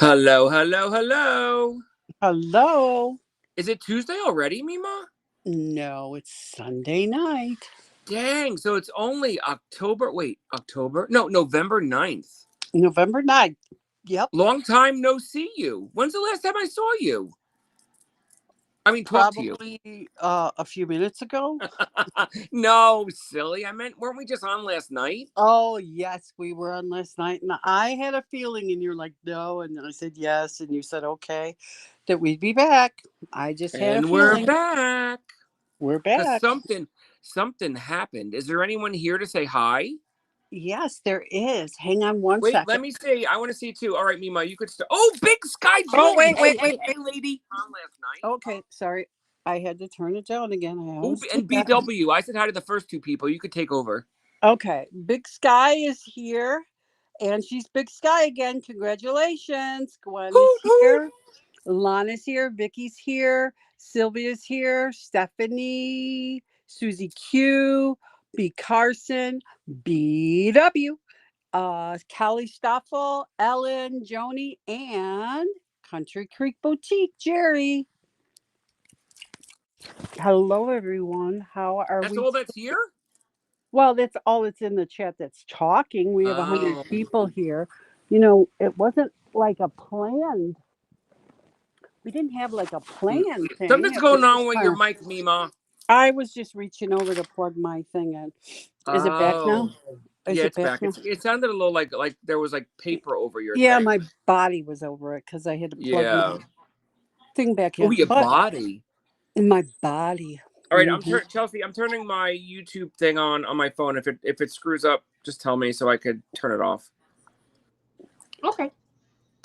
Hello, hello, hello. Hello. Is it Tuesday already, Mima? No, it's Sunday night. Dang, so it's only October. Wait, October? No, November 9th. November 9th. Yep. Long time no see you. When's the last time I saw you? I mean, talk to you. Probably a few minutes ago. No, silly. I meant, weren't we just on last night? Oh, yes, we were on last night. And I had a feeling, and you're like, no. And then I said yes. And you said, okay, that we'd be back. I just had a And we're feeling. back. We're Because back. something happened. Is there anyone here to say hi? Yes, there is. Hang on one Wait, let second. me see. I want to see too. All right, Mima, you could start. Oh, Big Sky Oh, Jewelry. wait, Hey, wait. lady. On last night. Okay, sorry. I had to turn it down again. I Oh, always do and that. BW. I said hi to the first two people. You could take over. Okay, Big Sky is here. And she's Big Sky again. Congratulations. Gwen is Hoot, hoot. here. Lana's here. Vicky's here. Sylvia's here. Stephanie. Susie Q. B. Carson. BW. Callie Stoffel. Ellen. Joni. And Country Creek Boutique. Jerry. Hello, everyone. How are That's we? all that's here? Well, that's all that's in the chat that's talking. We have 100 Oh. people here. You know, it wasn't like a planned. We didn't have like a planned thing. Something's It was going on just with your mic, Mima. I was just reaching over to plug my thing in. Is it back now? Oh. Is Yeah, it it's back back. now? It sounded a little like there was like paper over your Yeah, thing. my body was over it because I had to plug Yeah. my thing back Oh, in. your But body. in my body. All right, Mhm. Chelsea. I'm turning my YouTube thing on my phone. If it screws up, just tell me so I could turn it off. Okay.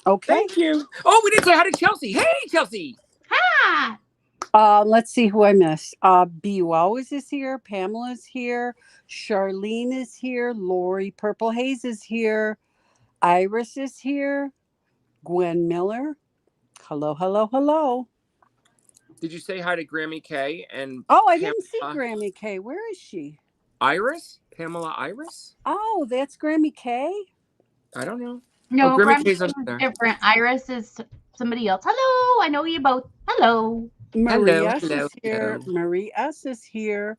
Okay. Thank you. Oh, we didn't say hi to Chelsea. Hey, Chelsea. Hi. Let's see who I missed. B Always is here. Pamela's here. Charlene is here. Lori Purple Haze is here. Iris is here. Gwen Miller. Hello, hello, hello. Did you say hi to Grammy K and Oh, I didn't see Pamela Grammy K. Where is she? Iris? Pamela Iris? Oh, that's Grammy K. I don't know. No, Oh, Grammy Grammy K's under is there. different. Iris is somebody else. Hello, I know you both. Hello. Marie Hello, S hello, is here. hello. Marie S is here.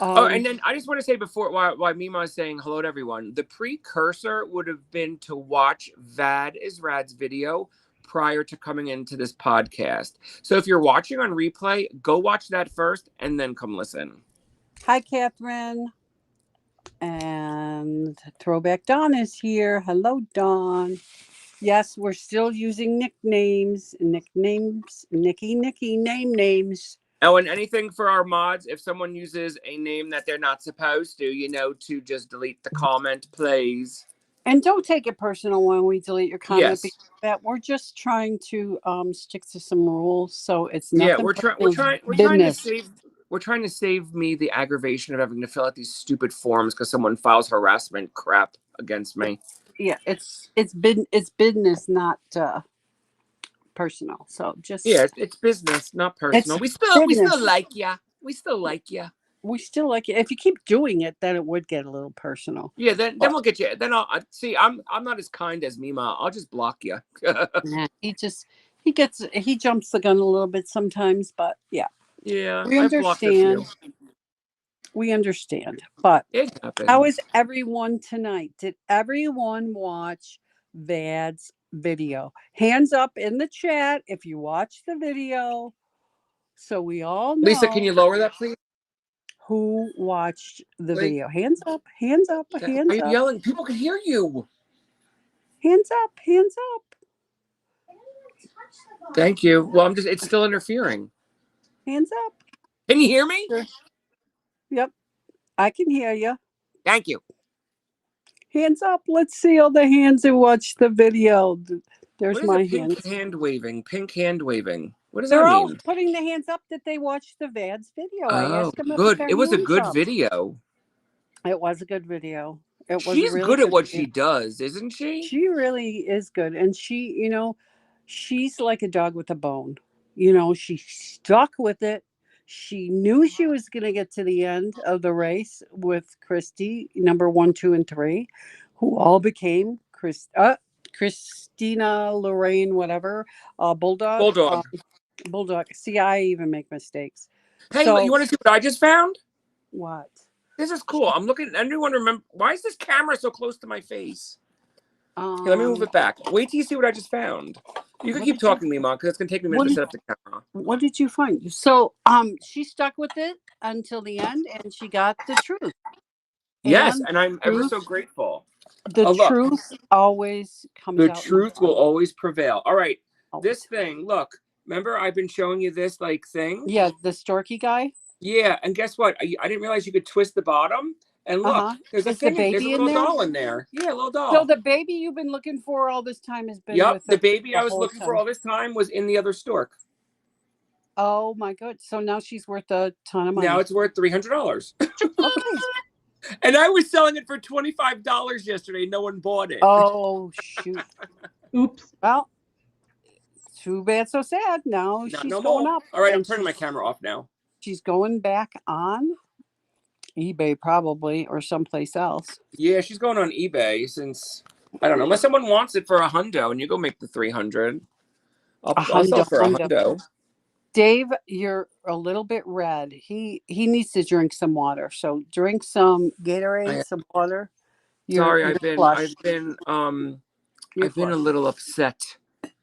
Oh, and then I just want to say before, while Mima is saying hello to everyone, the precursor would have been to watch Vad is Rad's video prior to coming into this podcast. So if you're watching on replay, go watch that first and then come listen. Hi, Catherine. And Throwback Dawn is here. Hello, Dawn. Yes, we're still using nicknames, Nikki, name names. Oh, and anything for our mods, if someone uses a name that they're not supposed to, to just delete the comment, please. And don't take it personal when we delete your comment. Yes. Because that we're just trying to stick to some rules, so it's Yeah, nothing. we're trying to save me the aggravation of having to fill out these stupid forms because someone files harassment crap against me. Yeah, it's business, not personal. So just it's business, not personal. We still like ya. We still like ya. We still like it. If you keep doing it, then it would get a little personal. Yeah, then we'll get you. Then I'll see. I'm not as kind as Mima. I'll just block you. He jumps the gun a little bit sometimes, but yeah. Yeah, We understand. We understand. But how is everyone tonight? Did everyone watch Vad's video? Hands up in the chat if you watched the video, so we all know. Lisa, can you lower that, please? Who watched the video? Hands up, hands up, hands up. Are you yelling? People can hear you. Hands up, hands up. Thank you. Well, it's still interfering. Hands up. Can you hear me? Sure. Yep, I can hear you. Thank you. Hands up. Let's see all the hands who watched the video. There's my hands. Pink hand waving. Pink hand waving. What does They're that all mean? putting the hands up that they watched the Vad's video. I asked them good. It was a good video. It was a good video. She's really good at what she does, isn't she? She really is good. And she, she's like a dog with a bone. She stuck with it. She knew she was going to get to the end of the race with Christy, number 1, 2, and 3, who all became Christina Lorraine, whatever, bulldog. Bulldog. Bulldog. See, I even make mistakes. Hey, So, you want to see what I just found? what? This is cool. I'm looking. Anyone remember? Why is this camera so close to my face? Here, let me move it back. Wait till you see what I just found. You can keep talking to me, Mom, because it's gonna take me a minute to set up the camera. What did you find? So, she stuck with it until the end, and she got the truth. Yes, and I'm ever so grateful. The truth always comes out. The truth will always prevail. All right, always. This thing. Look, remember I've been showing you this thing? Yeah, the storky guy. Yeah, and guess what? I didn't realize you could twist the bottom. And look, there's a thing. There's a little doll in there. Yeah, a little doll. So the baby you've been looking for all this time has been with the baby I was looking for all this time was in the other stork. Oh my god! So now she's worth a ton of money. Now it's worth $300. Okay. And I was selling it for $25 yesterday. No one bought it. Oh shoot! Oops. Well, too bad, so sad. Now she's going up. All right, I'm turning my camera off now. She's going back on eBay probably, or someplace else. Yeah, she's going on eBay since, I don't know, unless someone wants it for $100 and you go make the 300. I'll sell for $100. Dave, you're a little bit red. He needs to drink some water. So drink some Gatorade, some water. Sorry, I've been a little upset.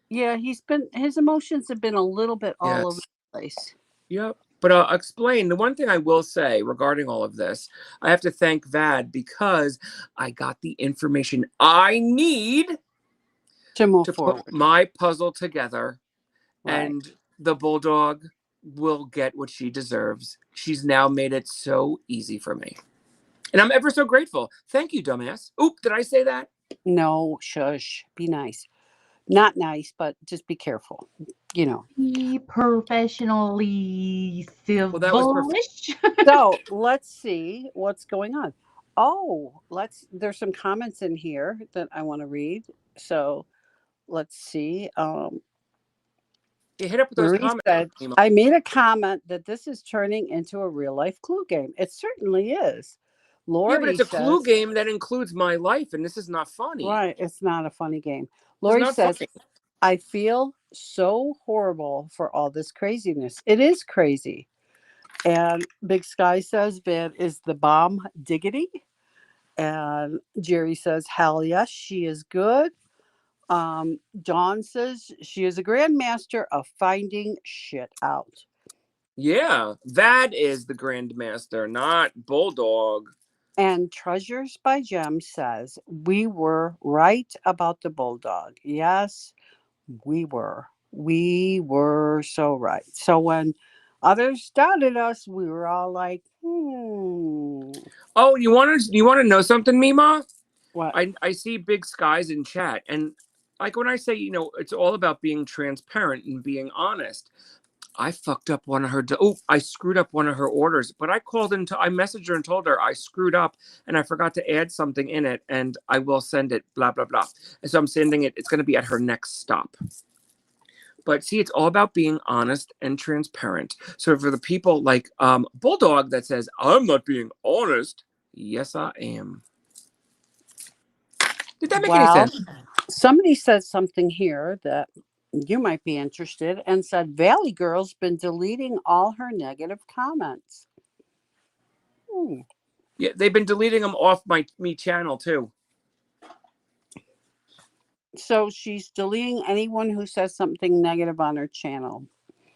Yeah, his emotions have been a little bit all over the place. Yep. But I'll explain. The one thing I will say regarding all of this, I have to thank VAD because I got the information I need to put my puzzle together. Right. And the bulldog will get what she deserves. She's now made it so easy for me. And I'm ever so grateful. Thank you, dumbass. Oop, did I say that? No, shush. Be nice. Not nice, but just be careful. Be professionally civil. Well, so let's see what's going on. Oh, there's some comments in here that I want to read. So let's see. Hit up with those comments. Said, I made a comment that this is turning into a real life clue game. It certainly is. Lori but it's a clue game that includes my life, and this is not funny. Right, it's not a funny game. Lori says, funny. I feel so horrible for all this craziness. It is crazy. And Big Sky says, Van is the bomb diggity. And Jerry says, hell yes, she is good. Dawn says she is a grandmaster of finding shit out. Yeah, that is the grandmaster, not Bulldog. And Treasures by Jem says, we were right about the bulldog. Yes, we were. We were so right. So when others doubted us, we were all like, Oh, you want to know something, Mima? What? I see Big Skies in chat. And like when I say, it's all about being transparent and being honest. I fucked up one of her. I screwed up one of her orders, but I messaged her and told her I screwed up and I forgot to add something in it and I will send it, blah, blah, blah. And so I'm sending it. It's going to be at her next stop. But see, it's all about being honest and transparent. So for the people like Bulldog that says, I'm not being honest. Yes, I am. Did that make any sense? Somebody said something here that you might be interested and said Valley Girl's been deleting all her negative comments. Yeah, they've been deleting them off me channel too. So she's deleting anyone who says something negative on her channel.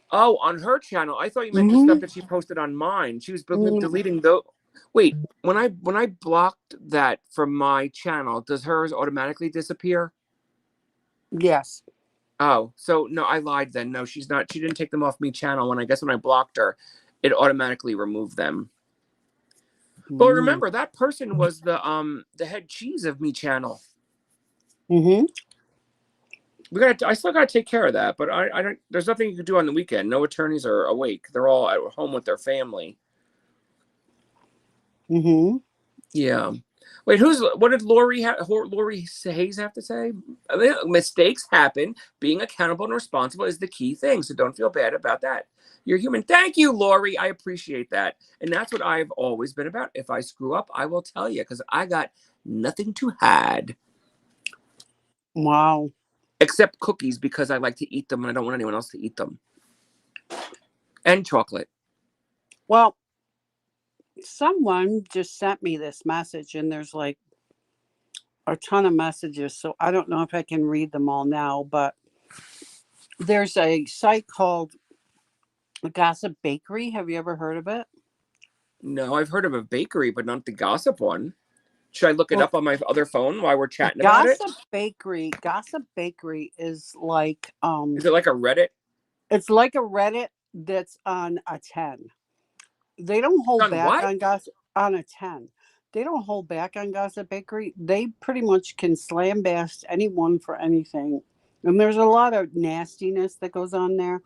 Oh, on her channel. I thought you meant the stuff that she posted on mine. She was deleting those. Wait, when I blocked that from my channel, does hers automatically disappear? Yes. Oh, so no, I lied then. No, she's not. She didn't take them off me channel. When I blocked her, it automatically removed them. But remember, that person was the head cheese of me channel. I still gotta take care of that, but I don't. There's nothing you can do on the weekend. No attorneys are awake. They're all at home with their family. Yeah. Wait, what did Lori Hayes have to say? I mean, mistakes happen. Being accountable and responsible is the key thing. So don't feel bad about that. You're human. Thank you, Lori. I appreciate that. And that's what I've always been about. If I screw up, I will tell you because I got nothing to hide. Wow. Except cookies, because I like to eat them and I don't want anyone else to eat them. And chocolate. Well, someone just sent me this message, and there's like a ton of messages, so I don't know if I can read them all now, but there's a site called Gossip Bakery. Have you ever heard of it? No, I've heard of a bakery, but not the gossip one. Should I look it Well, up on my other phone while we're chatting about it? Gossip Bakery is like Is it like a Reddit? it's like a Reddit that's on a 10. They don't hold On back what? on gossip on a 10. They don't hold back on Gossip Bakery. They pretty much can slam bash anyone for anything. And there's a lot of nastiness that goes on there.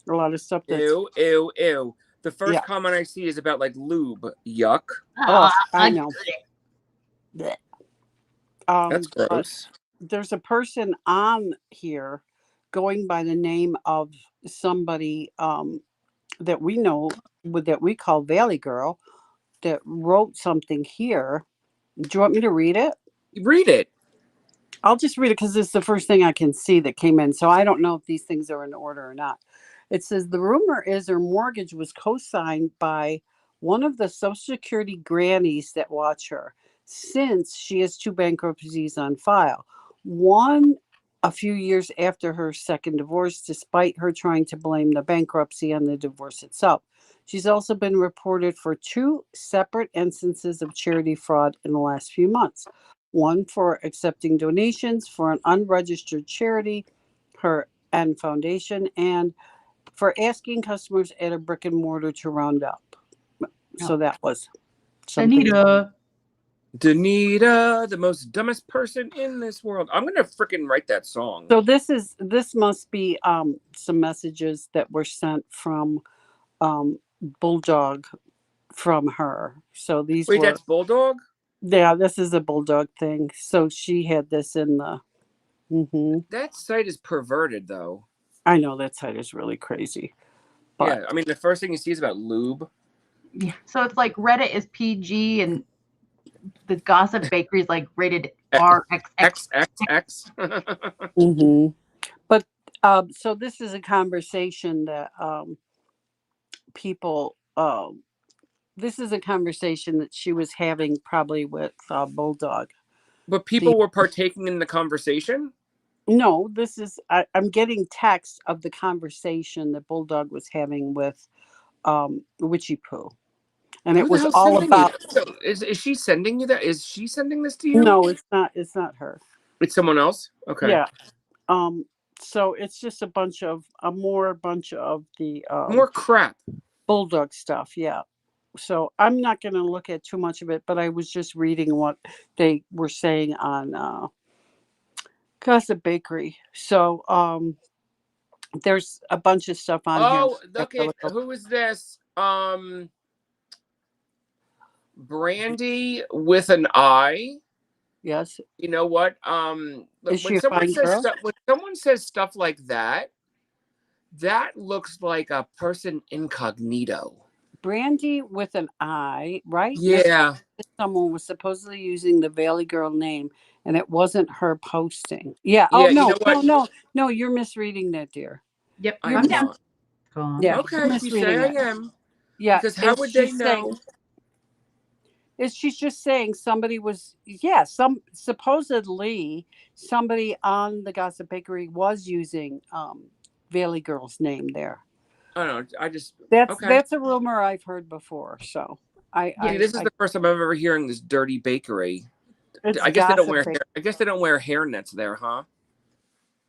A lot of stuff that's Ew, ew, ew. The first yeah. comment I see is about like lube. Yuck. Oh, I know. Blech. That's But gross. there's a person on here going by the name of somebody that we know that we call Valley Girl that wrote something here. Do you want me to read it? Read it. I'll just read it because it's the first thing I can see that came in. So I don't know if these things are in order or not. It says the rumor is her mortgage was co-signed by one of the Social Security grannies that watch her, since she has 2 bankruptcies on file. One a few years after her second divorce, despite her trying to blame the bankruptcy on the divorce itself. She's also been reported for 2 separate instances of charity fraud in the last few months. One for accepting donations for an unregistered charity, her and foundation, and for asking customers at a brick and mortar to round up. So that was something. Danita, the most dumbest person in this world. I'm gonna freaking write that song. So this must be some messages that were sent from Bulldog from her. So these Wait, were that's Bulldog? yeah, this is a Bulldog thing. So she had this in the That site is perverted though. I know that site is really crazy. But yeah, I mean the first thing you see is about lube. Yeah. So it's like Reddit is PG and the Gossip Bakery is like rated RXXX. But so this is a conversation that people this is a conversation that she was having probably with Bulldog. But people were partaking in the conversation? No, this is I'm getting text of the conversation that Bulldog was having with Witchy Poo. And Who it the was hell's all sending about you? So is she sending you that? Is she sending this to you? No, it's not her. It's someone else? Okay. Yeah. So it's just a bunch of the more crap. Bulldog stuff, yeah. So I'm not going to look at too much of it, but I was just reading what they were saying on Gossip Bakery. So there's a bunch of stuff on here. Oh, okay. Who is this? Brandy with an I. Yes. You know what? Is she when a fine girl? when someone says stuff like that, that looks like a person incognito. Brandy with an I, right? Yeah. Someone was supposedly using the Valley Girl name, and it wasn't her posting. Yeah. Yeah, Oh no, you know what? no! You're misreading that, dear. Yep. You're I'm down. Yeah. Okay, you say I am. Yeah. Because how would they know? She's just saying somebody was supposedly somebody on the Gossip Bakery was using Valley Girl's name there. I don't know. I just that's a rumor I've heard before. So this is the first time I'm ever hearing this dirty bakery. I guess they don't wear hair. I guess they don't wear hair nets there, huh?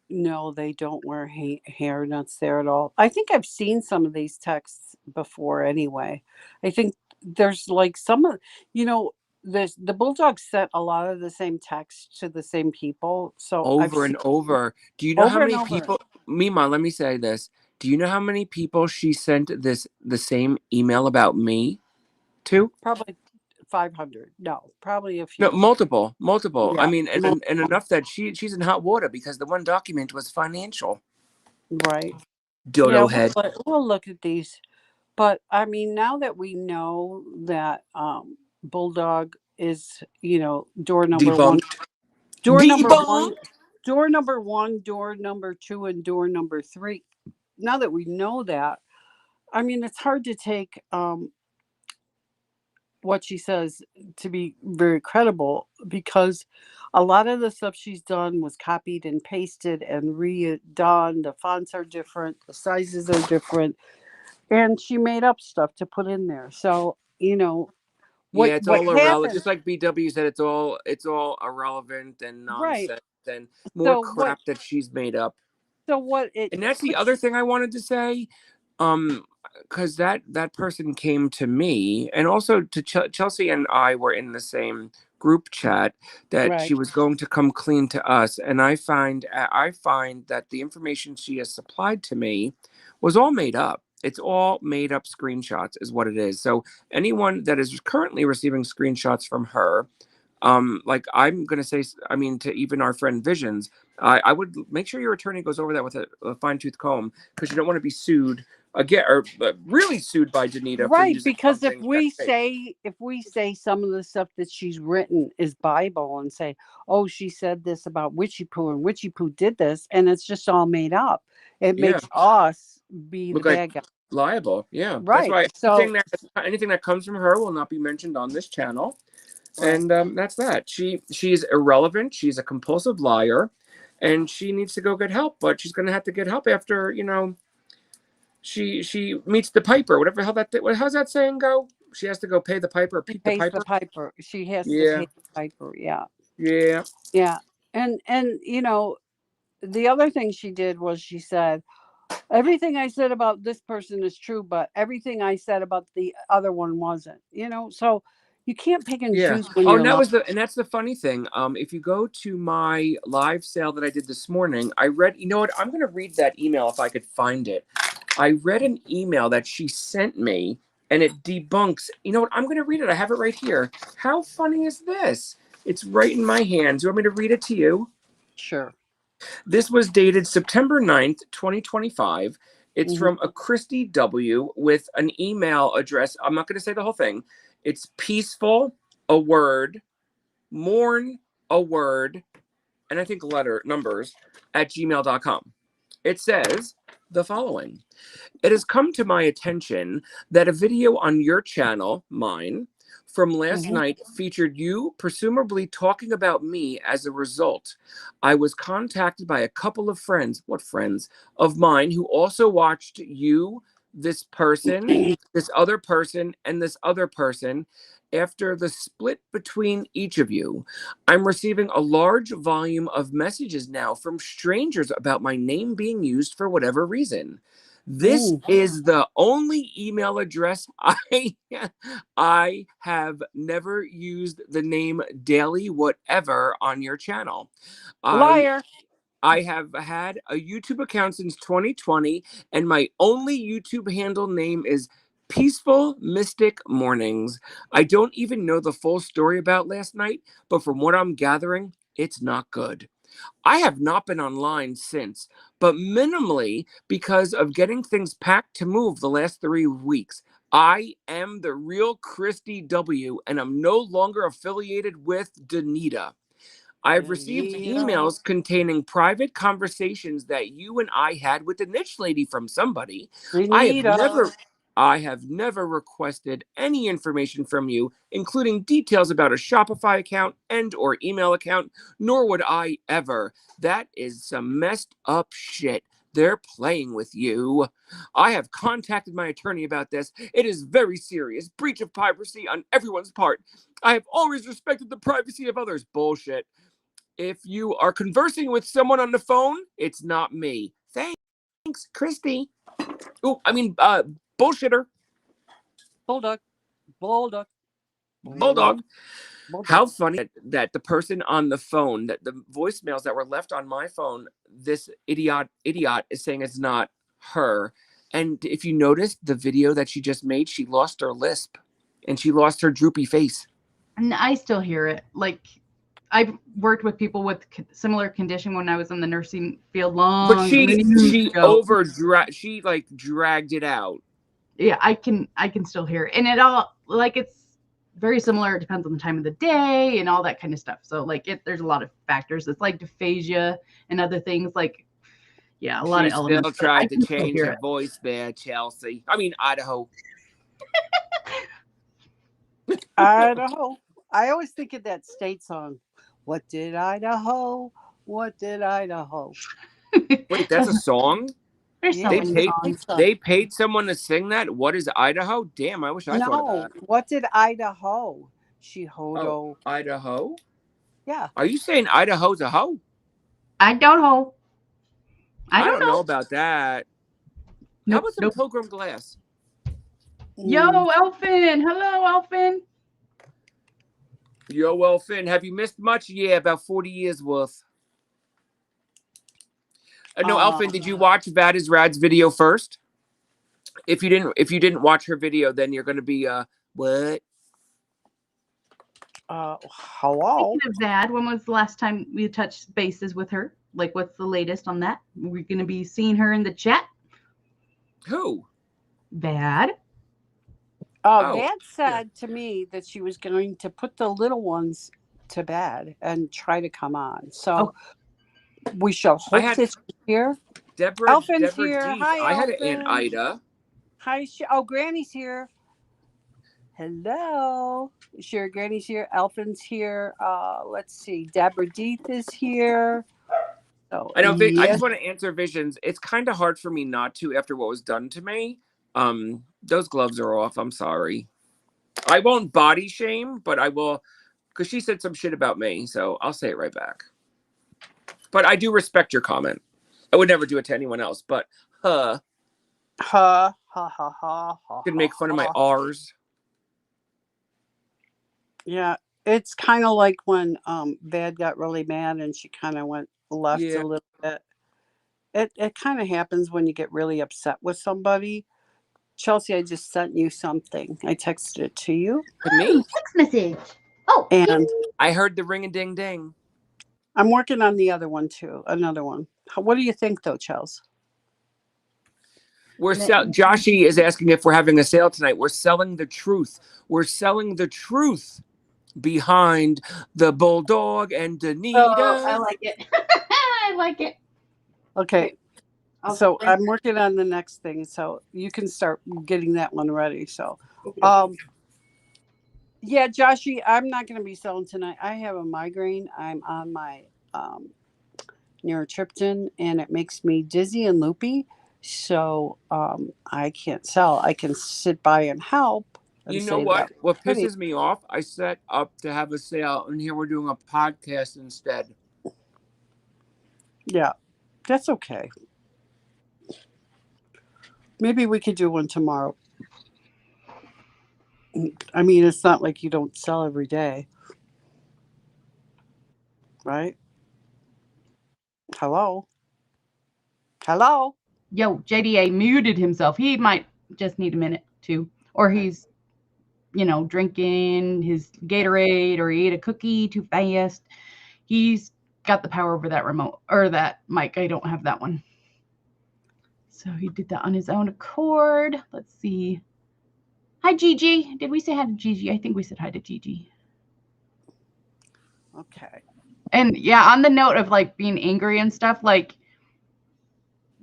No, they don't wear hair nuts there at all. I think I've seen some of these texts before anyway. I think there's like some of, the Bulldog sent a lot of the same text to the same people. So over and over. Do you know how many people? Mima, let me say this. Do you know how many people she sent the same email about me to? Probably 500. No, probably a few. No, multiple. Yeah, I mean, and enough that she's in hot water because the one document was financial. Right. Dodo head. We'll look at these. But I mean, now that we know that Bulldog is, door number Debunked. one. Door number one. door number 1, door number 2, and door number 3. Now that we know that, I mean, it's hard to take what she says to be very credible, because a lot of the stuff she's done was copied and pasted and redone. The fonts are different, the sizes are different, and she made up stuff to put in there. So, Yeah, it's what all irrelevant. happened, Just like BW said, it's all irrelevant and right? nonsense and more So what crap that she's made up. so what it And that's the what other thing I wanted to say, because that person came to me, and also to Chelsea and I were in the same group chat that right. she was going to come clean to us, and I find that the information she has supplied to me was all made up. It's all made up screenshots, is what it is. So anyone that is currently receiving screenshots from her, like I'm gonna say, I mean, to even our friend Visions, I would make sure your attorney goes over that with a fine tooth comb, because you don't want to be sued again, or really sued by Danita for Right, using because if something that's we fake. say some of the stuff that she's written is Bible, and say, "Oh, she said this about Witchy Poo, and Witchy Poo did this," and it's just all made up, it Yeah, makes us be the look like bad guy. liable. Yeah, that's Right. why So anything that comes from her will not be mentioned on this channel. right. And that's that. She's irrelevant. She's a compulsive liar, and she needs to go get help. But she's going to have to get help after she meets the piper. Whatever the hell how's that saying go? She has to go pay the piper, She Pete the pays the piper. piper. She has to Yeah, pay the piper. Yeah. yeah, Yeah. And the other thing she did was she said, everything I said about this person is true, but everything I said about the other one wasn't. So you can't pick and yeah. choose when Oh, you're and lying. that's the funny thing. If you go to my live sale that I did this morning, I read. You know what? I'm going to read that email if I could find it. I read an email that she sent me, and it debunks. You know what? I'm going to read it. I have it right here. How funny is this? It's right in my hands. You want me to read it to you? Sure. This was dated September 9th, 2025. It's Hmm. from a Christy W. with an email address. I'm not going to say the whole thing. It's peaceful, a word, mourn, a word, and I think numbers at gmail.com. It says the following. It has come to my attention that a video on your channel, mine, from last Hmm. night featured you presumably talking about me. As a result, I was contacted by a couple of friends, what friends, of mine who also watched you, this person, this other person, and this other person. After the split between each of you, I'm receiving a large volume of messages now from strangers about my name being used for whatever reason. This Mm. is the only email address I have never used the name Daily Whatever on your channel. I Liar. I have had a YouTube account since 2020, and my only YouTube handle name is Peaceful Mystic Mornings. I don't even know the full story about last night, but from what I'm gathering, it's not good. I have not been online since, but minimally because of getting things packed to move the last 3 weeks. I am the real Christy W, and I'm no longer affiliated with Danita. I've received Danita. emails containing private conversations that you and I had with the niche lady from somebody. I have Danita. never I have never requested any information from you, including details about a Shopify account and or email account, nor would I ever. That is some messed up shit. They're playing with you. I have contacted my attorney about this. It is very serious breach of privacy on everyone's part. I have always respected the privacy of others. Bullshit. If you are conversing with someone on the phone, it's not me. Thanks, Christy. Oh, I mean, bullshitter. Bulldog. Bulldog. Bulldog. Bulldog. Bulldog. How funny that the person on the phone, that the voicemails that were left on my phone, this idiot is saying it's not her. And if you noticed the video that she just made, she lost her lisp and she lost her droopy face. And I still hear it. Like, I've worked with people with similar condition when I was in the nursing field But many years ago. she dragged it out. Yeah, I can still hear it. And it all, like, it's very similar. It depends on the time of the day and all that kind of stuff. So like there's a lot of factors. It's like dysphagia and other things like, yeah, a lot of elements. She still tried to change her voice there, Chelsea. I mean, Idaho. Idaho. I always think of that state song. What did Idaho? What did Idaho? Wait, that's a song? There's so many songs. They paid someone to sing that? What is Idaho? Damn, I wish I thought of that. What did Idaho? She hodo. Oh, Idaho? Yeah. Are you saying Idaho's a hoe? I don't know. I don't know about that. How about some Pilgrim Glass? Yo, Elfin. Hello, Elfin. Yo, Elfin. Have you missed much? Yeah, about 40 years worth. No, Elfin, did you watch Vad is Rad's video first? If you didn't watch her video, then you're gonna be what? Hello. Speaking of Vad, when was the last time we touched bases with her? Like, what's the latest on that? We're gonna be seeing her in the chat. Who? Vad. Vad said to me that she was going to put the little ones to bed and try to come on. So we shall hope that she's here. Elfin's here. Hi, I had an Aunt Ida. Hi, Granny's here. Hello. Sure, Granny's here. Elfin's here. Let's see. Deborah Deeth is here. So, I don't think I just want to answer Visions. It's kind of hard for me not to after what was done to me. Those gloves are off. I'm sorry. I won't body shame, but I will, because she said some shit about me, so I'll say it right back. But I do respect your comment. I would never do it to anyone else, but could make fun of my R's. Yeah, it's kind of like when Vad got really mad and she kind of went left a little bit. It kind of happens when you get really upset with somebody. Chelsea, I just sent you something. I texted it to you. To me? Text message. And I heard the ring a ding ding. I'm working on the other one too. Another one. What do you think though, Chelsea? Joshy is asking if we're having a sale tonight. We're selling the truth. We're selling the truth behind the bulldog and Danita. Oh, I like it. I like it. Okay. So I'm working on the next thing, so you can start getting that one ready. So, yeah, Joshy, I'm not going to be selling tonight. I have a migraine. I'm on my neurotriptan, and it makes me dizzy and loopy. So I can't sell. I can sit by and help. You know what? What pisses me off? I set up to have a sale, and here we're doing a podcast instead. Yeah, that's okay. Maybe we could do one tomorrow. I mean, it's not like you don't sell every day. Right? Hello? Hello? Yo, JDA muted himself. He might just need a minute too. Or he's, drinking his Gatorade, or he ate a cookie too fast. He's got the power over that remote or that mic. I don't have that one. So he did that on his own accord. Let's see. Hi, Gigi. Did we say hi to Gigi? I think we said hi to Gigi. Okay. And yeah, on the note of like being angry and stuff, like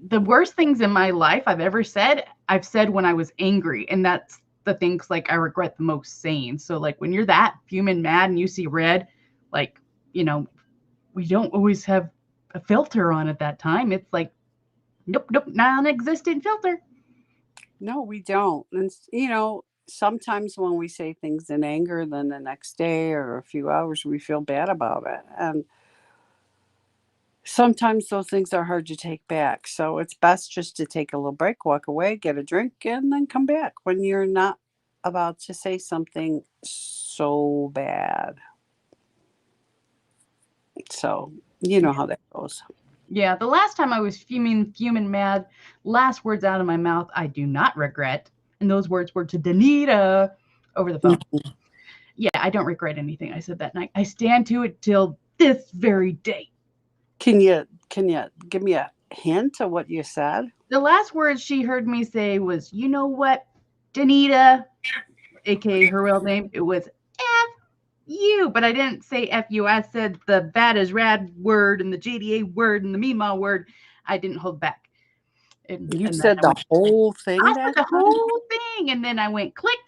the worst things in my life I've said when I was angry. And that's the things like I regret the most saying. So like when you're that fuming mad and you see red, like, we don't always have a filter on at that time. It's like, nope, non-existent filter. No, we don't. And, sometimes when we say things in anger, then the next day or a few hours, we feel bad about it. And sometimes those things are hard to take back. So it's best just to take a little break, walk away, get a drink, and then come back when you're not about to say something so bad. So, you know how that goes. Yeah, the last time I was fuming mad, last words out of my mouth, I do not regret. And those words were to Danita over the phone. Yeah, I don't regret anything I said that night. I stand to it till this very day. Can you give me a hint of what you said? The last words she heard me say was, you know what, Danita, aka her real name, it was you, but I didn't say F-U. I said the bad is rad word and the JDA word and the Mima word. I didn't hold back. You said the whole thing I said that the time? whole thing, and then I went click.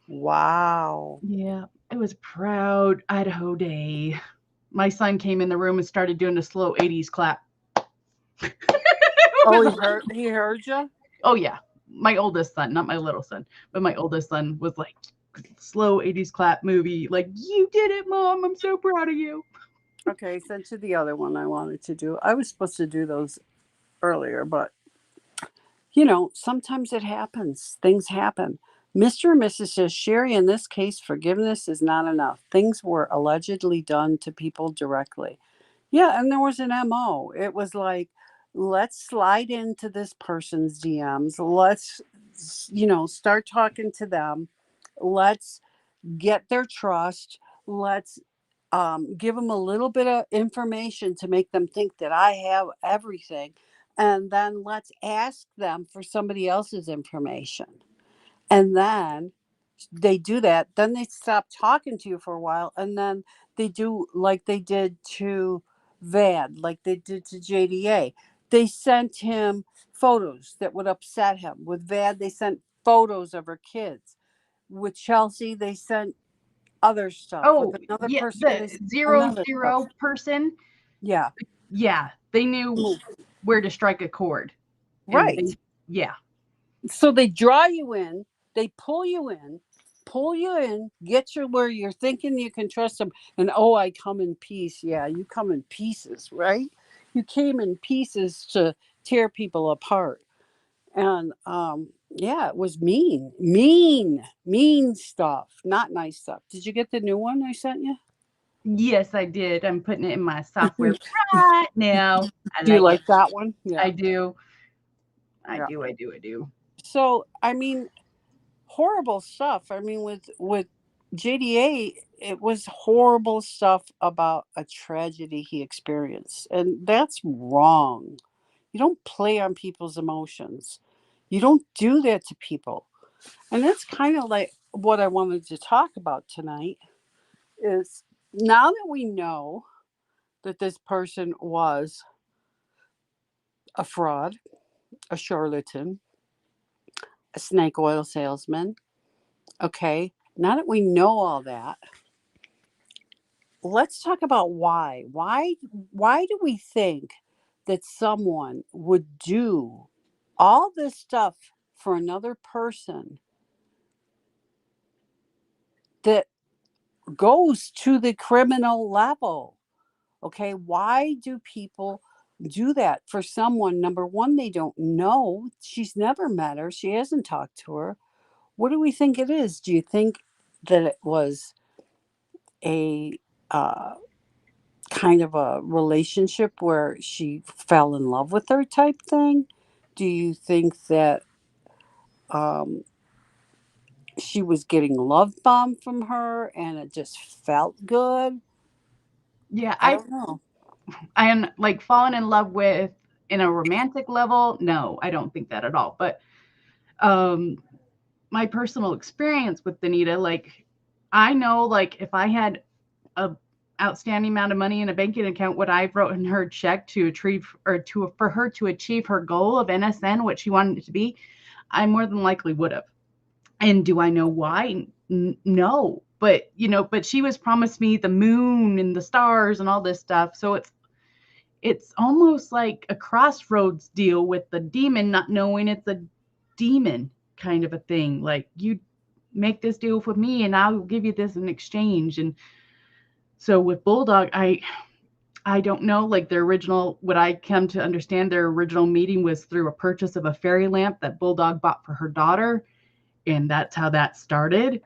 Wow. Yeah, it was proud Idaho Day. My son came in the room and started doing the slow 80s clap. Oh, he heard you? Oh, yeah. My oldest son, not my little son, but my oldest son was like, slow 80s clap movie. Like, you did it, Mom. I'm so proud of you. Okay, sent you the other one I wanted to do. I was supposed to do those earlier, but sometimes it happens. Things happen. Mr. and Mrs. says, Sherry, in this case, forgiveness is not enough. Things were allegedly done to people directly. Yeah, and there was an MO. It was like, let's slide into this person's DMs. Let's, start talking to them. Let's get their trust. Let's give them a little bit of information to make them think that I have everything. And then let's ask them for somebody else's information. And then they do that. Then they stop talking to you for a while. And then they do like they did to Vad, like they did to JDA. They sent him photos that would upset him. With Vad, they sent photos of her kids. With Chelsea, they sent other stuff. Oh, With another yeah, person, the they sent 0 another 0 stuff. person. Yeah. Yeah, they knew where to strike a chord. Right. Yeah. So they draw you in, they pull you in, get you where you're thinking you can trust them. And I come in peace. Yeah, you come in pieces, right? You came in pieces to tear people apart. And yeah, it was mean stuff, not nice stuff. Did you get the new one I sent you? Yes, I did. I'm putting it in my software right now. Do you like that one? Yeah. I do. I Yeah. do. So, I mean, horrible stuff. I mean, with JDA, it was horrible stuff about a tragedy he experienced, and that's wrong. You don't play on people's emotions. You don't do that to people. And that's kind of like what I wanted to talk about tonight is now that we know that this person was a fraud, a charlatan, a snake oil salesman, okay? Now that we know all that, let's talk about why. Why do we think that someone would do all this stuff for another person that goes to the criminal level? Okay, why do people do that for someone, number one, they don't know? She's never met her, she hasn't talked to her. What do we think it is? Do you think that it was a kind of a relationship where she fell in love with her type thing? Do you think that um, she was getting love bombed from her and it just felt good? Yeah, I don't know. I am like falling in love with in a romantic level. No, I don't think that at all. But my personal experience with Danita, like I know like if I had a outstanding amount of money in a banking account, would I have written her a check to achieve or to for her to achieve her goal of NSN, what she wanted it to be? I more than likely would have. And do I know why? No. But but she was promised me the moon and the stars and all this stuff. So it's almost like a crossroads deal with the demon not knowing it's a demon kind of a thing. Like you make this deal with me and I'll give you this in exchange. And so with Bulldog, I don't know, like their original, what I come to understand, their original meeting was through a purchase of a fairy lamp that Bulldog bought for her daughter. And that's how that started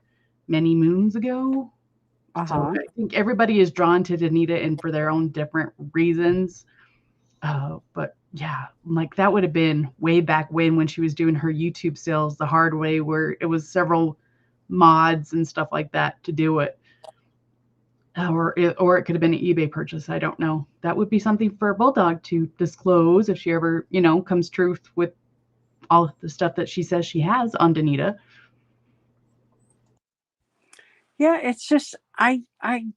many moons ago. So I think everybody is drawn to Danita and for their own different reasons. But yeah, like that would have been way back when she was doing her YouTube sales the hard way, where it was several mods and stuff like that to do it. Or it could have been an eBay purchase. I don't know. That would be something for Bulldog to disclose if she ever, comes truth with all the stuff that she says she has on Danita. Yeah, it's just I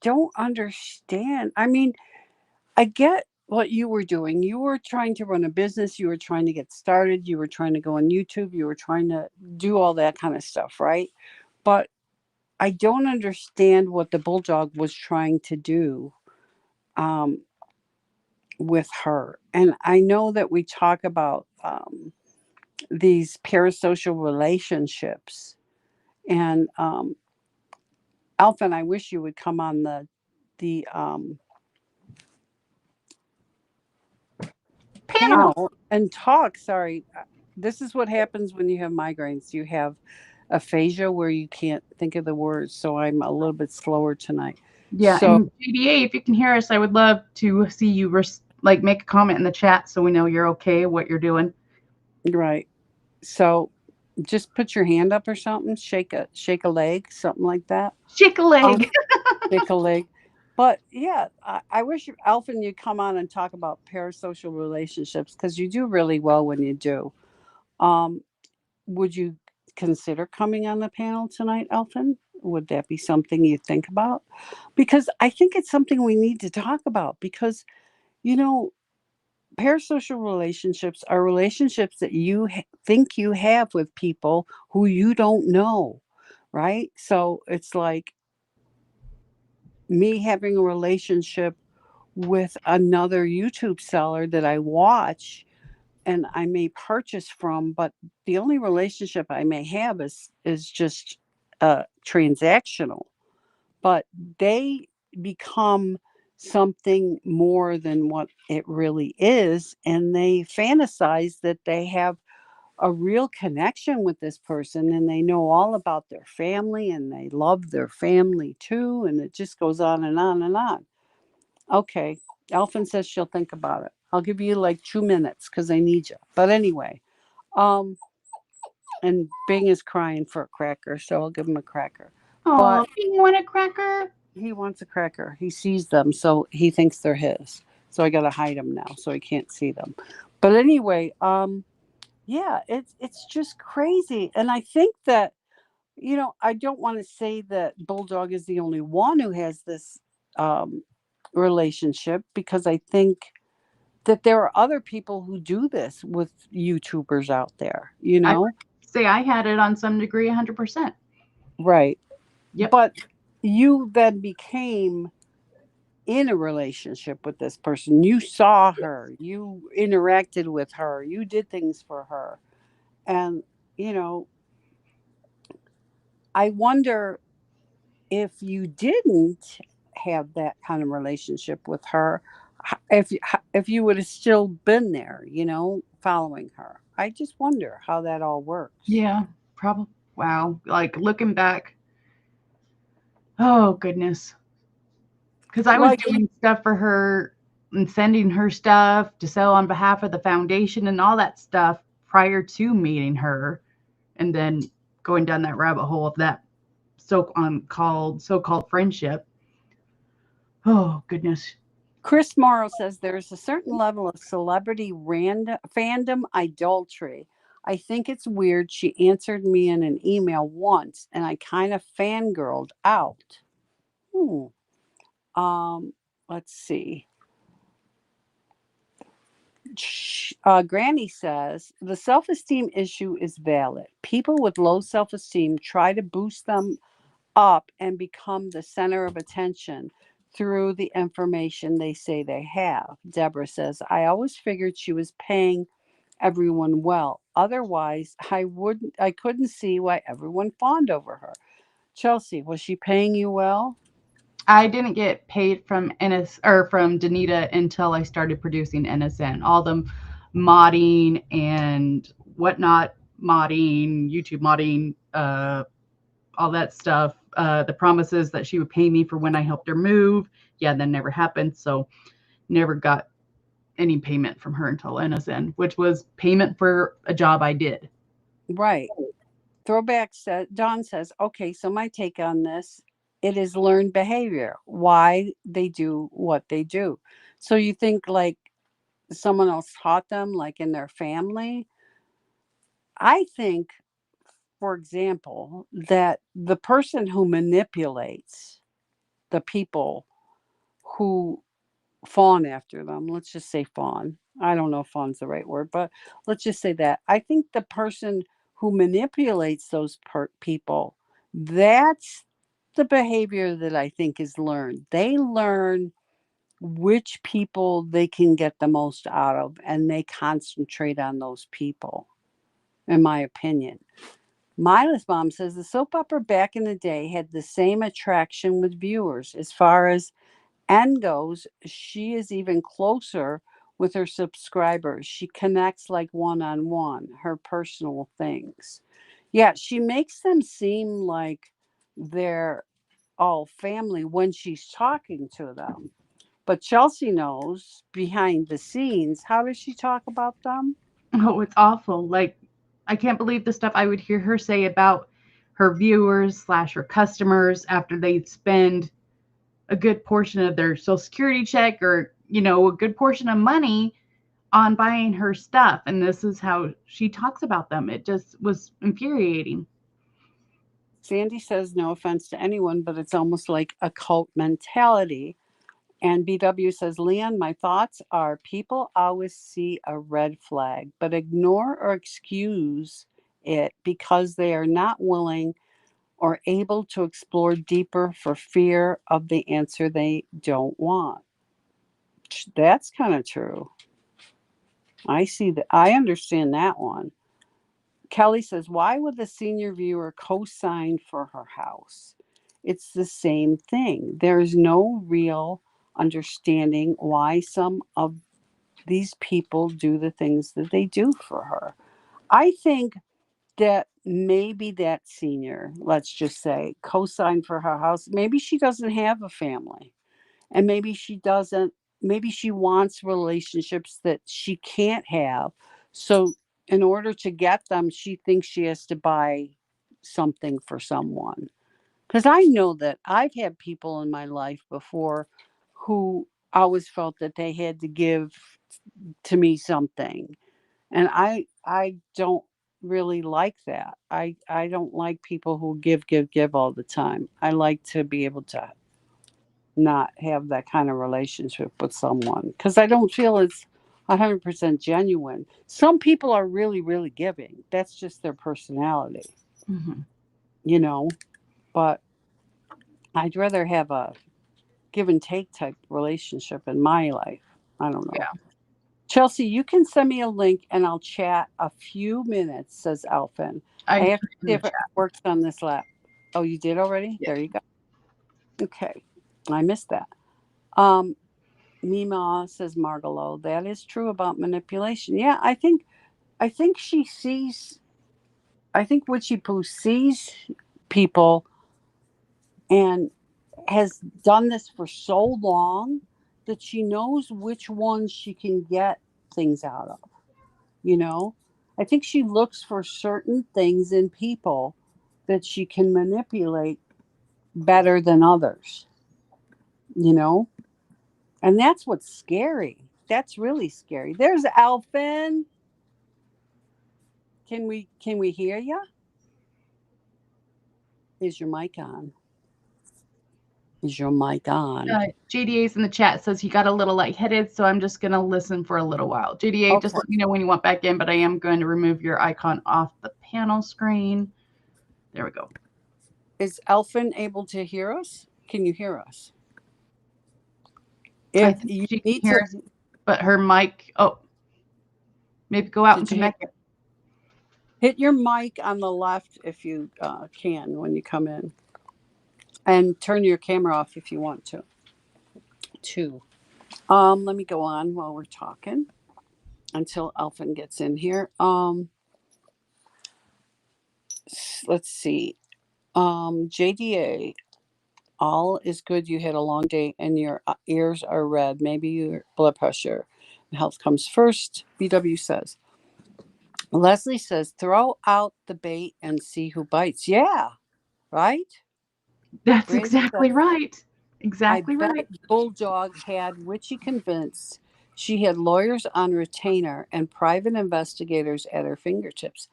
don't understand. I mean, I get what you were doing. You were trying to run a business, you were trying to get started, you were trying to go on YouTube, you were trying to do all that kind of stuff, right? But I don't understand what the bulldog was trying to do um, with her. And I know that we talk about these parasocial relationships. And Alpha, I wish you would come on the Panel. panel and talk. Sorry, this is what happens when you have migraines. You have aphasia where you can't think of the words. So I'm a little bit slower tonight. Yeah, So and JDA, if you can hear us, I would love to see you like make a comment in the chat so we know you're okay, what you're doing. right. So just put your hand up or something. Shake a leg, something like that. Shake a leg. Shake a leg. But yeah, I wish Alvin you'd come on and talk about parasocial relationships because you do really well when you do. Um, would you consider coming on the panel tonight, Alvin? Would that be something you think about? Because I think it's something we need to talk about because, you know, parasocial relationships are relationships that you think you have with people who you don't know, right? So it's like me having a relationship with another YouTube seller that I watch and I may purchase from, but the only relationship I may have is just transactional. But they become something more than what it really is, and they fantasize that they have a real connection with this person and they know all about their family and they love their family too, and it just goes on and on and on. Okay. Alphen says she'll think about it. I'll give you like 2 minutes because I need you. But anyway, um, and Bing is crying for a cracker, so I'll give him a cracker. Oh, But you want a cracker? he wants a cracker. He sees them, so he thinks they're his. So I gotta hide them now, so he can't see them. But anyway, yeah, it's just crazy, and I think that I don't want to say that Bulldog is the only one who has this um, relationship because I think that there are other people who do this with YouTubers out there, I would say I had it on some degree 100%. Right. Yep. But you then became in a relationship with this person. You saw her, you interacted with her, you did things for her. And, you know, I wonder if you didn't have that kind of relationship with her, if you would have still been there, following her. I just wonder how that all works. Yeah, probably. Wow. Like looking back, oh goodness. Because I was Like, doing stuff for her and sending her stuff to sell on behalf of the foundation and all that stuff prior to meeting her, and then going down that rabbit hole of that so-called friendship. Oh goodness. Chris Morrow says there's a certain level of celebrity fandom idolatry. I think it's weird. She answered me in an email once, and I kind of fangirled out. Hmm. Let's see. Granny says the self esteem issue is valid. People with low self esteem try to boost them up and become the center of attention through the information they say they have. Deborah says, I always figured she was paying everyone well. Otherwise, I couldn't see why everyone fawned over her. Chelsea, was she paying you well? I didn't get paid from NS or from Danita until I started producing NSN. All the modding and whatnot, modding, YouTube modding, all that stuff. The promises that she would pay me for when I helped her move. Yeah, that never happened. So never got any payment from her until NSN, which was payment for a job I did. Right. Throwback says, Don says, okay, so my take on this, it is learned behavior, why they do what they do. So you think like someone else taught them, like in their family? I think for example, that the person who manipulates the people who fawn after them, let's just say fawn. I don't know if fawn's the right word, but let's just say that. I think the person who manipulates those people, that's the behavior that I think is learned. They learn which people they can get the most out of, and they concentrate on those people, in my opinion. Mila's mom says the soap opera back in the day had the same attraction with viewers. As far as N goes, she is even closer with her subscribers. She connects like one on one, her personal things. Yeah, she makes them seem like they're all family when she's talking to them. But Chelsea knows behind the scenes. How does she talk about them? Oh, it's awful. Like, I can't believe the stuff I would hear her say about her viewers slash her customers after they spend a good portion of their social security check or, a good portion of money on buying her stuff. And this is how she talks about them. It just was infuriating. Sandy says, no offense to anyone, but it's almost like a cult mentality. And BW says, Leon, my thoughts are people always see a red flag, but ignore or excuse it because they are not willing or able to explore deeper for fear of the answer they don't want. That's kind of true. I see that. I understand that one. Kelly says, why would the senior viewer co-sign for her house? It's the same thing. There is no real understanding why some of these people do the things that they do for her. I think that maybe that senior, let's just say, co-signed for her house. Maybe she doesn't have a family, and maybe she wants relationships that she can't have. So in order to get them, she thinks she has to buy something for someone. Because I know that I've had people in my life before who always felt that they had to give to me something. And I don't really like that. I don't like people who give all the time. I like to be able to not have that kind of relationship with someone because I don't feel it's 100% genuine. Some people are really, really giving. That's just their personality, Mm-hmm. you know, but I'd rather have a give and take type relationship in my life. I don't know. Yeah. Chelsea, you can send me a link and I'll chat a few minutes, says Alphin. I I have put to it in see the if it chat. works on this lap. Oh, you did already? Yeah. There you go. Okay. I missed that. Um, Mima, says Margalo, that is true about manipulation. Yeah, I think she sees I think Witchy Poo sees people and has done this for so long that she knows which ones she can get things out of, you know? I think she looks for certain things in people that she can manipulate better than others, you know? And that's what's scary. That's really scary. There's Alphin. Can we hear you? Is your mic on? Is your mic on? JDA's in the chat says he got a little lightheaded, so I'm just going to listen for a little while. JDA, just Okay. let me know when you want back in, but I am going to remove your icon off the panel screen. There we go. Is Elfin able to hear us? Can you hear us? I If think you she can need hear to, us, but her mic, maybe go out and did come you back in. hit your mic on the left if you can when you come in, and turn your camera off if you want to. Too. Let me go on while we're talking until Elfin gets in here. Let's see. JDA, all is good. You had a long day and your ears are red. Maybe your blood pressure and health comes first. BW says. Leslie says, throw out the bait and see who bites. Yeah, right? That's Brady says, exactly right. I Exactly bet right. Bulldog had Witchy convinced she had lawyers on retainer and private investigators at her fingertips.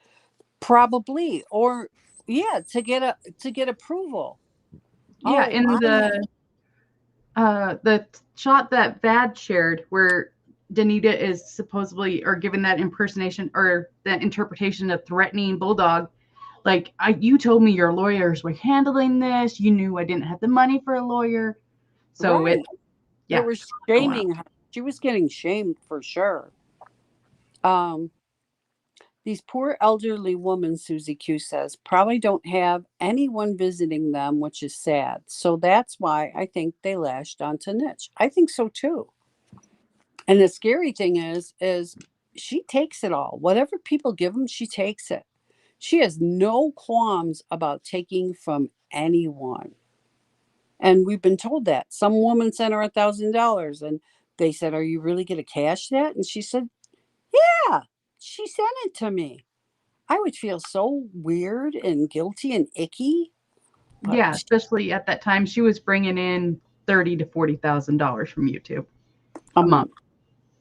Probably, or yeah, to get approval. Yeah, Oh, in the shot that Vad shared where Danita is supposedly or given that impersonation or the interpretation of threatening bulldog, like you told me your lawyers were handling this, you knew I didn't have the money for a lawyer, so right. They yeah, were shaming her. She was getting shamed for sure. Um, these poor elderly women, Susie Q says, probably don't have anyone visiting them, which is sad. So that's why I think they lashed onto Niche. I think so too. And the scary thing is she takes it all. Whatever people give them, she takes it. She has no qualms about taking from anyone. And we've been told that. Some woman sent her $1,000 and they said, "Are you really going to cash that?" And she said, "Yeah, she sent it to me." I would feel so weird and guilty and icky. But yeah, especially at that time she was bringing in $30,000 to $40,000 from YouTube a a month. month.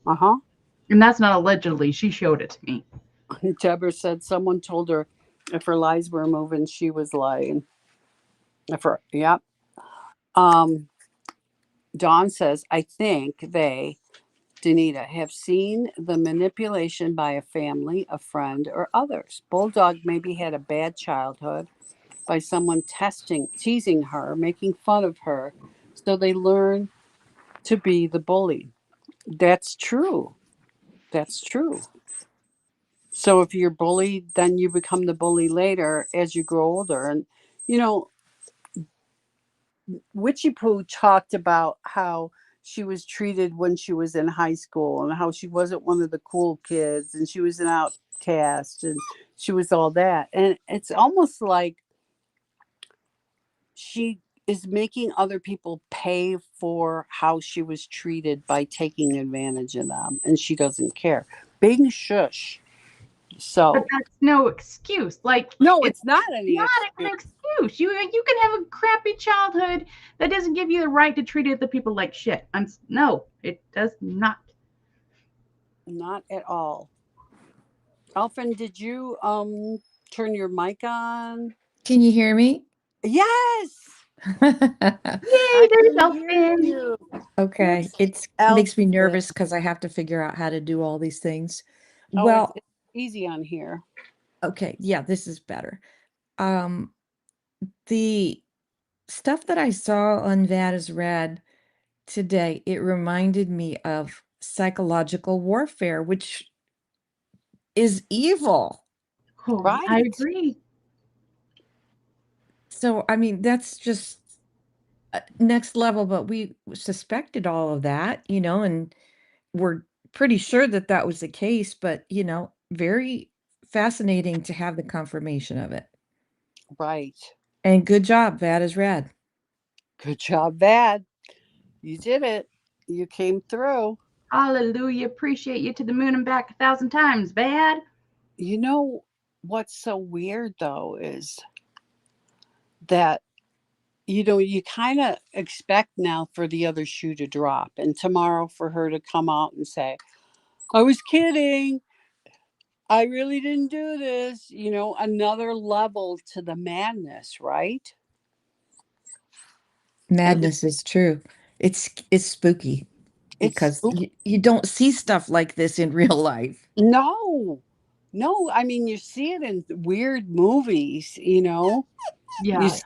Uh-huh. And that's not allegedly, she showed it to me. Deborah said someone told her if her lies were moving, she was lying. If her, yep. Dawn says, I think they, Danita, have seen the manipulation by a family, a friend, or others. Bulldog maybe had a bad childhood by someone teasing her, making fun of her, so they learn to be the bully. That's true. That's true. So if you're bullied, then you become the bully later as you grow older. And, you know, Witchy Poo talked about how she was treated when she was in high school and how she wasn't one of the cool kids and she was an outcast and she was all that. And it's almost like she is making other people pay for how she was treated by taking advantage of them and she doesn't care. Big shush. But So that's no excuse. Like no, it's it's not any not excuse. an excuse. You can have a crappy childhood that doesn't give you the right to treat other people like shit. No, it does not. Not at all. Elfin, did you turn your mic on? Can you hear me? Yes, Yay, I there's can hear Elfin. you. Okay, Who's it makes me Elfin? nervous because I have to figure out how to do all these things. Oh, it's Well, easy on here. okay, yeah, this is better. Um, the stuff that I saw on That Is Red today, it reminded me of psychological warfare, which is evil. Oh, I Right. agree. So, I mean, that's just next level, but we suspected all of that, and we're pretty sure that that was the case, but, very fascinating to have the confirmation of it. Right. And good job, That Is Red. Good job, Vad. You did it. You came through. Hallelujah. Appreciate you to the moon and back 1,000 times, bad. You know what's so weird though is that you kind of expect now for the other shoe to drop and tomorrow for her to come out and say, "I was kidding. I really didn't do this." Another level to the madness, right? And Madness is true. It's spooky it's because spook- you don't see stuff like this in real life. no, no. I mean, you see it in weird movies. You Yeah. s-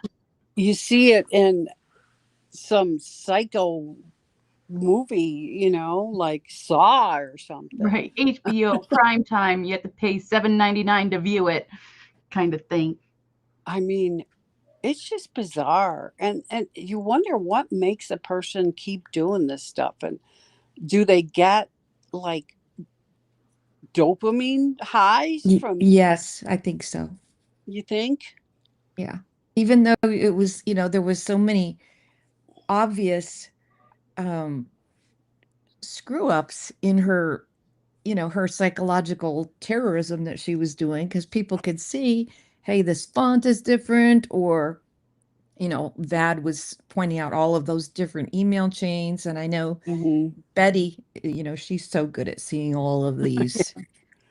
you see it in some psycho movie. Like Saw or something. Right. HBO prime time. You have to pay $7.99 to view it, kind of thing. I mean, it's just bizarre, and you wonder what makes a person keep doing this stuff, and do they get like dopamine highs from, Yes, I think so. you think? Yeah. Even though it was, there was so many obvious um screw ups in her, her psychological terrorism that she was doing because people could see, hey, this font is different, or Vad was pointing out all of those different email chains. And I know Hmm. Betty, she's so good at seeing all of these.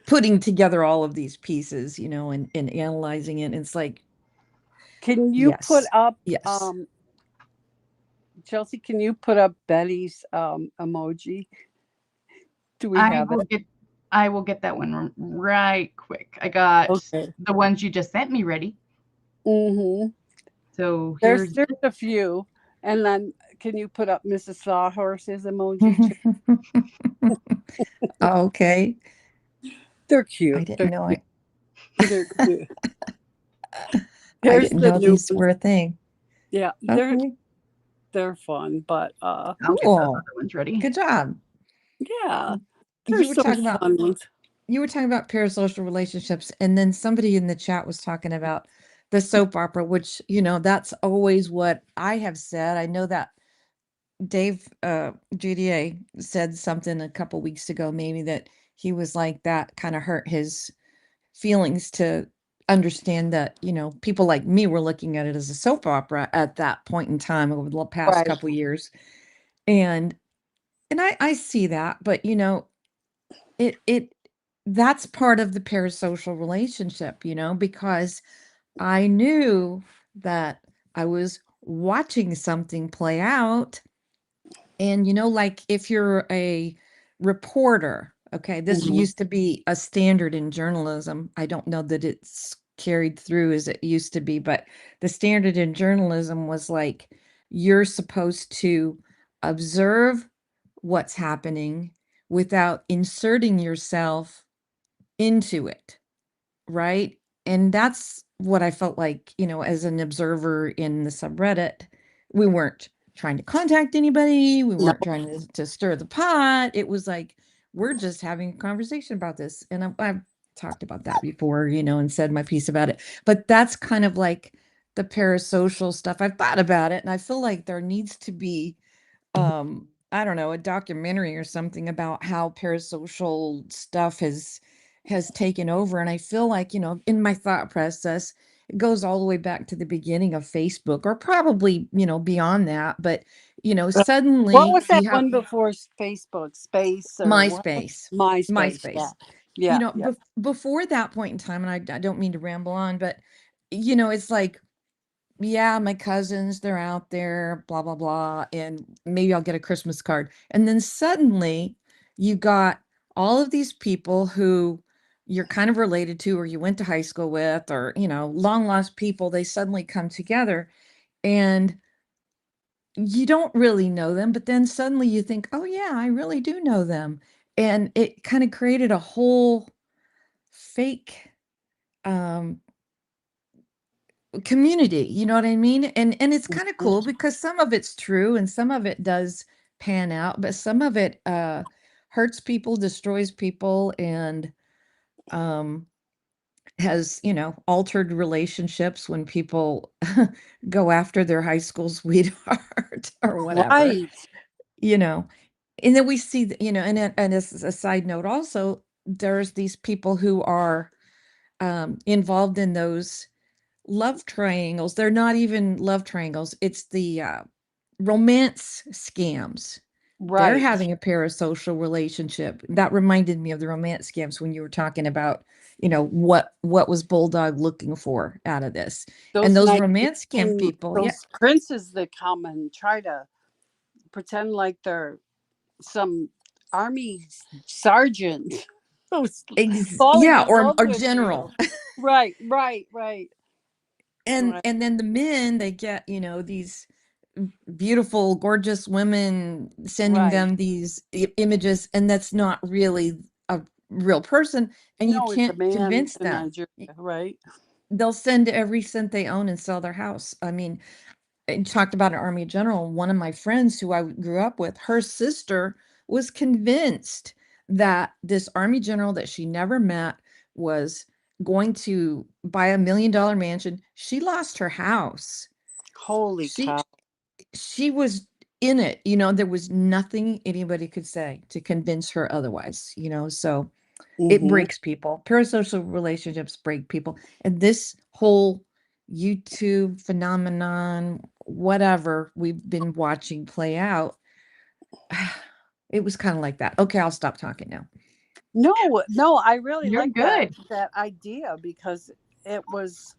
putting together all of these pieces, you know, and analyzing it. And it's like, Can you put up yes. Chelsea, can you put up Betty's emoji? Do we have it? I will get that one right quick. I got the ones you just sent me ready. Mm-hmm. So there's a few. And then can you put up Mrs. Sawhorse's emoji? Okay. They're cute. I didn't know it. They're cute. I didn't know these were a thing. Yeah, they're fun, but I'll get those other ones ready. Mm-hmm. Good job. Yeah. You were talking about parasocial relationships, and then somebody in the chat was talking about the soap opera, which, you know, that's always what I have said. I know that Dave GDA said something a couple weeks ago, maybe, that he was like, that kind of hurt his feelings to understand that, you know, people like me were looking at it as a soap opera at that point in time over the past couple years. And I see that, but you know, it that's part of the parasocial relationship, you know, because I knew that I was watching something play out. And, you know, like if you're a reporter, okay, this used to be a standard in journalism. I don't know that it's carried through as it used to be, but the standard in journalism was like, you're supposed to observe what's happening without inserting yourself into it, right? And that's what I felt like, you know, as an observer in the subreddit. We weren't trying to contact anybody. We weren't trying to stir the pot. It was like, we're just having a conversation about this. And I've talked about that before, you know, and said my piece about it. But that's kind of like the parasocial stuff. I've thought about it, and I feel like there needs to be I don't know, a documentary or something about how parasocial stuff has taken over. And I feel like, you know, in my thought process, it goes all the way back to the beginning of Facebook, or probably, you know, beyond that. But, you know, suddenly what was that one before Facebook? Space or MySpace. MySpace. Yeah. You know, before that point in time, and I don't mean to ramble on, but you know, it's like, yeah, my cousins, they're out there, blah, blah, blah. And maybe I'll get a Christmas card. And then suddenly you got all of these people who you're kind of related to, or you went to high school with, or, you know, long lost people. They suddenly come together and you don't really know them. But then suddenly you think, oh, yeah, I really do know them. And it kind of created a whole fake community, you know what I mean? And it's kind of cool because some of it's true and some of it does pan out, but some of it hurts people, destroys people, and has, you know, altered relationships when people go after their high school sweetheart or whatever, you know. And then we see, you know, and as a side note also, there's these people who are involved in those love triangles. They're not even love triangles. It's the romance scams. They're having a parasocial relationship. That reminded me of the romance scams when you were talking about, you know, what was Bulldog looking for out of this. And those romance scam people, those princes that come and try to pretend like they're some army sergeant. Yeah, or general. Right. And then the men, they get, you know, these beautiful, gorgeous women sending them these images, and that's not really a real person, and you can't convince them. Right. They'll send every cent they own and sell their house. I mean, I talked about an army general. One of my friends who I grew up with, her sister was convinced that this army general that she never met was going to buy $1 million mansion. She lost her house. Holy cow. She was in it, you know, there was nothing anybody could say to convince her otherwise, you know. So it breaks people. Parasocial relationships break people. And this whole YouTube phenomenon, whatever we've been watching play out, it was kind of like that. Okay, I'll stop talking now. No, I really You're like good. that idea because it was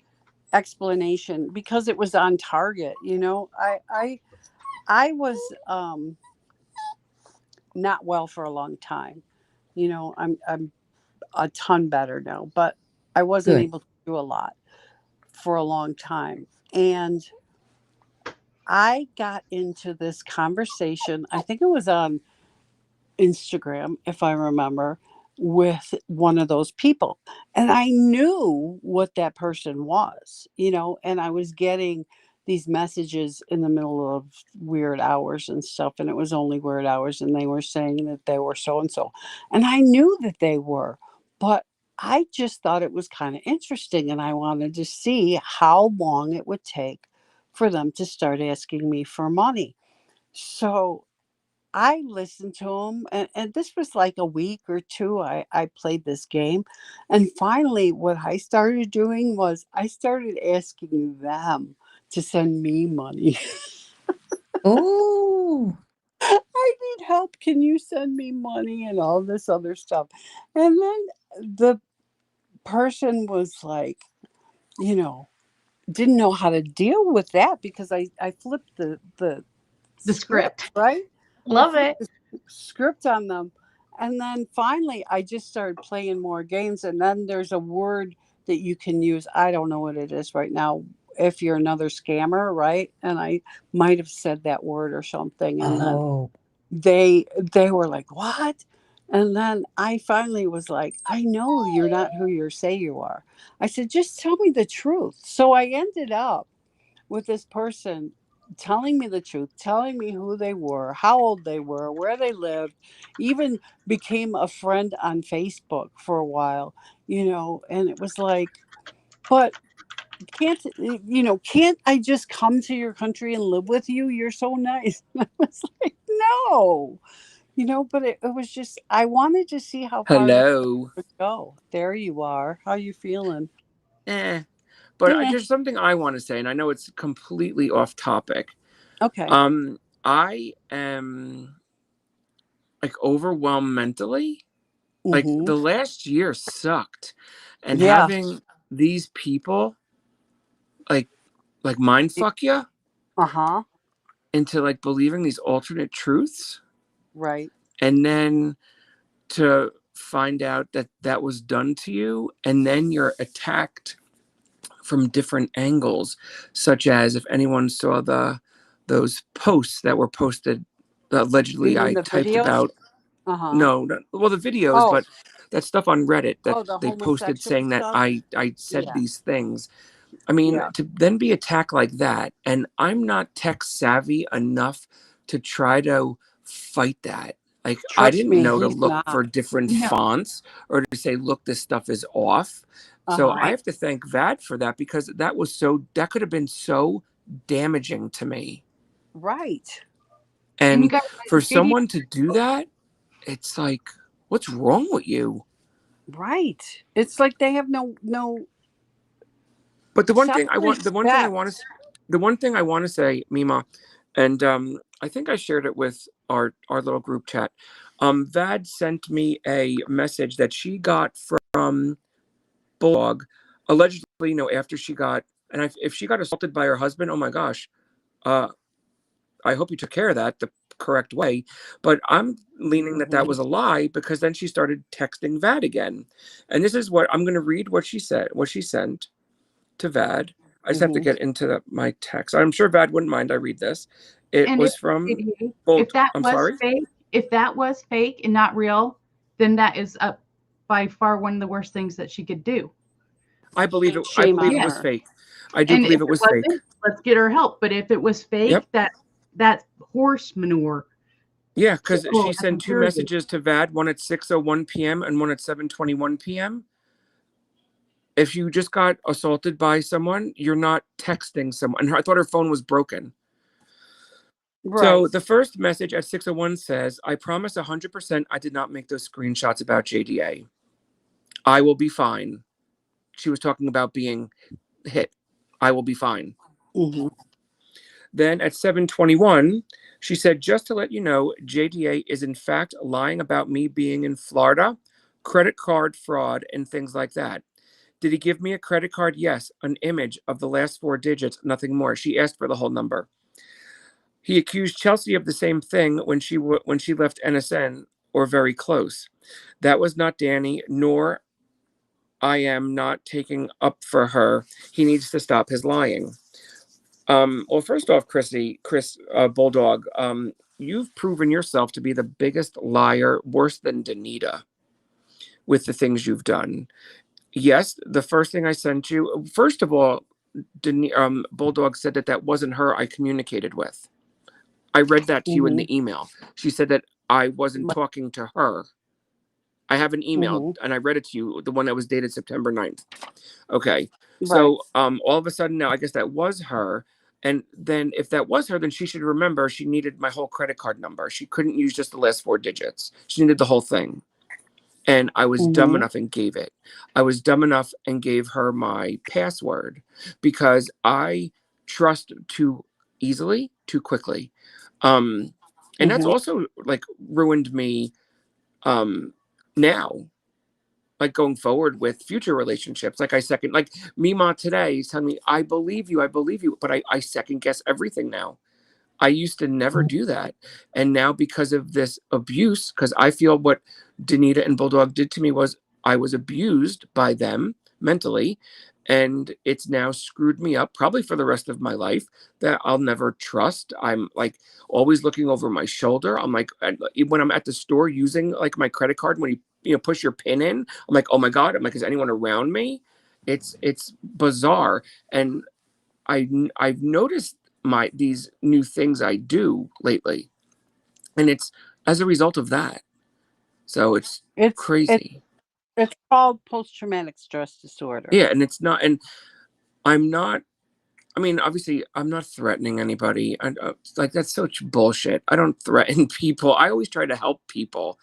explanation, because it was on target. I was not well for a long time. I'm a ton better now, but I wasn't Good. able to do a lot for a long time. And I got into this conversation, I think it was on Instagram, if I remember, with one of those people. And I knew what that person was, and I was getting these messages in the middle of weird hours and stuff. And it was only weird hours. And they were saying that they were so and so. And I knew that they were, but I just thought it was kind of interesting. And I wanted to see how long it would take for them to start asking me for money. So I listened to him, and this was like a week or two. I played this game. And finally, what I started doing was I started asking them to send me money. Oh, I need help. Can you send me money and all this other stuff? And then the person was like, you know, didn't know how to deal with that because I flipped the The script, script. right? I Love flipped it. the script on them. And then finally, I just started playing more games. And then there's a word that you can use. I don't know what it is right now. If you're another scammer, right? And I might have said that word or something. And then oh, they were like, what? And then I finally was like, I know you're not who you say you are. I said, just tell me the truth. So I ended up with this person telling me the truth, telling me who they were, how old they were, where they lived, even became a friend on Facebook for a while, and it was like, but can't I just come to your country and live with you? You're so nice. And I was like, no, but it was just, I wanted to see how far that Hello. would go. There you are. How you feeling? But Yeah. there's something I want to say, and I know it's completely off topic. Okay. I am like overwhelmed mentally. Like Mm-hmm. the last year sucked, and Yeah. having these people like mind fuck you Uh-huh. into like believing these alternate truths, Right. and then to find out that that was done to you, and then you're attacked from different angles, such as if anyone saw those posts that were posted that You allegedly mean I the typed videos? about. Uh-huh. No, well, the videos, Oh, but that stuff on Reddit that the they posted homosexual saying that stuff? I said Yeah. these things. I mean, Yeah. to then be attacked like that, and I'm not tech savvy enough to try to fight that. Like, I Trust didn't me, know to he's look not. for different No. fonts or to say, look, this stuff is off. So Uh-huh. I have to thank Vad for that, because that could have been so damaging to me. Right. And you And guys, for JD, someone to do that, it's like, what's wrong with you? Right. It's like they have no But self-respect. the one thing I want to say, Mima, and I think I shared it with our little group chat. Vad sent me a message that she got from Bulldog, allegedly, after she got, and if she got assaulted by her husband, oh my gosh, uh, I hope you took care of that the correct way. But I'm leaning that that Mm-hmm. was a lie, because then she started texting Vad again, and this is what I'm going to read what she said, what she sent to Vad. I just have to Mm-hmm. get into my text. I'm sure Vad wouldn't mind I read this. It and was from if Bold. that I'm was sorry. fake, and not real, then that is by far one of the worst things that she could do. I believe it. I Shame believe on it was her. fake. I do And believe if it it was fake. wasn't, let's get her help. But if it was fake, Yep. that's horse manure. Yeah, because Oh, she that's sent two infuriating. messages to Vad, one at 6:01 p.m. and one at 7:21 p.m. If you just got assaulted by someone, you're not texting someone. I thought her phone was broken. So Right. the first message at 6:01 says, "I promise 100% I did not make those screenshots about JDA. I will be fine." She was talking about being hit. I will be fine. Mm-hmm. Then at 7:21, she said, "Just to let you know, JDA is in fact lying about me being in Florida credit card fraud and things like that. Did he give me a credit card? Yes. An image of the last 4 digits, nothing more. She asked for the whole number. He accused Chelsea of the same thing when she left NSN, or very close. That was not Danny, nor I am not taking up for her. He needs to stop his lying. Well, first off, Chris Bulldog, you've proven yourself to be the biggest liar, worse than Danita, with the things you've done. Yes, the first thing I sent you, first of all, Bulldog said that wasn't her I communicated with. I read that to you in the email. She said that I wasn't talking to her. I have an email and I read it to you, the one that was dated September 9th. Okay. So all of a sudden now, I guess that was her. And then if that was her, then she should remember she needed my whole credit card number. She couldn't use just the last 4 digits. She needed the whole thing. And I was dumb enough and gave it. I was dumb enough and gave her my password because I trust too easily, too quickly. And that's also like ruined me now, like going forward with future relationships. Like like Mima today is telling me, I believe you, but I second guess everything now. I used to never do that. And now because of this abuse, because I feel what Danita and Bulldog did to me was I was abused by them mentally. And it's now screwed me up probably for the rest of my life that I'll never trust. I'm like always looking over my shoulder. I'm like, when I'm at the store using like my credit card, when you push your pin in, I'm like, oh my God. I'm like, is anyone around me? It's bizarre. And I've noticed these new things I do lately, and it's as a result of that. So it's crazy. It's called post-traumatic stress disorder. Yeah, and it's not, and I'm not. I mean, obviously, I'm not threatening anybody. Like that's such bullshit. I don't threaten people. I always try to help people,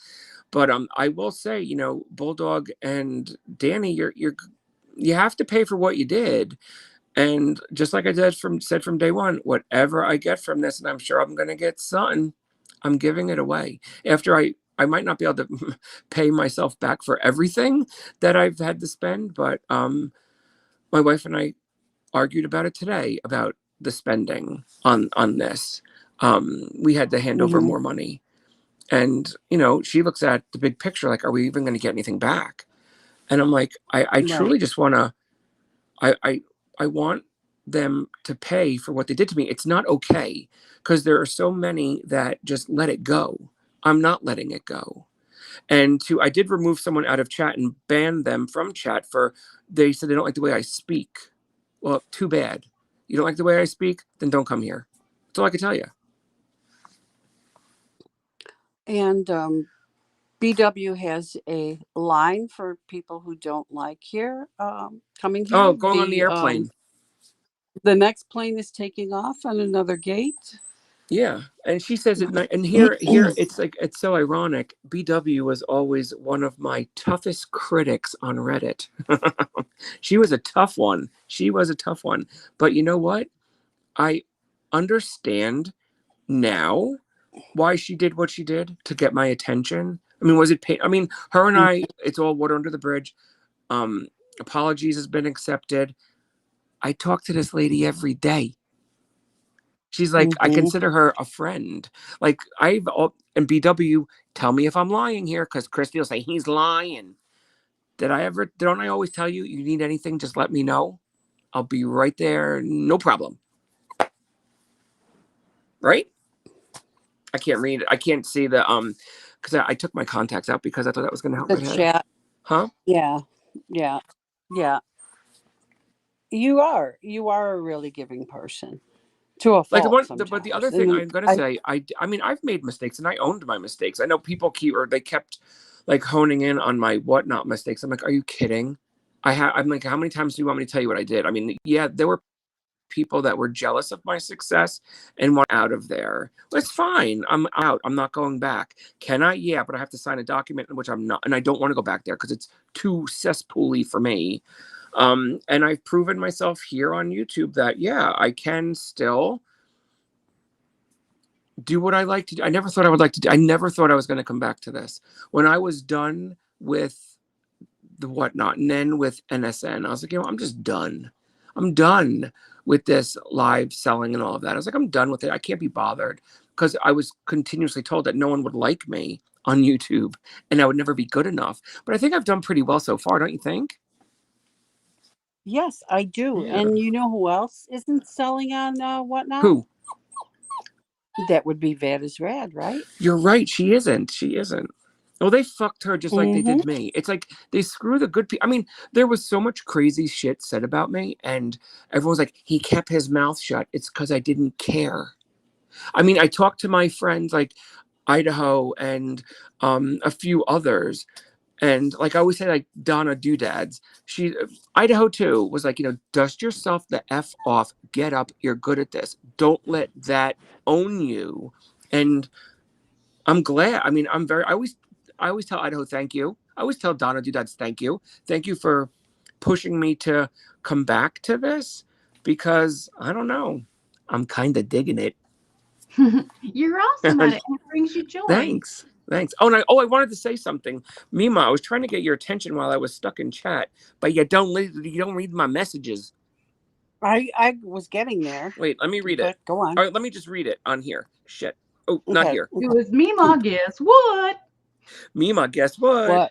but I will say, Bulldog and Danny, you have to pay for what you did. And just like I said from day one, whatever I get from this, and I'm sure I'm going to get something, I'm giving it away. After I might not be able to pay myself back for everything that I've had to spend, but my wife and I argued about it today, about the spending on this. We had to hand over more money. And, she looks at the big picture, like, are we even going to get anything back? And I'm like, I truly just want to, I want them to pay for what they did to me. It's not okay because there are so many that just let it go. I'm not letting it go. And I did remove someone out of chat and ban them from chat they said they don't like the way I speak. Well, too bad. You don't like the way I speak? Then don't come here. That's all I can tell you. And BW has a line for people who don't like coming here. Oh, going on the airplane. The next plane is taking off on another gate. Yeah, and she says it, and here it's so ironic. BW was always one of my toughest critics on Reddit. She was a tough one. But you know what? I understand now why she did what she did to get my attention. I mean, was it pain? I mean, her and I, it's all water under the bridge. Apologies has been accepted. I talk to this lady every day. She's like, I consider her a friend. Like and BW, tell me if I'm lying here, because Christy will say he's lying. Don't I always tell you, you need anything, just let me know. I'll be right there. No problem. Right? I can't read it. I can't see the, because I took my contacts out because I thought that was going to help the chat. Huh? Yeah. You are a really giving person. To a fault, but the other thing I'm going to say, I mean, I've made mistakes and I owned my mistakes. I know people they kept like honing in on my whatnot mistakes. I'm like, are you kidding? I'm like, how many times do you want me to tell you what I did? I mean, yeah, there were people that were jealous of my success and want out of there. Well, it's fine. I'm out. I'm not going back. Can I? Yeah, but I have to sign a document in which I'm not, and I don't want to go back there because it's too cesspooly for me. And I've proven myself here on YouTube that, yeah, I can still do what I like to do. I never thought I would like to do. I never thought I was going to come back to this. When I was done with the whatnot, and then with NSN. I was like, I'm just done. I'm done with this live selling and all of that. I was like, I'm done with it. I can't be bothered, because I was continuously told that no one would like me on YouTube and I would never be good enough. But I think I've done pretty well so far, don't you think? Yes, I do. Yeah. And you know who else isn't selling on whatnot? Who? That would be Vad is Rad, right? You're right. She isn't. Well, they fucked her just like they did me. It's like they screw the good people. I mean, there was so much crazy shit said about me, and everyone's like, he kept his mouth shut. It's because I didn't care. I mean, I talked to my friends like Idaho and a few others, and like I always say, like Donna Doodads, Idaho too was like, dust yourself the F off, get up, you're good at this. Don't let that own you. And I'm glad. I mean, I always tell Idaho thank you. I always tell Donna Doodads thank you. Thank you for pushing me to come back to this, because I don't know, I'm kind of digging it. You're awesome at it, and it brings you joy. Thanks. Oh, and I wanted to say something. Mima, I was trying to get your attention while I was stuck in chat, but you don't read my messages. I was getting there. Wait, let me read it. Go on. All right, let me just read it on here. Shit. Oh, not here. It was Mima, guess what? Mima, guess what?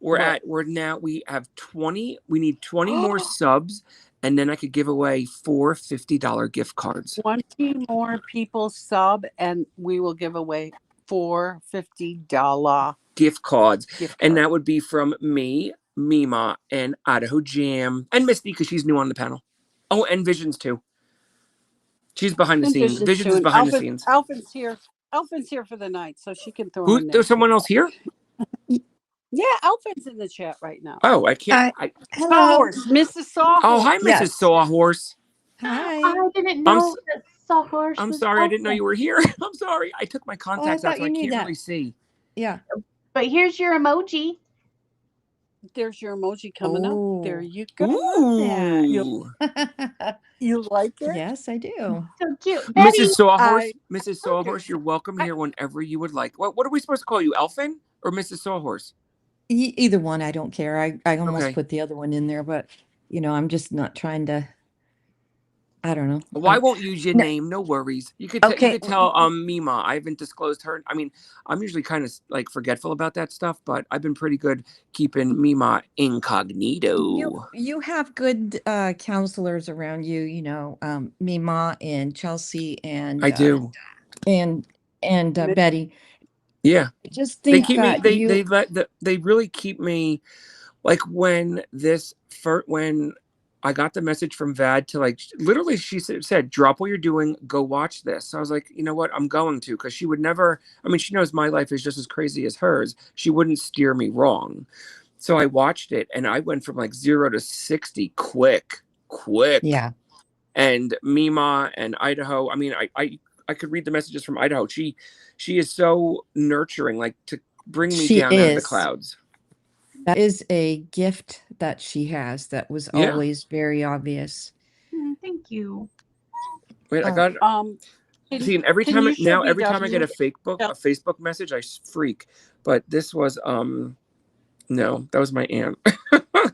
What? We have 20. We need 20 more subs, and then I could give away 4 $50 gift cards. 20 more people sub, and we will give away 4 $50 gift cards. And that would be from me, Mima, and Idaho Jam, and Misty, because she's new on the panel. Oh, and Visions too. She's behind the scenes. Visions is behind the scenes. Alpha's here. Alpha's here for the night, so she can throw in there. There's someone else here? Yeah, Alpha's in the chat right now. Oh, I can't. Sawhorse, Mrs. Sawhorse. Oh, hi, Mrs. Sawhorse. Hi. I didn't know that Sawhorse. I'm sorry, I didn't know you were here. I'm sorry. I took my contacts out, so I can't really see. Yeah. But here's your emoji. There's your emoji coming up. There you go. Ooh. You like it? Yes, I do. So cute. Mrs. Sawhorse, Mrs. Sawhorse, you're welcome here whenever you would like. What are we supposed to call you, Elfin or Mrs. Sawhorse? Either one, I don't care. I almost put the other one in there, but I'm just not trying to. I don't know. Well, I won't use your name. No worries. You could tell Mima. I haven't disclosed her. I mean, I'm usually kind of like forgetful about that stuff, but I've been pretty good keeping Mima incognito. You have good counselors around you, Mima and Chelsea and I do. And Betty. Yeah. Just think they really keep me, like when I got the message from Vad to literally she said, drop what you're doing, go watch this. So I was like, you know what? I'm going to, because she would never, I mean, she knows my life is just as crazy as hers. She wouldn't steer me wrong. So I watched it and I went from 0 to 60 quick. Yeah. And Mima and Idaho, I mean, I could read the messages from Idaho. She is so nurturing, to bring me down out of the clouds. That is a gift that she has that was always very obvious. Thank you. Wait, I got see, and every time I get a Facebook message, I freak. But this was no, that was my aunt.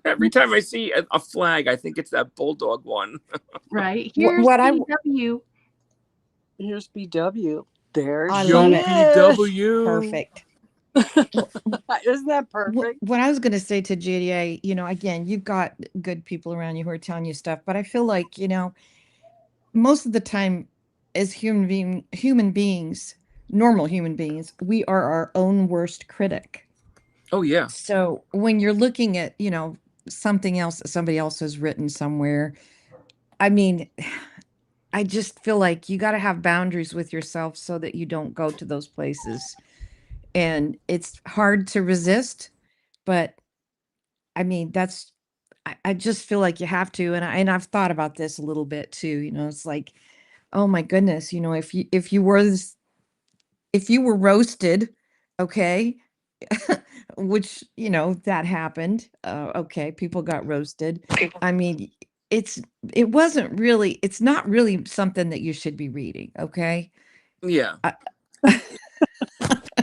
Every time I see a flag, I think it's that bulldog one. Right. Here's BW. Here's BW. There's BW. Perfect. Isn't that perfect? What I was going to say to JDA, again, you've got good people around you who are telling you stuff, but I feel like, most of the time as human beings, normal human beings, we are our own worst critic. Oh, yeah. So when you're looking at, something else that somebody else has written somewhere, I mean, I just feel like you got to have boundaries with yourself so that you don't go to those places. And it's hard to resist, but I mean, I just feel like you have to. And I've thought about this a little bit too, it's like, oh my goodness, if you were roasted, okay, which, that happened. Okay. People got roasted. I mean, it's not really something that you should be reading. Okay. Yeah.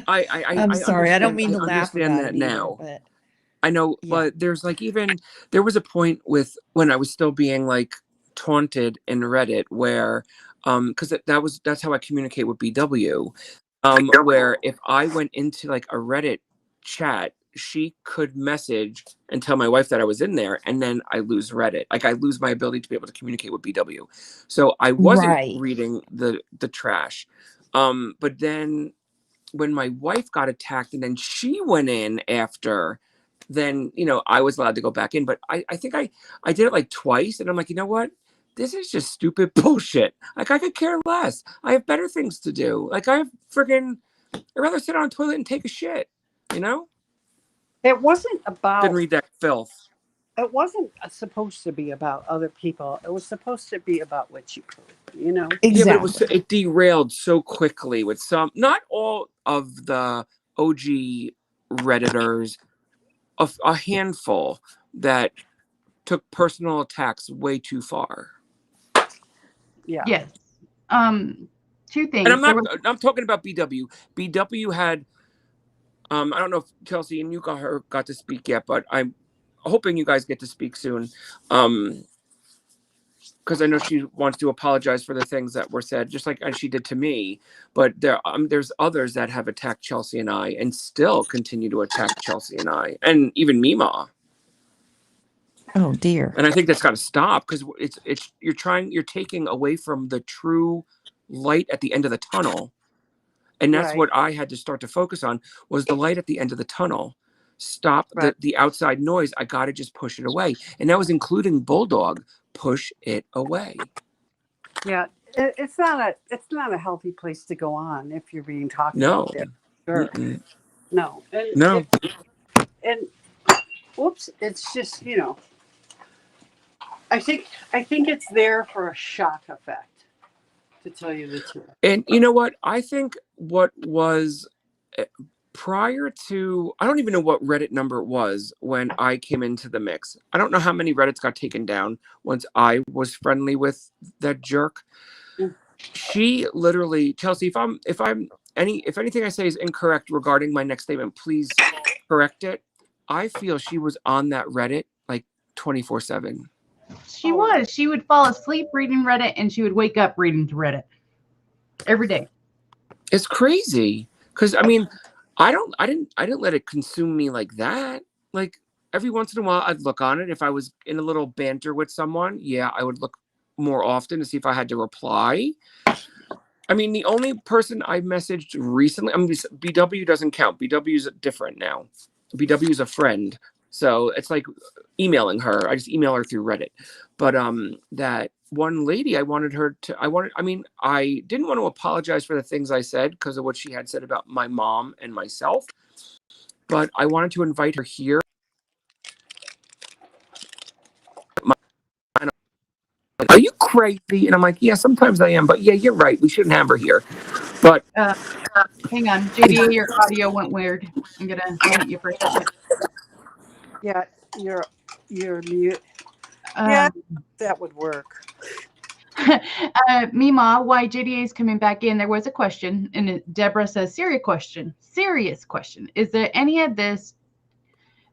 I'm sorry. I don't mean to laugh about it now. but I know, yeah. but there's like there was a point with when I was still being like taunted in Reddit where because that's how I communicate with BW. Where if I went into like a Reddit chat, she could message and tell my wife that I was in there, and then I lose Reddit. Like I lose my ability to be able to communicate with BW. So I wasn't reading the trash. But then when my wife got attacked and then she went in after, then I was allowed to go back in. But I think I did it like twice, and I'm like, you know what? This is just stupid bullshit. Like I could care less. I have better things to do. Like I'd rather sit on a toilet and take a shit. It wasn't about. Didn't read that filth. It wasn't supposed to be about other people. It was supposed to be about what you could, Exactly. Yeah, but it derailed so quickly with some, not all of the OG Redditors, a handful that took personal attacks way too far. Yeah. Yes. Two things. And I'm talking about BW. BW had, I don't know if Kelsey and you got to speak yet, but I'm hoping you guys get to speak soon. Because I know she wants to apologize for the things that were said, just like she did to me. But there's others that have attacked Chelsea and I, and still continue to attack Chelsea and I, and even Mima. Oh dear. And I think that's got to stop, because you're taking away from the true light at the end of the tunnel, and that's what I had to start to focus on, was the light at the end of the tunnel. Stop the outside noise. I got to just push it away, and that was including Bulldog. Push it away. Yeah, it's not a healthy place to go on if you're being talked about there. Sure. No. No. And whoops, it's just I think it's there for a shock effect, to tell you the truth. And you know what? I think what was prior to, I don't even know what Reddit number it was when I came into the mix. I don't know how many Reddits got taken down once I was friendly with that jerk. She literally, Chelsea, if anything I say is incorrect regarding my next statement, please correct it. I feel she was on that Reddit like 24/7. She was. She would fall asleep reading Reddit, and she would wake up reading Reddit every day. It's crazy, because I mean, I didn't let it consume me like that. Like every once in a while, I'd look on it if I was in a little banter with someone. Yeah, I would look more often to see if I had to reply. I mean, the only person I messaged recently, BW doesn't count. BW's different now. BW is a friend. So it's like emailing her. I just email her through Reddit. But that one lady, I didn't want to apologize for the things I said because of what she had said about my mom and myself. But I wanted to invite her here. Are you crazy? And I'm like, yeah, sometimes I am. But yeah, you're right. We shouldn't have her here. But hang on, JD, your audio went weird. I'm gonna mute you for a second. Yeah, you're mute. Yeah, that would work. Mima, why JDA is coming back in? There was a question, and Deborah says, serious question. Is there any of this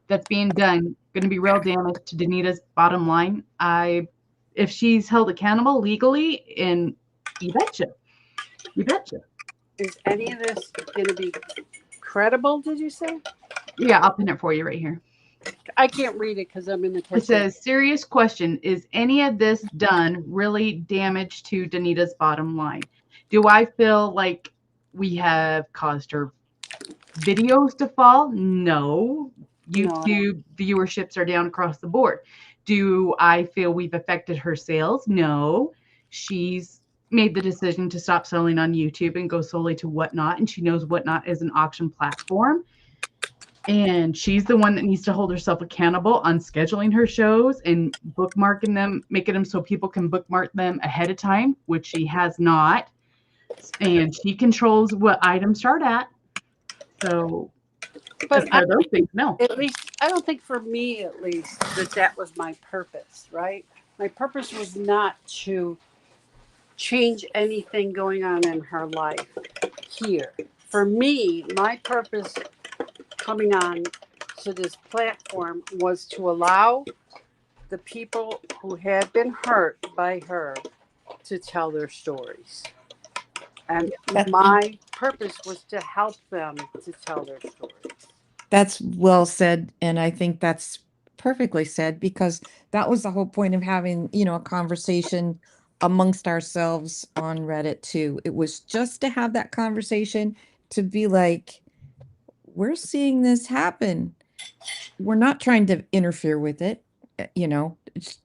that's being done going to be real damage to Danita's bottom line? If she's held accountable legally, and you betcha. Is any of this going to be credible, did you say? Yeah, I'll pin it for you right here. I can't read it because I'm in the kitchen. It says, serious question. Is any of this done really damage to Danita's bottom line? Do I feel like we have caused her videos to fall? No. YouTube viewerships are down across the board. Do I feel we've affected her sales? No. She's made the decision to stop selling on YouTube and go solely to Whatnot, and she knows Whatnot is an auction platform. And she's the one that needs to hold herself accountable on scheduling her shows and bookmarking them, making them so people can bookmark them ahead of time, which she has not. And she controls what items start at. So, but those things, no. At least, I don't think for me, at least, that was my purpose, right? My purpose was not to change anything going on in her life here. for me, my purpose coming on to this platform was to allow the people who had been hurt by her to tell their stories. And my purpose was to help them to tell their stories. That's well said. And I think that's perfectly said, because that was the whole point of having, a conversation amongst ourselves on Reddit too. It was just to have that conversation, to be like, we're seeing this happen. We're not trying to interfere with it. It's,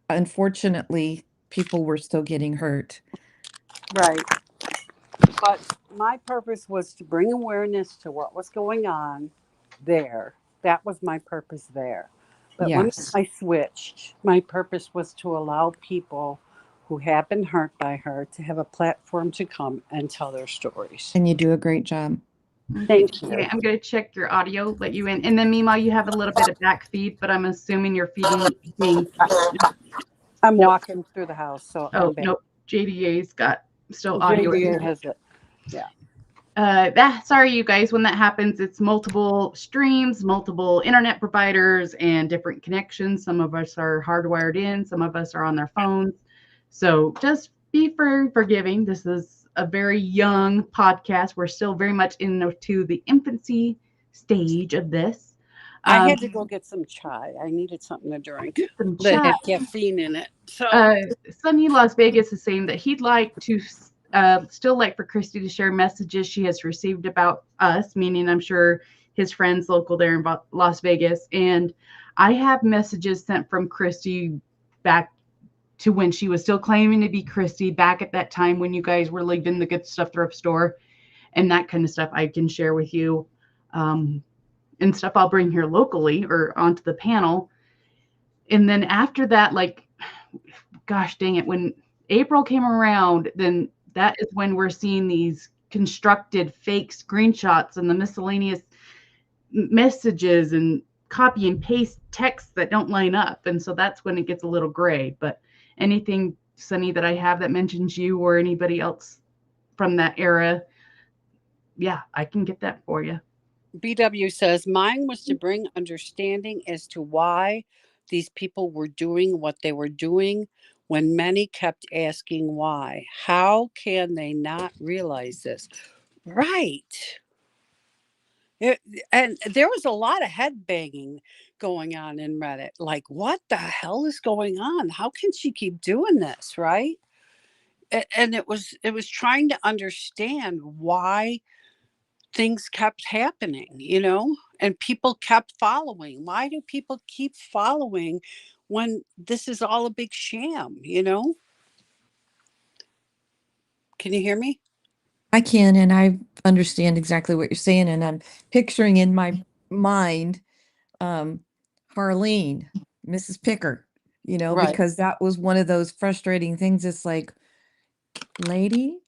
unfortunately, people were still getting hurt. Right. But my purpose was to bring awareness to what was going on there. That was my purpose there. But when Yes. I switched, my purpose was to allow people who have been hurt by her to have a platform to come and tell their stories. And you do a great job. Thank you. Okay, I'm going to check your audio, let you in. And then meanwhile, you have a little bit of back feed, but I'm assuming you're feeding. I'm walking through the house, so Oh, I'm back. nope. JDA's got still audio. JDA has it. Yeah. Sorry, you guys, when that happens, it's multiple streams, multiple internet providers, and different connections. Some of us are hardwired in, some of us are on their phones. So just be forgiving. This is a very young podcast. We're still very much into the infancy stage of this. I had to go get some chai. I needed something to drink Some that chai. had caffeine in it. So Sunny Las Vegas is saying that he'd like to still like for Christy to share messages she has received about us, meaning I'm sure his friends local there in Las Vegas. And I have messages sent from Christy back to when she was still claiming to be Christy, back at that time when you guys were leaving the Good Stuff thrift store and that kind of stuff I can share with you. And stuff I'll bring here locally or onto the panel. And then after that, like, gosh dang it, when April came around, then that is when we're seeing these constructed fake screenshots and the miscellaneous messages and copy and paste texts that don't line up. And so that's when it gets a little gray. But anything, Sunny, that I have that mentions you or anybody else from that era, yeah, I can get that for you. BW says, mine was to bring understanding as to why these people were doing what they were doing when many kept asking why. How can they not realize this? Right. And there was a lot of head banging going on in Reddit. Like, what the hell is going on? How can she keep doing this? Right. And it was trying to understand why things kept happening, and people kept following. Why do people keep following when this is all a big sham? Can you hear me? I can, and I understand exactly what you're saying, and I'm picturing in my mind Harleen, Mrs. Picker, Right. because that was one of those frustrating things. It's like, lady,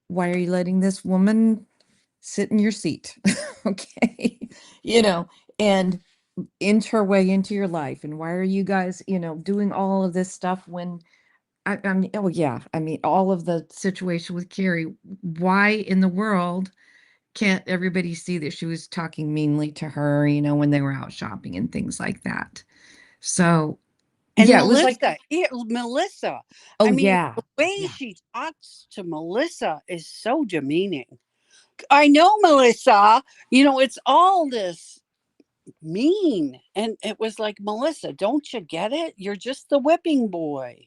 why are you letting this woman sit in your seat? Okay. And inch her way into your life. And why are you guys, doing all of this stuff when I mean, oh yeah, I mean, all of the situation with Carrie, why in the world can't everybody see that she was talking meanly to her, when they were out shopping and things like that? So, and yeah, Melissa, it was like, Melissa. oh I mean, yeah, the way yeah. she talks to Melissa is so demeaning. I know, Melissa, it's all this mean. And it was like, Melissa, don't you get it? You're just the whipping boy.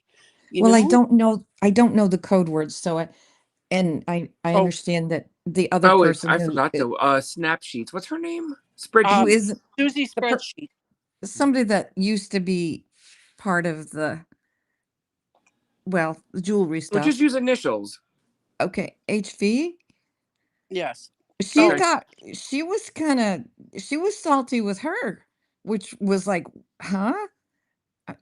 Well, I don't know the code words, so I Oh, understand that the other Oh, person I who forgot the snap sheets. What's her name? who Spreadsheet. is Susie the Spreadsheet. somebody that used to be part of the jewelry We'll just stuff. use initials. Okay, HV. Yes. She Okay. she was salty with her, which was like, huh?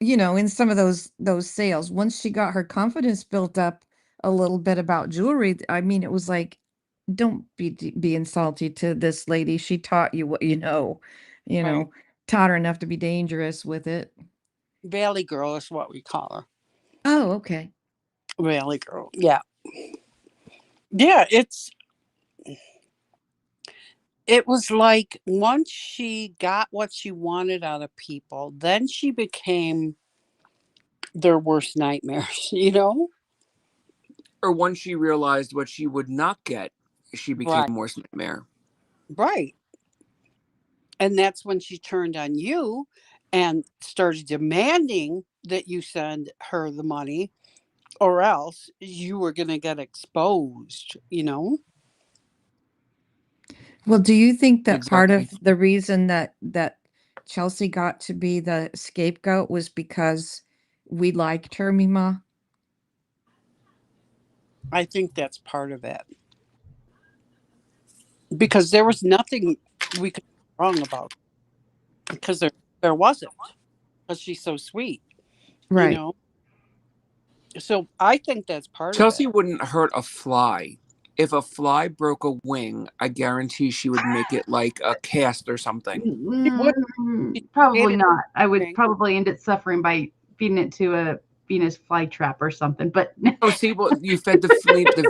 In some of those sales, once she got her confidence built up a little bit about jewelry, I mean, it was like, don't be insulted to this lady. She taught you what Right. taught her enough to be dangerous with it. Valley Girl is what we call her. Oh, okay. Valley Girl. Yeah. Yeah, it's It was like once she got what she wanted out of people, then she became their worst nightmares, you know? Or once she realized what she would not get, she became Right. worst nightmare. Right. And that's when she turned on you and started demanding that you send her the money, or else you were going to get exposed, you know? Well, do you think that part Exactly. of the reason that Chelsea got to be the scapegoat was because we liked her, Mima? I think that's part of it. Because there was nothing we could do wrong about it. Because there wasn't. Because she's so sweet, you Right. know? So I think that's part of Chelsea it. wouldn't hurt a fly. If a fly broke a wing, I guarantee she would make it like a cast or something. She would. She Probably hated not. I would everything. probably end it suffering by feeding it to a Venus flytrap or something. But Oh, see, well, you fed the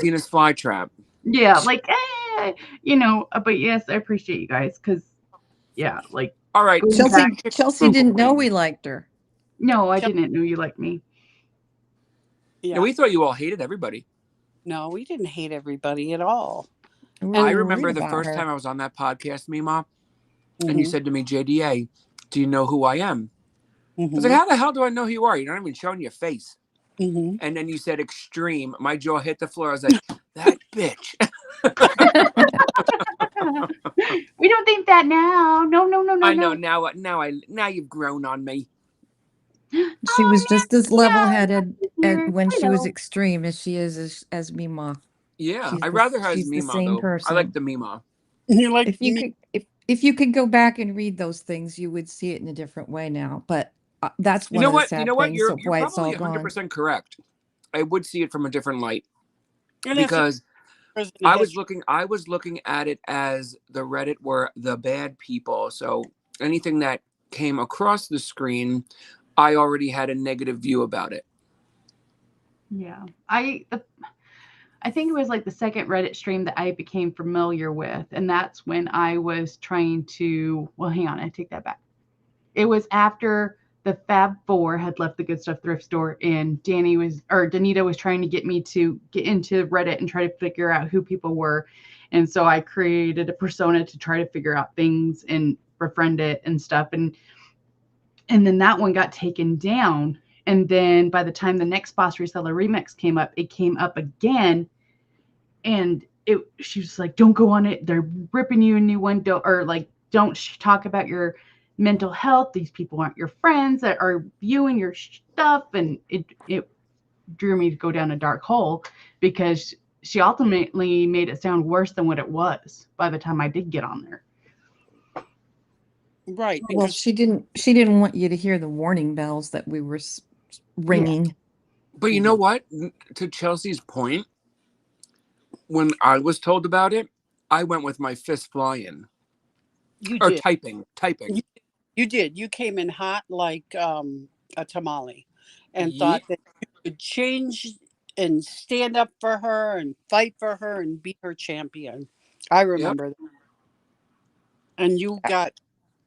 Venus flytrap. yeah, like you know. But yes, I appreciate you guys because yeah, like All right, going since back. Chelsea broke a didn't know wing. we liked her. No, I didn't know you liked me. And Yeah. we thought you all hated everybody. No, we didn't hate everybody at all. We were I worried remember the about first her. time I was on that podcast, Mima, and you Mhm, said to me, JDA, do you know who I am? I was like, mhm, how the hell do I know who you are? You're not even showing your face. mhm. And then you said extreme. My jaw hit the floor. I was like, that bitch. We don't think that now. No, no, no, no, I know no. now you've grown on me. She was just as level-headed Here. when she was Hello. extreme as she is as Mima. Yeah, I'd rather have She's the Mima same though. I like person. the Mima. You like If you me? could if you could go back and read those things, you would see it in a different way now. But that's You one know of the what? You sad know what? things You're of you're why it's probably all gone. 100% correct. I would see it from a different light And that's because because I was looking at it as the Reddit were the bad people. So anything that came across the screen, I already had a negative view about it. Yeah. I think it was like the second Reddit stream that I became familiar with. And that's when I was trying to, well, hang on, I take that back. It was after the Fab Four had left the Good Stuff thrift store and Danita was trying to get me to get into Reddit and try to figure out who people were. And so I created a persona to try to figure out things and befriend it and stuff. And then that one got taken down. And then by the time the next Boss Reseller Remix came up, it came up again. And she was like, don't go on it. They're ripping you a new one. Don't talk about your mental health. These people aren't your friends that are viewing your stuff. And it drew me to go down a dark hole because she ultimately made it sound worse than what it was by the time I did get on there. right. Well, Because she didn't want you to hear the warning bells that we were ringing. Yeah. But you know what? To Chelsea's point, when I was told about it, I went with my fist flying. you Or did. typing. You did. You came in hot like a tamale and thought Yeet. that you could change and stand up for her and fight for her and be her champion. I Yep. remember that. And you got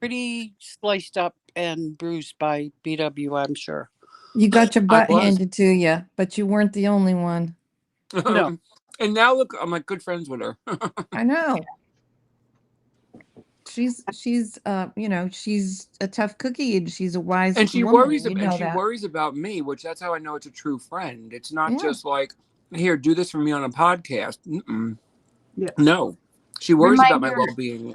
pretty sliced up and bruised by BW, I'm sure. You got your I butt was. handed to you, but you weren't the only one. No. And now look, I'm like good friends with her. I know. She's she's a tough cookie and she's a wise And she woman. worries You know that. worries about me, which that's how I know it's a true friend. It's not Yeah. just like, here, do this for me on a podcast. Yeah. No. She worries about my well-being.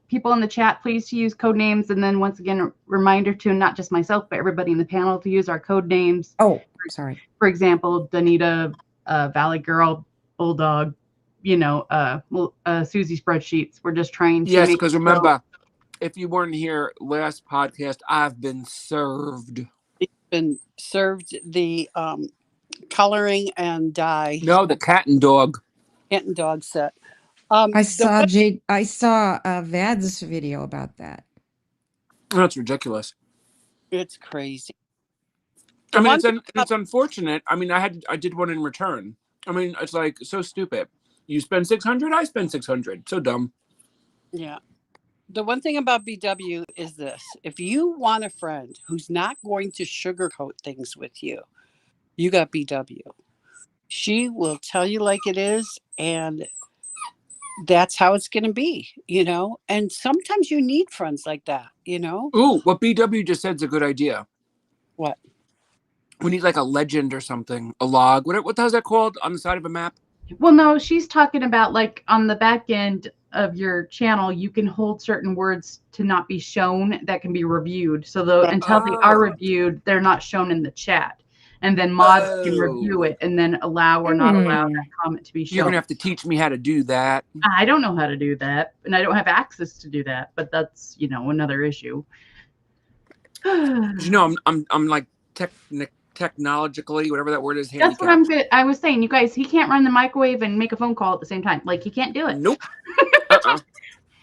People in the chat, please to use code names. And then once again, a reminder to not just myself, but everybody in the panel to use our code names. Oh, sorry. For example, Danita, Valley Girl, Bulldog, Susie Spreadsheets. We're just trying to Yes, make because remember, if you weren't here last podcast, I've been served. It's been served the coloring and dye. No, the cat and dog. Cat and dog set. I saw Vad's video about that. That's ridiculous. It's crazy. I mean, it's unfortunate. I mean, I did one in return. I mean, it's like so stupid. You spend 600, I spend 600. So dumb. Yeah. The one thing about BW is this: if you want a friend who's not going to sugarcoat things with you, you got BW. She will tell you like it is, and that's how it's going to be, And sometimes you need friends like that, Ooh, what BW just said is a good idea. What? We need like a legend or something, a log. What the hell's that called on the side of a map? Well, no, she's talking about like on the back end of your channel, you can hold certain words to not be shown that can be reviewed. So until they are reviewed, they're not shown in the chat. And then mods can review it and then allow or not allow that comment to be shown. You're going to have to teach me how to do that. I don't know how to do that, and I don't have access to do that, but that's, another issue. I'm like technologically, whatever that word is, handicapped. That's what I was saying. You guys, he can't run the microwave and make a phone call at the same time. Like, he can't do it. Nope.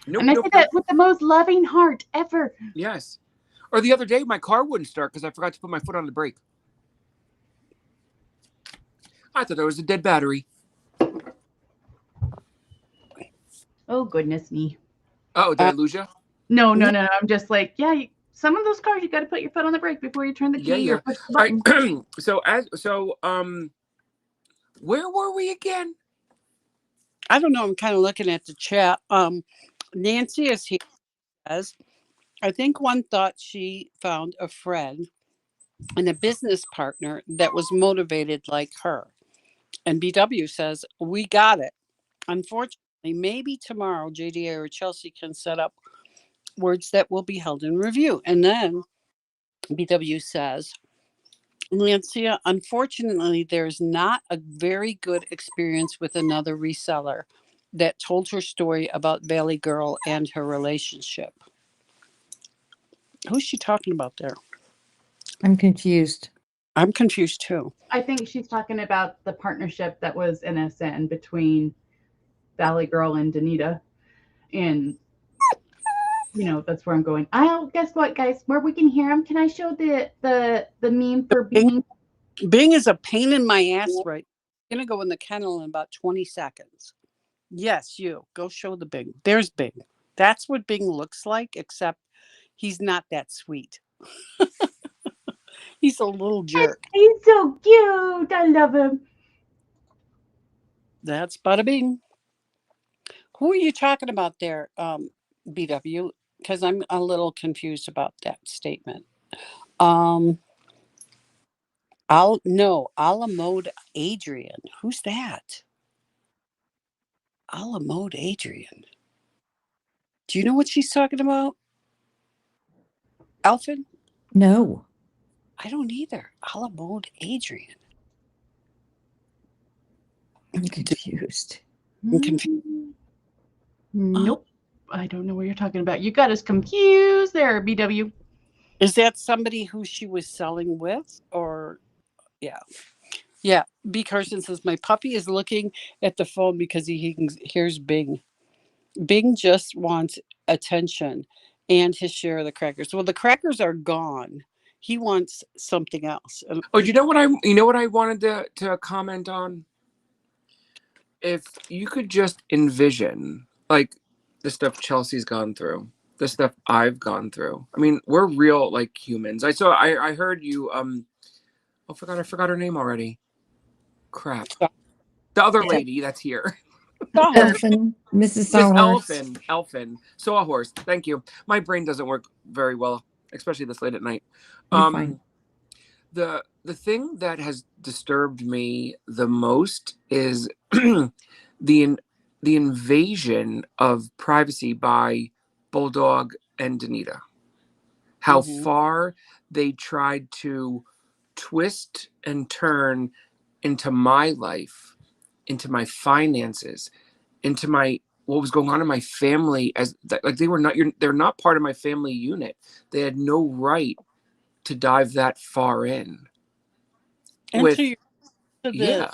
Nope. And I said that with the most loving heart ever. Yes. Or the other day, my car wouldn't start because I forgot to put my foot on the brake. I thought there was a dead battery. Oh, goodness me. Oh, did I lose you? No. I'm just like, yeah, some of those cars, you got to put your foot on the brake before you turn the key or push the button. Right. Where were we again? I don't know. I'm kind of looking at the chat. Nancy is here. I think one thought she found a friend and a business partner that was motivated like her. And BW says, we got it. Unfortunately, maybe tomorrow JDA or Chelsea can set up words that will be held in review. And then BW says, Lancia, unfortunately, there's not a very good experience with another reseller that told her story about Valley Girl and her relationship. Who's she talking about there? I'm confused. I'm confused too. I think she's talking about the partnership that was NSN between Valley Girl and Danita. And, that's where I'm going. Guess what, guys? Where we can hear him, can I show the meme for Bing? Bing is a pain in my ass right. I'm going to go in the kennel in about 20 seconds. Yes, you. Go show the Bing. There's Bing. That's what Bing looks like, except he's not that sweet. He's a little jerk. He's so cute. I love him. That's Bada Bing. Who are you talking about there, BW? Because I'm a little confused about that statement. Alamode Adrian. Who's that? Alamode Adrian. Do you know what she's talking about? Alfin? No. I don't either. Alamode Adrian. I'm confused. I'm confused. Nope. I don't know what you're talking about. You got us confused there, BW. Is that somebody who she was selling with? Or, yeah. B. Carson says, my puppy is looking at the phone because he hears Bing. Bing just wants attention and his share of the crackers. Well, the crackers are gone. He wants something else. Oh, you know what I wanted to comment on? If you could just envision like the stuff Chelsea's gone through, the stuff I've gone through. I mean, we're real like humans. I heard you I forgot her name already. Crap. The other lady that's here. Elfin, Mrs. Sawhorse. Elfin. Sawhorse. Thank you. My brain doesn't work very well, especially this late at night. You're fine. The thing that has disturbed me the most is the invasion of privacy by Bulldog and Danita. How far they tried to twist and turn into my life, into my finances, into what was going on in my family, as like they're not part of my family unit. They had no right to dive that far in. Into the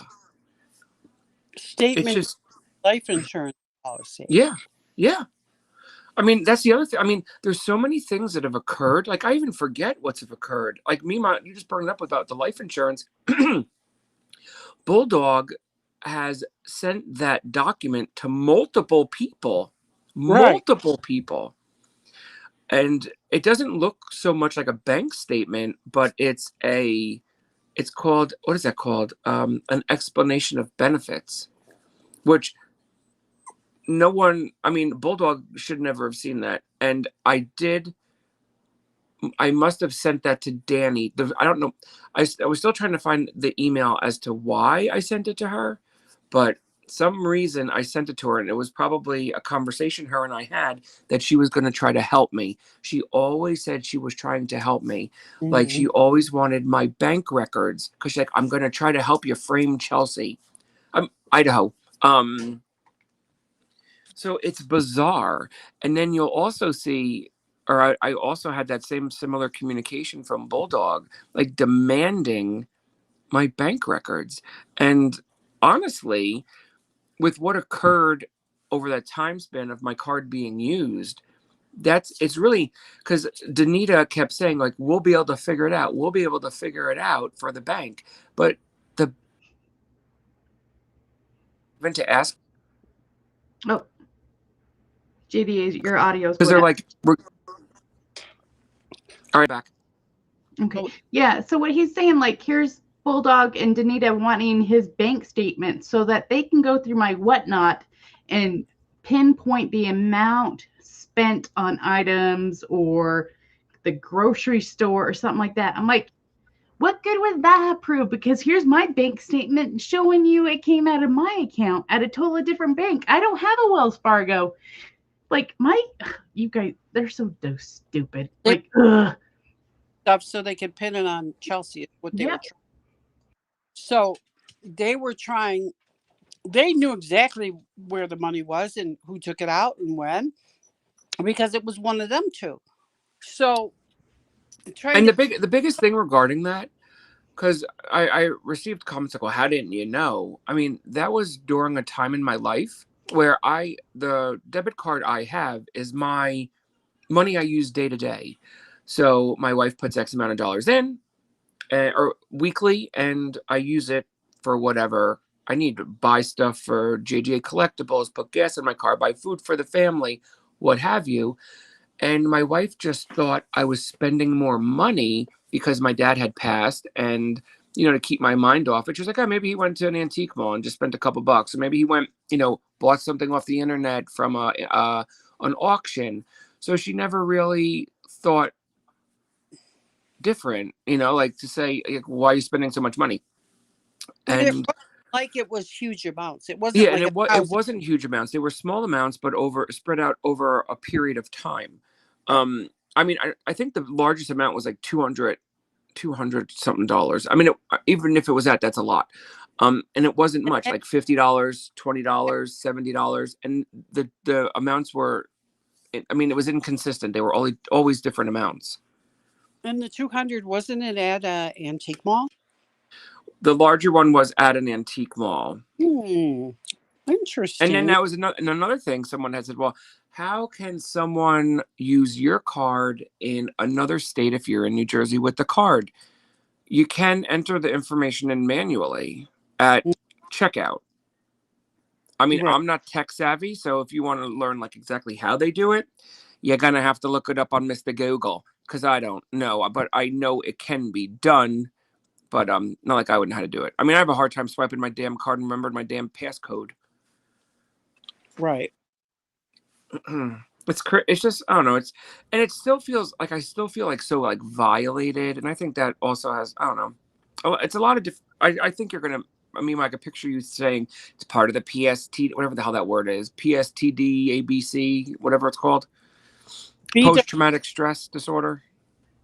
statement, it's just life insurance policy. Yeah. I mean, that's the other thing. I mean, there's so many things that have occurred. Like, I even forget what's have occurred. Like, Mima, you just brought it up about the life insurance. Bulldog has sent that document to multiple people multiple people. And it doesn't look so much like a bank statement, but it's called, what is that called? An explanation of benefits, which no one, I mean, Bulldog should never have seen that. And I must have sent that to Danny. I don't know. I was still trying to find the email as to why I sent it to her, but some reason I sent it to her, and it was probably a conversation her and I had that she was going to try to help me. She always said she was trying to help me. Like, she always wanted my bank records because she's like, I'm going to try to help you frame Chelsea. Idaho. So it's bizarre. And then you'll also see, or I also had that same similar communication from Bulldog, like demanding my bank records. And honestly, with what occurred over that time span of my card being used, it's really, because Danita kept saying, like, we'll be able to figure it out. We'll be able to figure it out for the bank. But even to ask. Oh, JDA, your audio's because they're like, all right, back. Okay. Yeah. So what he's saying, like, here's Bulldog and Danita wanting his bank statement so that they can go through my whatnot and pinpoint the amount spent on items or the grocery store or something like that. I'm like, what good would that prove? Because here's my bank statement showing you it came out of my account at a totally different bank. I don't have a Wells Fargo. Like, you guys, they're so stupid. Like, ugh. Stuff so they could pin it on Chelsea. What they were trying. So they knew exactly where the money was and who took it out and when, because it was one of them two. So the biggest thing regarding that, because I received comments like, well, how didn't you know? I mean, that was during a time in my life where the debit card I have is my money I use day to day. So my wife puts X amount of dollars in or weekly, and I use it for whatever I need to buy stuff for JGA collectibles, put gas in my car, buy food for the family, what have you. And my wife just thought I was spending more money because my dad had passed, and, to keep my mind off it. She was like, oh, maybe he went to an antique mall and just spent a couple bucks. Or maybe he went, bought something off the internet from an auction. So she never really thought different, like to say, like, why are you spending so much money? And it wasn't like it was huge amounts. It wasn't. Yeah, like and it wasn't huge amounts. They were small amounts, but spread out over a period of time. I mean, I think the largest amount was like $200 something dollars. I mean, even if it was that's a lot. And it wasn't much, like $50, $20, $70, and the amounts were, I mean, it was inconsistent. They were always different amounts. And the 200, wasn't it at an antique mall? The larger one was at an antique mall. Interesting. And then that was another thing. Someone had said, well, how can someone use your card in another state if you're in New Jersey with the card? You can enter the information in manually at checkout. I mean, I'm not tech savvy, so if you want to learn like exactly how they do it, you're going to have to look it up on Mr. Google, because I don't know. But I know it can be done, but not like I wouldn't know how to do it. I mean, I have a hard time swiping my damn card and remembering my damn passcode. Right. It's just, I don't know. It still feels like I feel like so like violated. And I think that also has, I don't know. It's a lot of I think you're going to, I could picture you saying it's part of the PST, whatever the hell that word is, PSTD, ABC, whatever it's called. Post-traumatic stress disorder.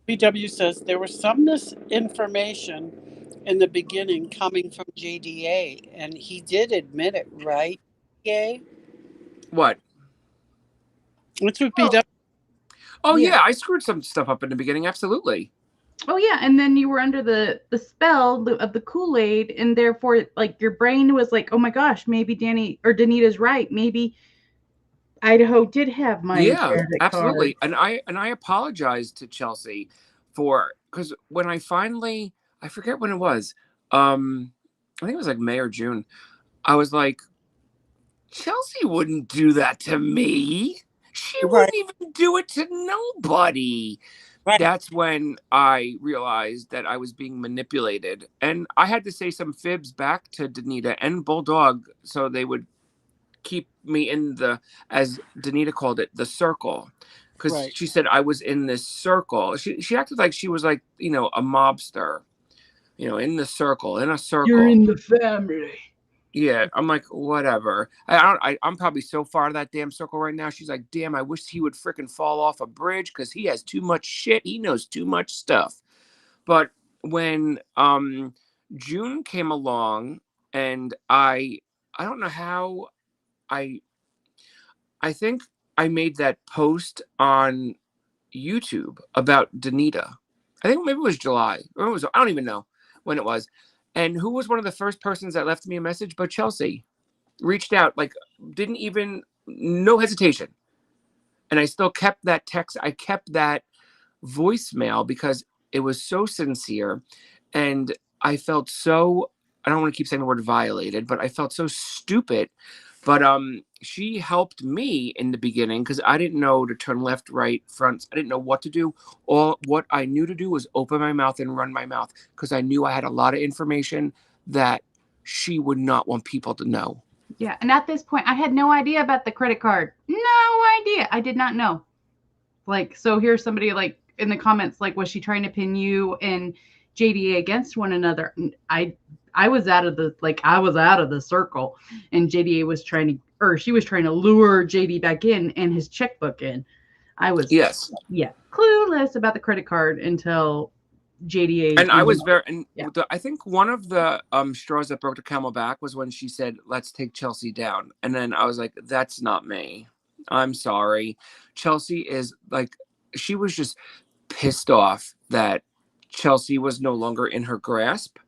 BW says there was some misinformation in the beginning coming from JDA, and he did admit it, right? JDA? What? What's with BW? Oh yeah, I screwed some stuff up in the beginning. Absolutely. Oh yeah, and then you were under the spell of the Kool-Aid, and therefore, like, your brain was like, "Oh my gosh, maybe Danny or Danita's right. Maybe Idaho did have my absolutely." Card. And I apologized to Chelsea because when I forget when it was. I think it was like May or June. I was like, Chelsea wouldn't do that to me. She Right. wouldn't even do it to nobody. Right. That's when I realized that I was being manipulated. And I had to say some fibs back to Danita and Bulldog so they would keep me in the, as Danita called it, the circle. Because Right. she said I was in this circle. She acted like she was like, you know, a mobster. You know, in the circle, in a circle. You're in the family. Yeah, I'm like, whatever. I'm probably so far out of that damn circle right now. She's like, damn, I wish he would freaking fall off a bridge because he has too much shit. He knows too much stuff. But when June came along, and I don't know how I think I made that post on YouTube about Danita. I think maybe it was July, or it was, I don't even know when it was. And who was one of the first persons that left me a message? But Chelsea reached out, like, didn't even, no hesitation. And I still kept that text. I kept that voicemail because it was so sincere. And I felt so, I don't want to keep saying the word violated, but I felt so stupid. But she helped me in the beginning because I didn't know to turn left, right, front. I didn't know what to do. All what I knew to do was open my mouth and run my mouth because I knew I had a lot of information that she would not want people to know. Yeah, and at this point, I had no idea about the credit card. No idea. I did not know. Like, so here's somebody like in the comments, like, was she trying to pin you and JDA against one another? I was out of the circle, and JDA was trying to, or she was trying to lure JD back in and his checkbook in. I was clueless about the credit card until JDA. And I was very, and I think one of the straws that broke the camel back was when she said, "Let's take Chelsea down," and then I was like, "That's not me. I'm sorry." Chelsea is like, she was just pissed off that Chelsea was no longer in her grasp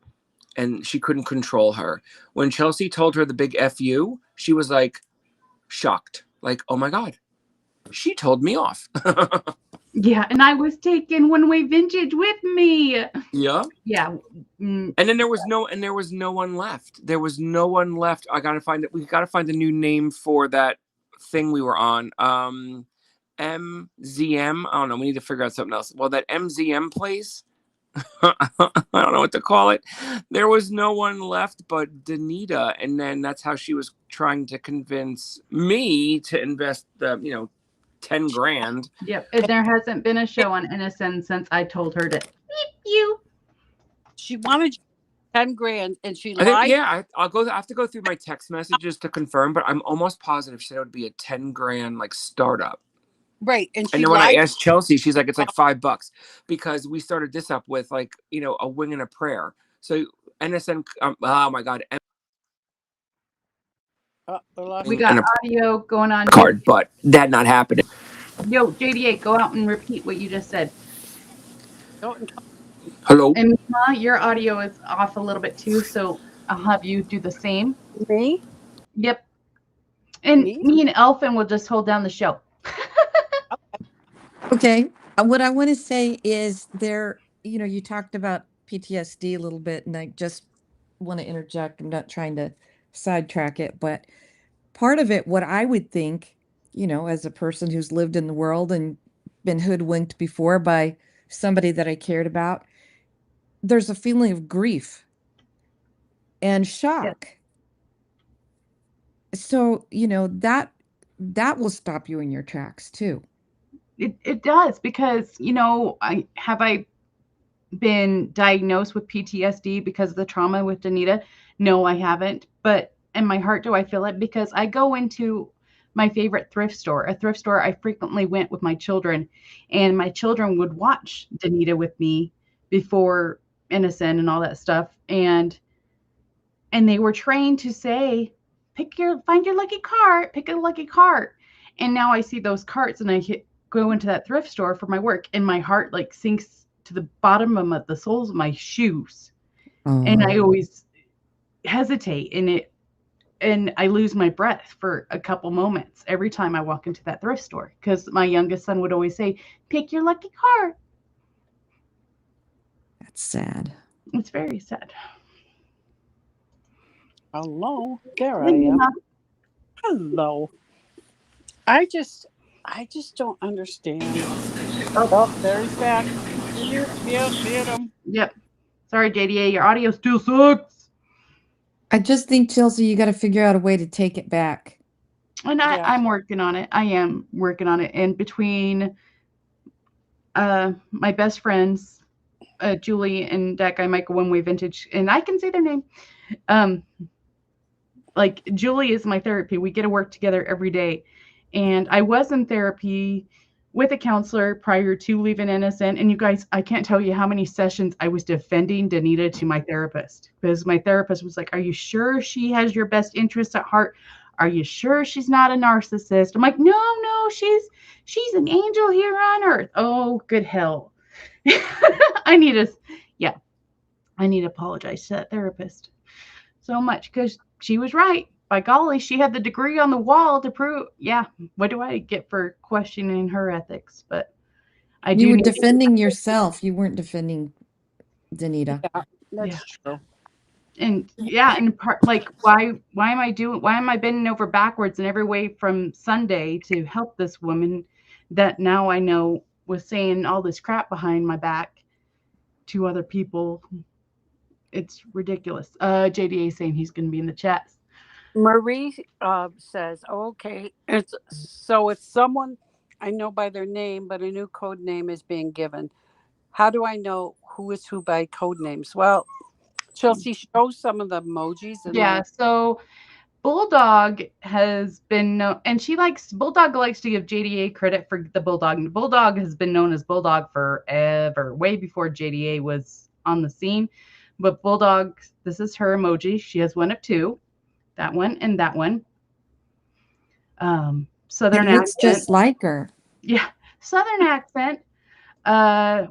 and she couldn't control her. When Chelsea told her the big "fu," she was like shocked, like, "Oh my God, she told me off." Yeah, and I was taking One Way Vintage with me. Yeah. Yeah. And then there was no one left. There was no one left. We gotta find a new name for that thing we were on. MZM. I don't know. We need to figure out something else. Well, that MZM place, I don't know what to call it. There was no one left but Danita, and then that's how she was trying to convince me to invest the, $10 grand. Yep. And there hasn't been a show on NSN since I told her to beep you. She wanted 10 grand and she lied. I think, yeah, I have to go through my text messages to confirm, but I'm almost positive she said it would be a 10 grand like startup. Right. And then when I asked Chelsea, she's like, it's like $5 because we started this up with like, a wing and a prayer. So NSN, oh my God. We got audio going on. Card, but that not happening. Yo, JDA, go out and repeat what you just said. Hello. And Mima, your audio is off a little bit too, so I'll have you do the same. Me? Yep. And me and Elfin will just hold down the show. Okay. What I want to say is you talked about PTSD a little bit, and I just want to interject. I'm not trying to sidetrack it, but part of it, what I would think, as a person who's lived in the world and been hoodwinked before by somebody that I cared about, there's a feeling of grief and shock. Yeah. So, that will stop you in your tracks too. It does, because, I been diagnosed with PTSD because of the trauma with Danita? No, I haven't. But in my heart, do I feel it? Because I go into my favorite thrift store, a thrift store I frequently went with my children, and my children would watch Danita with me before NSN and all that stuff. And they were trained to say, find your lucky cart, pick a lucky cart. And now I see those carts and I go into that thrift store for my work, and my heart like sinks to the bottom of the soles of my shoes. And I always hesitate and I lose my breath for a couple moments every time I walk into that thrift store, because my youngest son would always say, pick your lucky cart. That's sad. It's very sad. Hello, there I am. Hello. I just don't understand. Oh, there he's back. Mute him. Yep. Sorry, JDA, your audio still sucks. I just think, Chelsea, you got to figure out a way to take it back. And I'm working on it. I am working on it. And between my best friends, Julie and that guy Michael One Way Vintage, and I can say their name. Like Julie is my therapy. We get to work together every day. And I was in therapy with a counselor prior to leaving NSN. And you guys, I can't tell you how many sessions I was defending Danita to my therapist, because my therapist was like, are you sure she has your best interests at heart? Are you sure she's not a narcissist? I'm like, no, she's an angel here on earth. Oh, good hell. I need to apologize to that therapist so much, because she was right. By golly, she had the degree on the wall to prove. Yeah, what do I get for questioning her ethics? But you were defending yourself. You weren't defending Danita. Yeah, that's true. And part, like, why am I bending over backwards in every way from Sunday to help this woman that now I know was saying all this crap behind my back to other people? It's ridiculous. JDA saying he's going to be in the chat. Marie says, oh, okay, it's someone I know by their name, but a new code name is being given. How do I know who is who by code names? Well, Chelsea, show some of the emojis. So Bulldog has been known, and Bulldog likes to give JDA credit for the Bulldog. Bulldog has been known as Bulldog forever, way before JDA was on the scene. But Bulldog, this is her emoji. She has one of two, that one and that one. Southern accent. Looks just like her. Yeah, Southern accent.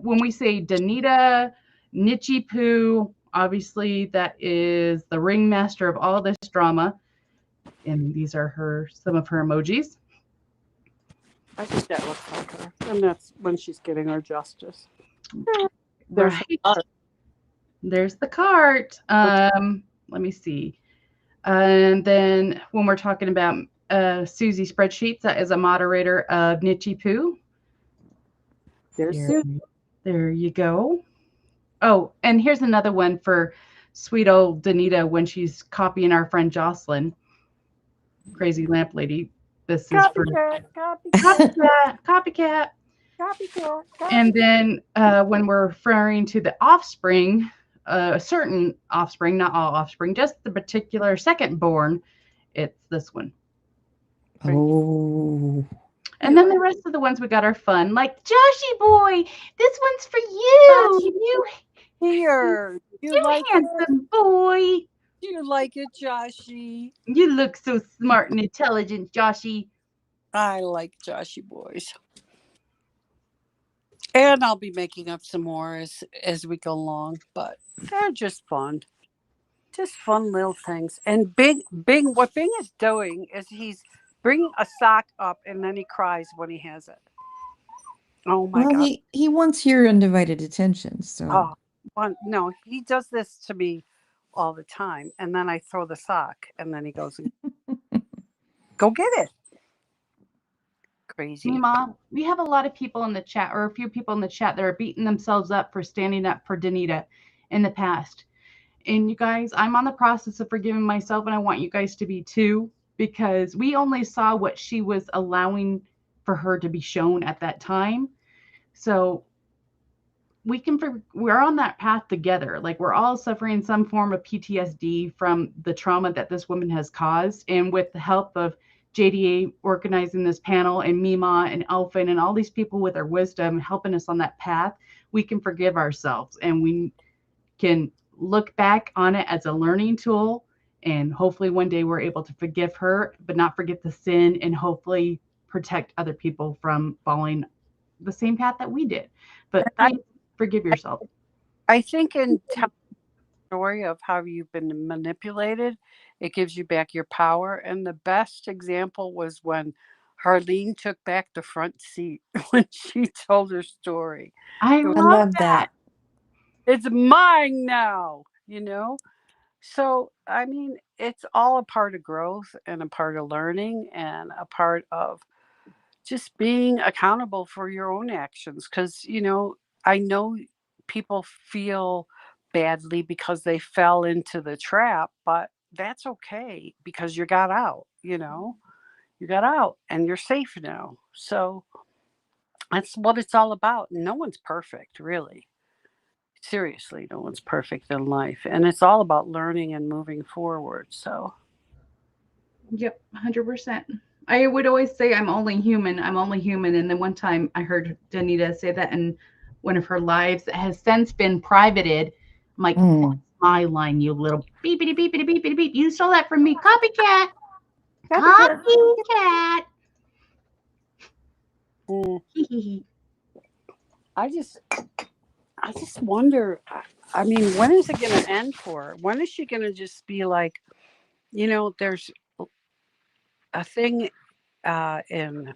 When we say Danita, Nichi Poo, obviously that is the ringmaster of all this drama. And these are some of her emojis. I think that looks like her. And that's when she's getting her justice. There's the cart. Let me see. And then when we're talking about Susie Spreadsheets, that is a moderator of Nichi Poo. There you go. Oh, and here's another one for sweet old Danita when she's copying our friend Jocelyn. Crazy lamp lady. This is for copycat. And then when we're referring to the offspring, a certain offspring, not all offspring, just the particular second born, it's this one. Oh. And then the rest of the ones we got are fun, like Joshy boy. This one's for you. You here. You like handsome boy. You like it, Joshy? You look so smart and intelligent, Joshy. I like Joshy boys. And I'll be making up some more as we go along, but they're just fun. Just fun little things. And what Bing is doing is he's bringing a sock up and then he cries when he has it. Oh my God. He wants your undivided attention. So no, he does this to me all the time. And then I throw the sock and then he goes, go get it. Crazy. Mom, we have a lot of people in the chat, or a few people in the chat, that are beating themselves up for standing up for Danita in the past. And you guys, I'm on the process of forgiving myself, and I want you guys to be too, because we only saw what she was allowing for her to be shown at that time. So we're on that path together. Like, we're all suffering some form of PTSD from the trauma that this woman has caused. And with the help of JDA organizing this panel, and Mima and Elfin and all these people with their wisdom helping us on that path, we can forgive ourselves, and we can look back on it as a learning tool. And hopefully one day we're able to forgive her, but not forget the sin, and hopefully protect other people from following the same path that we did. But forgive yourself. I think in telling the story of how you've been manipulated, it gives you back your power. And the best example was when Harleen took back the front seat when she told her story. I love that. It's mine now, So, I mean, it's all a part of growth and a part of learning and a part of just being accountable for your own actions. Because, I know people feel badly because they fell into the trap, but that's okay because you got out, you got out and you're safe now. So that's what it's all about. No one's perfect, really. Seriously, no one's perfect in life. And it's all about learning and moving forward. So, Yep, 100%. I would always say I'm only human. I'm only human. And then one time I heard Danita say that in one of her lives that has since been privated. I'm like, what's my line, you little beepity beepity beepity beep. You stole that from me. Copycat. Copycat. I just wonder. I mean, when is it going to end for her? When is she going to just be like, there's a thing in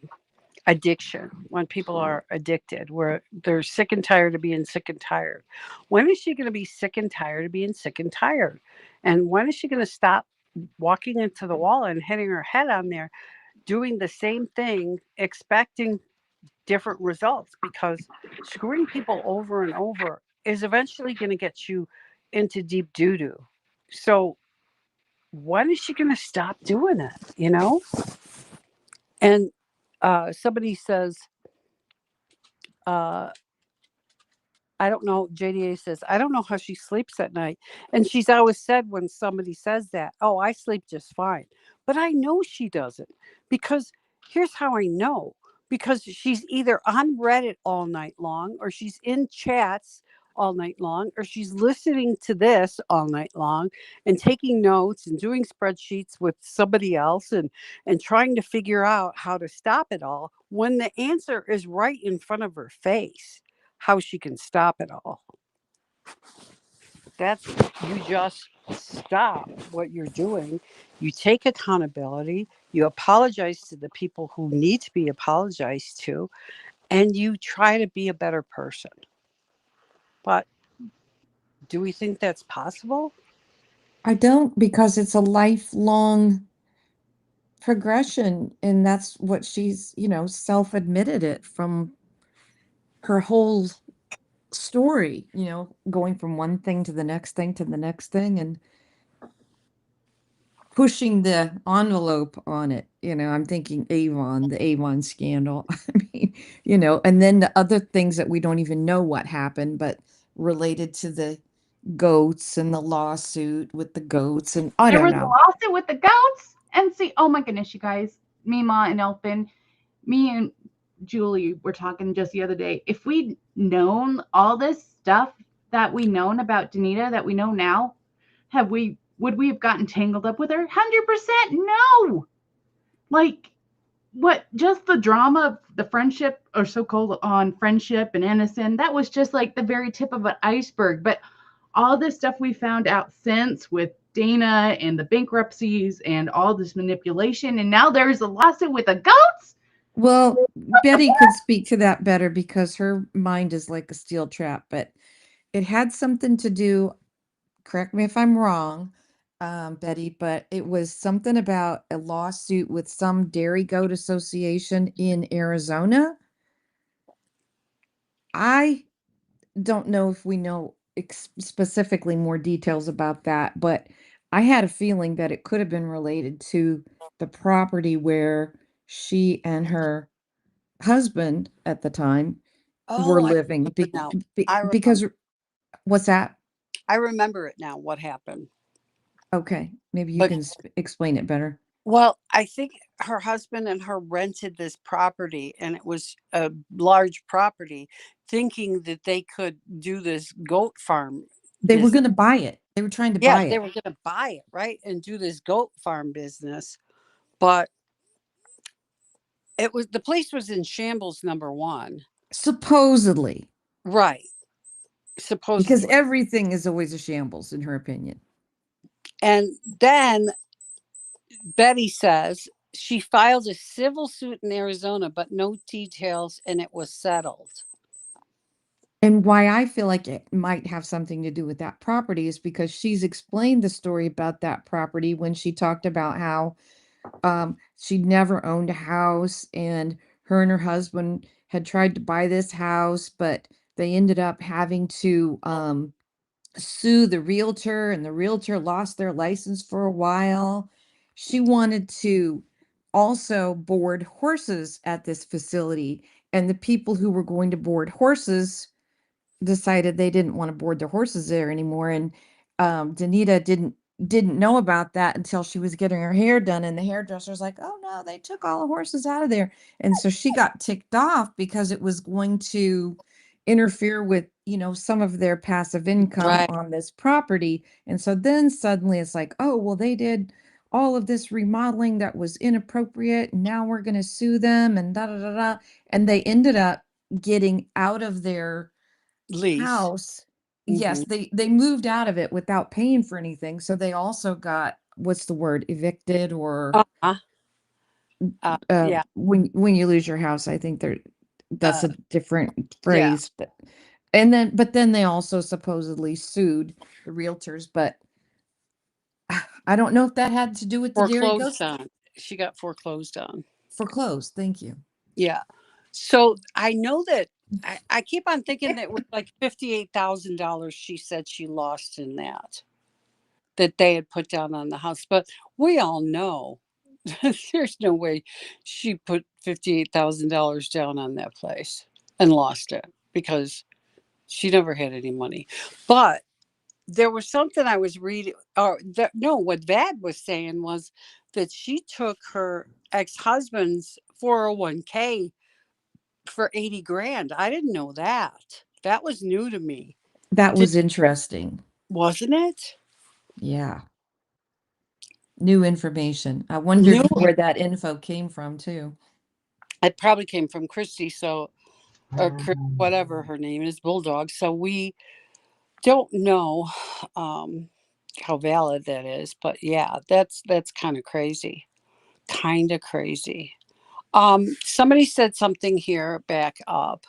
addiction when people are addicted where they're sick and tired of being sick and tired. When is she going to be sick and tired of being sick and tired? And when is she going to stop walking into the wall and hitting her head on there, doing the same thing, expecting different results? Because screwing people over and over is eventually going to get you into deep doo-doo. So when is she going to stop doing it? And somebody says, I don't know. JDA says, I don't know how she sleeps at night. And she's always said when somebody says that, oh, I sleep just fine. But I know she doesn't, because here's how I know. Because she's either on Reddit all night long, or she's in chats all night long, or she's listening to this all night long and taking notes and doing spreadsheets with somebody else and trying to figure out how to stop it all when the answer is right in front of her face, how she can stop it all. That's, you just stop what you're doing. You take accountability. You apologize to the people who need to be apologized to, and you try to be a better person. But do we think that's possible? I don't, because it's a lifelong progression, and that's what she's, self-admitted it from her whole story, going from one thing to the next thing to the next thing and pushing the envelope on it. I'm thinking Avon, the Avon scandal. I mean, and then the other things that we don't even know what happened, but related to the goats and the lawsuit with the goats. And I There don't was a know. lawsuit with the goats. And see, oh my goodness, you guys, Mima and Elfin, me and Julie were talking just the other day. If we'd known all this stuff that we known about Danita that we know now, would we have gotten tangled up with her? 100% no. Like, what, just the drama of the friendship, or so-called on friendship and innocent, that was just like the very tip of an iceberg. But all this stuff we found out since with Dana and the bankruptcies and all this manipulation, and now there's a lawsuit with the goats. Well, Betty could speak to that better because her mind is like a steel trap, but it had something to do, correct me if I'm wrong, Betty, but it was something about a lawsuit with some dairy goat association in Arizona. I don't know if we know specifically more details about that, but I had a feeling that it could have been related to the property where she and her husband at the time were Oh, I living. remember now. I remember. Because what's that? I remember it now. What happened? Okay, maybe you But can explain it better. well, I think her husband and her rented this property, and it was a large property, thinking that they could do this goat farm They were business. going to buy it. They were trying to Yeah, buy they it. were going to buy it, right, and do this goat farm business. But the place was in shambles, number one. Supposedly. Right. Because Supposedly. everything is always a shambles, in her opinion. And then Betty says she filed a civil suit in Arizona, but no details, and it was settled. And why I feel like it might have something to do with that property is because she's explained the story about that property when she talked about how she'd never owned a house, and her husband had tried to buy this house, but they ended up having to sue the realtor, and the realtor lost their license for a while. She wanted to also board horses at this facility, and the people who were going to board horses decided they didn't want to board their horses there anymore. And Danita didn't know about that until she was getting her hair done, and the hairdresser's like, "Oh no, they took all the horses out of there." And so she got ticked off because it was going to interfere with, some of their passive income on this property. And so then suddenly it's like, "Oh, well, they did all of this remodeling that was inappropriate, and now we're going to sue them," and da da da da. And they ended up getting out of their Lease. house. Yes, they moved out of it without paying for anything. So they also got, what's the word, evicted, or Yeah. when you lose your house, I think that's a different Yeah. phrase. But then they also supposedly sued the realtors, but I don't know if that had to do with the dairy Foreclosed goats. on. She got foreclosed on. Foreclosed, thank you. Yeah. So I know that I keep on thinking that it was like $58,000 she said she lost in that they had put down on the house. But we all know there's no way she put $58,000 down on that place and lost it, because she never had any money. But there was something I was reading, or what Vad was saying was that she took her ex-husband's 401k for 80 grand. I didn't know that. That was new to me. That was interesting. Wasn't it? Yeah. New information. I wondered where that info came from too. It probably came from Christy, or whatever her name is, Bulldog. So we don't know how valid that is, but yeah, that's kind of crazy. Kind of crazy. Somebody said something here, back up.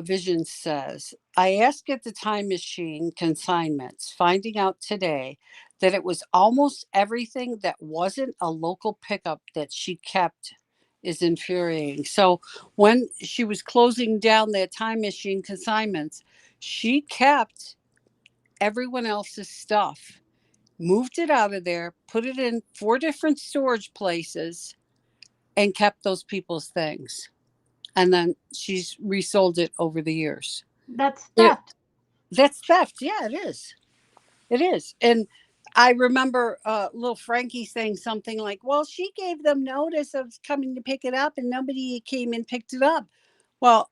Vision says, I asked at the time machine consignments, finding out today that it was almost everything that wasn't a local pickup that she kept is infuriating. So when she was closing down that time machine consignments, she kept everyone else's stuff, moved it out of there, put it in 4 different storage places, and kept those people's things. And then she's resold it over the years. That's theft. That's theft. Yeah, it is. It is. And I remember little Frankie saying something like, well, she gave them notice of coming to pick it up and nobody came and picked it up. Well,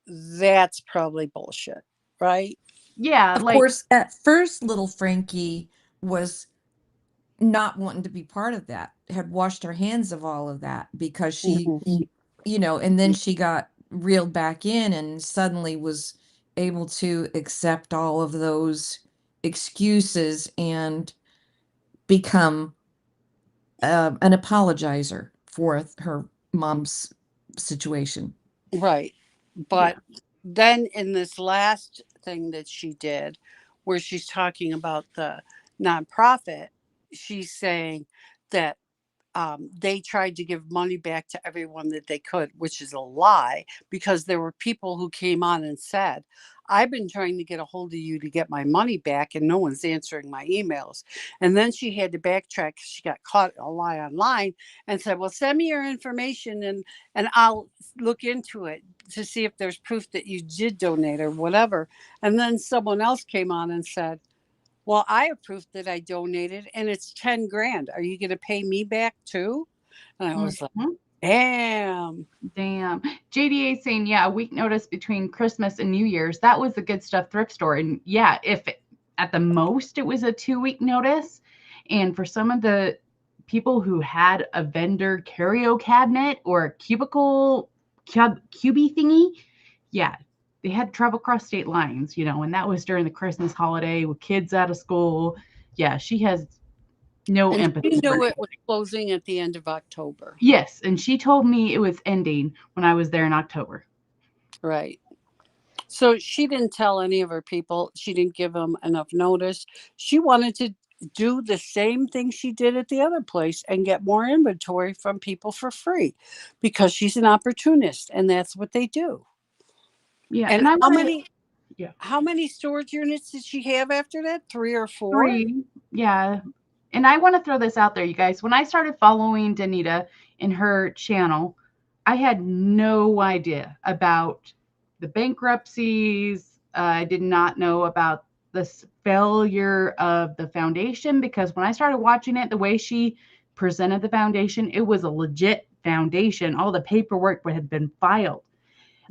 that's probably bullshit, right? Yeah. Of course, at first, little Frankie was not wanting to be part of that, had washed her hands of all of that because she, and then she got reeled back in and suddenly was able to accept all of those excuses and become an apologizer for her mom's situation. Right. But then in this last thing that she did, where she's talking about the nonprofit, she's saying that they tried to give money back to everyone that they could, which is a lie, because there were people who came on and said, I've been trying to get a hold of you to get my money back and no one's answering my emails. And then she had to backtrack. She got caught a lie online and said, well, send me your information and I'll look into it to see if there's proof that you did donate or whatever. And then someone else came on and said, well, I have proof that I donated and it's 10 grand. Are you going to pay me back too? And I was like, damn. JDA saying, yeah, a week notice between Christmas and New Year's. That was the Good Stuff thrift store. And yeah, if at the most it was a 2-week notice. And for some of the people who had a vendor curio cabinet or a cubicle cubie thingy, yeah, they had to travel across state lines, and that was during the Christmas holiday with kids out of school. Yeah, she has no empathy. She knew it was closing at the end of October. Yes, and she told me it was ending when I was there in October. Right. So she didn't tell any of her people. She didn't give them enough notice. She wanted to do the same thing she did at the other place and get more inventory from people for free because she's an opportunist and that's what they do. Yeah. And And I how want to, many yeah, how many storage units did she have after that? 3 or 4? 3. Yeah. And I want to throw this out there, you guys. When I started following Danita in her channel, I had no idea about the bankruptcies. I did not know about the failure of the foundation because when I started watching it, the way she presented the foundation, it was a legit foundation. All the paperwork had been filed.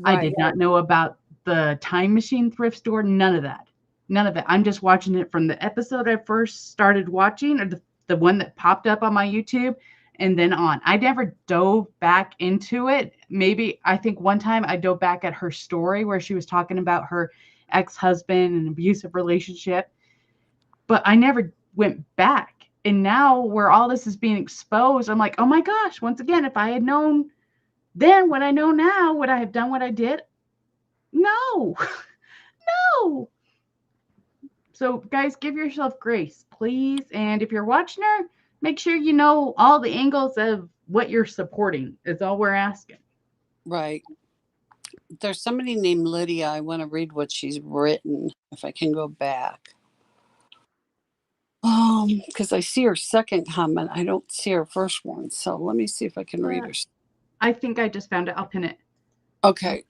I did not know about the time machine thrift store, none of that. None of it. I'm just watching it from the episode I first started watching, or the one that popped up on my YouTube, and then on. I never dove back into it. Maybe I think one time I dove back at her story where she was talking about her ex-husband and abusive relationship, but I never went back. And now where all this is being exposed, I'm like, oh my gosh, once again, if I had known then what I know now, would I have done what I did? No. No. So guys, give yourself grace, please. And if you're watching her, make sure you know all the angles of what you're supporting is all we're asking. Right. There's somebody named Lydia. I want to read what she's written if I can go back. Because I see her second comment. I don't see her first one. So let me see if I can read her. I think I just found it. I'll pin it. Okay.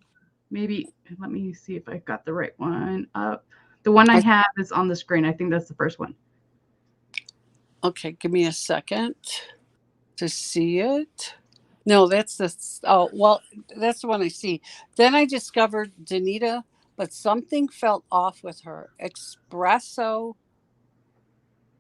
Maybe let me see if I got the right one up. The one I have is on the screen. I think that's the first one. Okay, give me a second to see it. No, that's the that's the one I see. Then I discovered Danita, but something felt off with her. Espresso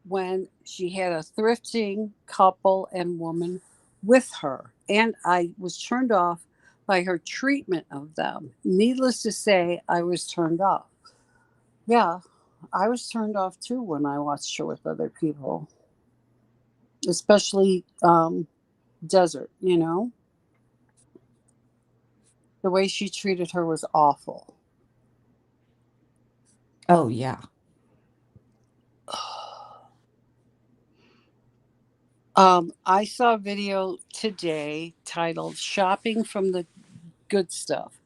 when she had a thrifting couple and woman with her. And I was turned off by her treatment of them. Needless to say, I was turned off. Yeah, I was turned off too when I watched her with other people, especially Desert, you know? The way she treated her was awful. Oh, yeah. I saw a video today titled Shopping from the Good Stuff.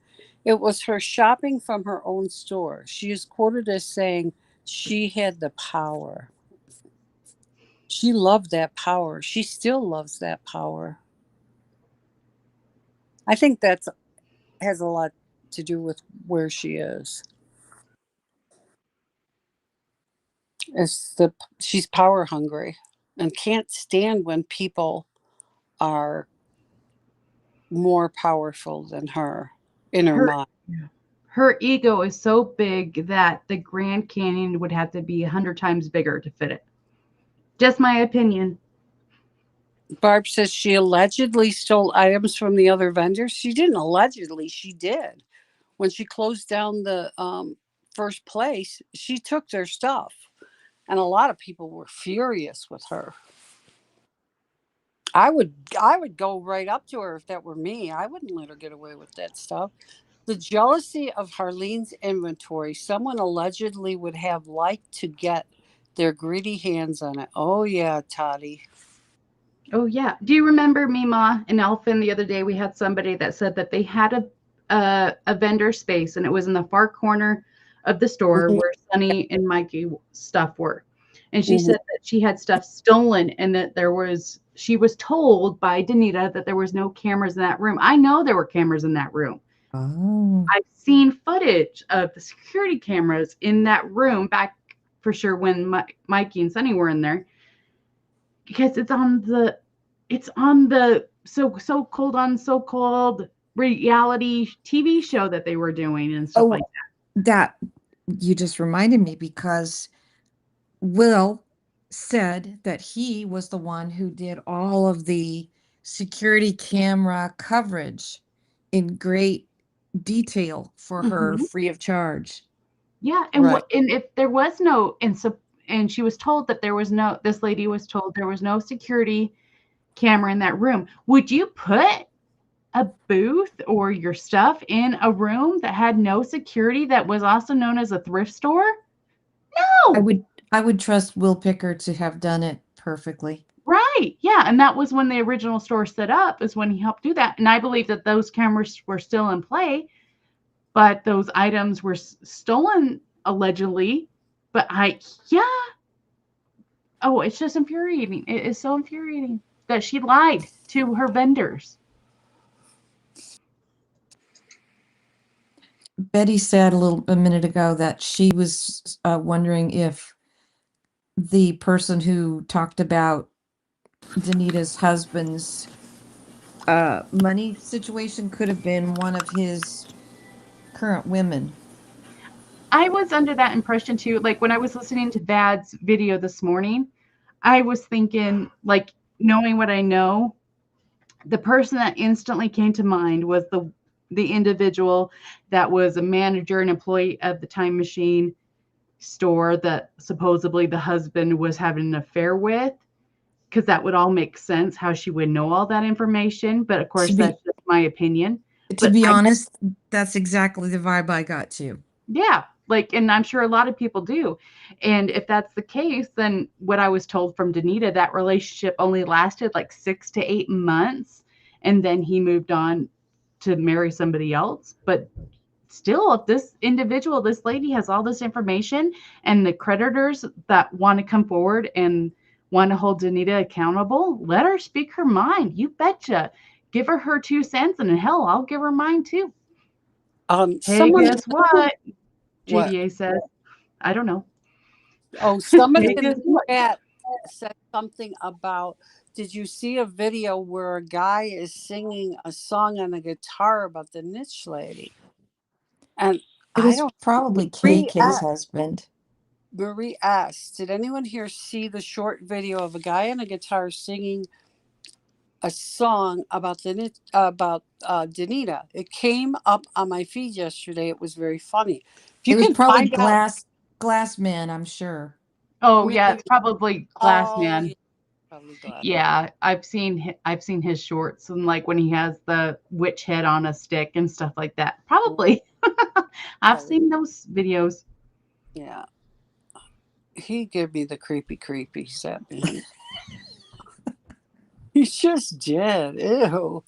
It was her shopping from her own store. She is quoted as saying she had the power. She loved that power. She still loves that power. I think that has a lot to do with where she is. She's power hungry and can't stand when people are more powerful than her in her mind. Her ego is so big that the Grand Canyon would have to be 100 times bigger to fit it. Just my opinion. Barb says she allegedly stole items from the other vendors. She didn't allegedly, she did. When she closed down the first place, she took their stuff. And a lot of people were furious with her. I would go right up to her if that were me. I wouldn't let her get away with that stuff. The jealousy of Harlene's inventory, someone allegedly would have liked to get their greedy hands on it. Oh, yeah, Toddy. Oh, yeah. Do you remember Mima and Elfin the other day? We had somebody that said that they had a vendor space, and it was in the far corner of the store where Sunny and Mikey stuff were. And she said that she had stuff stolen and that she was told by Danita that there was no cameras in that room. I know there were cameras in that room. Oh. I've seen footage of the security cameras in that room back for sure when Mikey and Sunny were in there, because it's on the so-called reality TV show that they were doing and stuff like that. That you just reminded me, because Will said that he was the one who did all of the security camera coverage in great detail for her free of charge. Yeah, and and if there was no, and she was told that this lady was told there was no security camera in that room. Would you put a booth or your stuff in a room that had no security that was also known as a thrift store? No. I would trust Will Picker to have done it perfectly. Right. Yeah. And that was when the original store set up, is when he helped do that. And I believe that those cameras were still in play, but those items were stolen allegedly. But yeah. Oh, it's just infuriating. It is so infuriating that she lied to her vendors. Betty said a minute ago that she was wondering if the person who talked about Danita's husband's money situation could have been one of his current women. I was under that impression too. Like when I was listening to Dad's video this morning, I was thinking, like, knowing what I know, the person that instantly came to mind was the individual that was a manager and employee of the Time Machine store that supposedly the husband was having an affair with, because that would all make sense how she would know all that information. But of course, that's just my opinion. To be honest, that's exactly the vibe I got too. Yeah. Like, and I'm sure a lot of people do. And if that's the case, then what I was told from Danita, that relationship only lasted like 6 to 8 months. And then he moved on to marry somebody else. But still, if this individual, this lady has all this information, and the creditors that want to come forward and want to hold Danita accountable, let her speak her mind. You betcha. Give her 2 cents, and hell, I'll give her mine too. Hey, guess what? GDA says, I don't know. Oh, somebody in the chat said something about, did you see a video where a guy is singing a song on a guitar about the niche lady? And it was probably KK's husband. Marie asked, did anyone here see the short video of a guy on a guitar singing a song about Danita? It came up on my feed yesterday. It was very funny. It was probably Glass Man, I'm sure. Oh yeah, it's probably Glass Man. Yeah. Probably Glass. Yeah, I've seen his shorts, and like when he has the witch head on a stick and stuff like that. Probably. I've seen those videos. Yeah. He gave me the creepy set. He just did. Ew.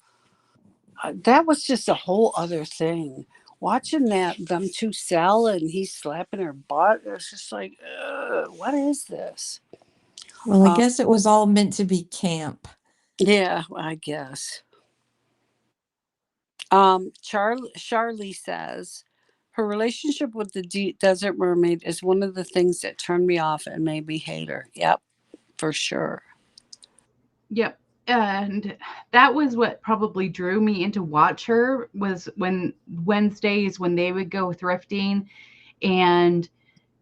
That was just a whole other thing. Watching them two sell and he's slapping her butt. It was just like, what is this? Well, I guess it was all meant to be camp. Yeah, I guess. Charlie says her relationship with the Desert Mermaid is one of the things that turned me off and made me hate her. Yep, for sure. Yep. And that was what probably drew me into watch her, was when Wednesdays when they would go thrifting, and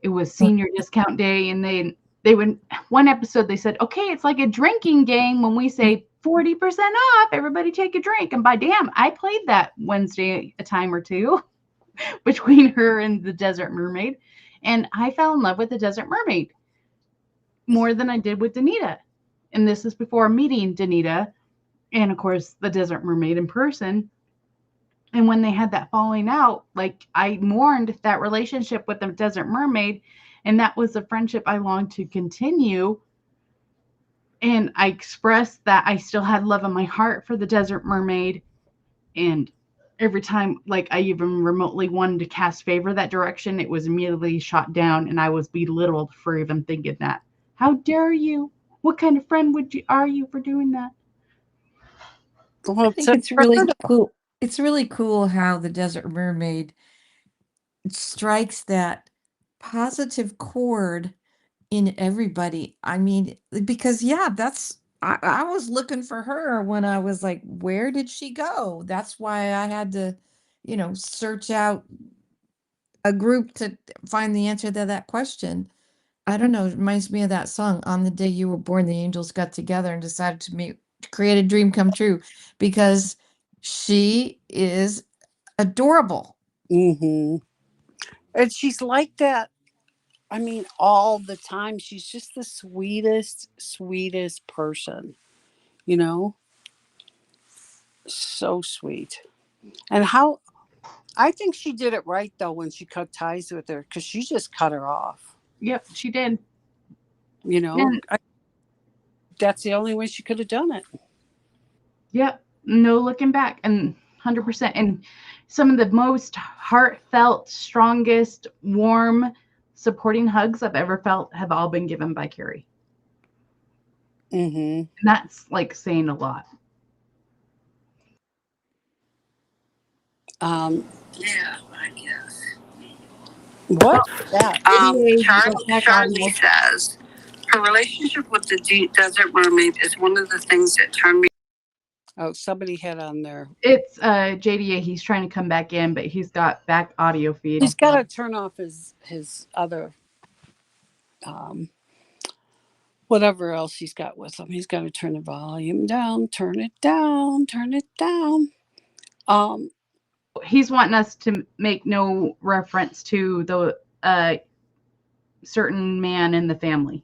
it was senior discount day, and they would, one episode they said, okay, it's like a drinking game when we say 40% off, everybody take a drink. And by damn, I played that Wednesday a time or two between her and the Desert Mermaid, and I fell in love with the Desert Mermaid more than I did with Danita. And this is before meeting Danita and, of course, the Desert Mermaid in person. And when they had that falling out, like, I mourned that relationship with the Desert Mermaid, and that was a friendship I longed to continue. And I expressed that I still had love in my heart for the Desert Mermaid. And every time, like, I even remotely wanted to cast favor that direction, it was immediately shot down, and I was belittled for even thinking that. How dare you? What kind of friend are you for doing that? Well, I think it's really cool. It's really cool how the Desert Mermaid strikes that positive chord in everybody. I mean, because I was looking for her when I was like, where did she go? That's why I had to, search out a group to find the answer to that question. I don't know. It reminds me of that song, On the Day You Were Born, the Angels Got Together and Decided to create a dream come true, because she is adorable. Mm-hmm. And she's like that. I mean, all the time. She's just the sweetest person, So sweet. And how I think she did it right though when she cut ties with her, because she just cut her off. Yep, she did. And that's the only way she could have done it. Yep, no looking back, and 100%. And some of the most heartfelt, strongest, warm, supporting hugs I've ever felt have all been given by Carrie. Mm-hmm. And that's like saying a lot. Yeah, I guess. What? Yeah. Charlie says her relationship with the Desert Mermaid is one of the things that turned me. Oh, somebody had on there. It's JDA. He's trying to come back in, but he's got back audio feed. He's got to turn off his other whatever else he's got with him. He's got to turn the volume down, turn it down. He's wanting us to make no reference to the certain man in the family.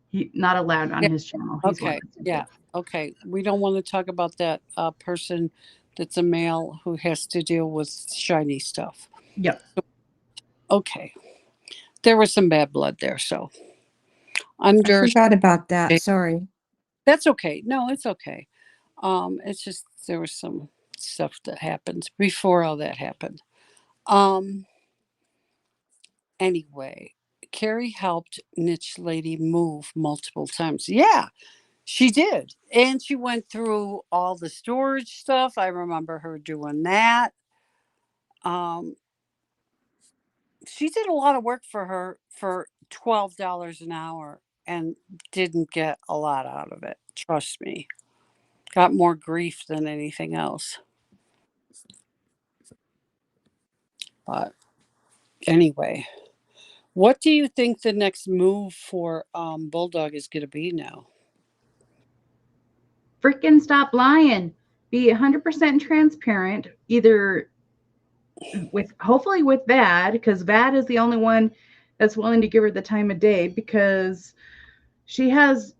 He not allowed on his channel. Okay. Yeah. Okay. We don't want to talk about that person that's a male who has to deal with shiny stuff. Yep. Okay. There was some bad blood there, so I forgot about that. Sorry. That's okay. No, it's okay. It's just there was some stuff that happened before all that happened. Anyway, Carrie helped Niche Lady move multiple times. Yeah, she did. And she went through all the storage stuff. I remember her doing that. She did a lot of work for her for $12 an hour and didn't get a lot out of it. Trust me. Got more grief than anything else. But anyway, what do you think the next move for Bulldog is going to be now? Freaking stop lying. Be 100% transparent, either hopefully with Vad, because Vad is the only one that's willing to give her the time of day, because she has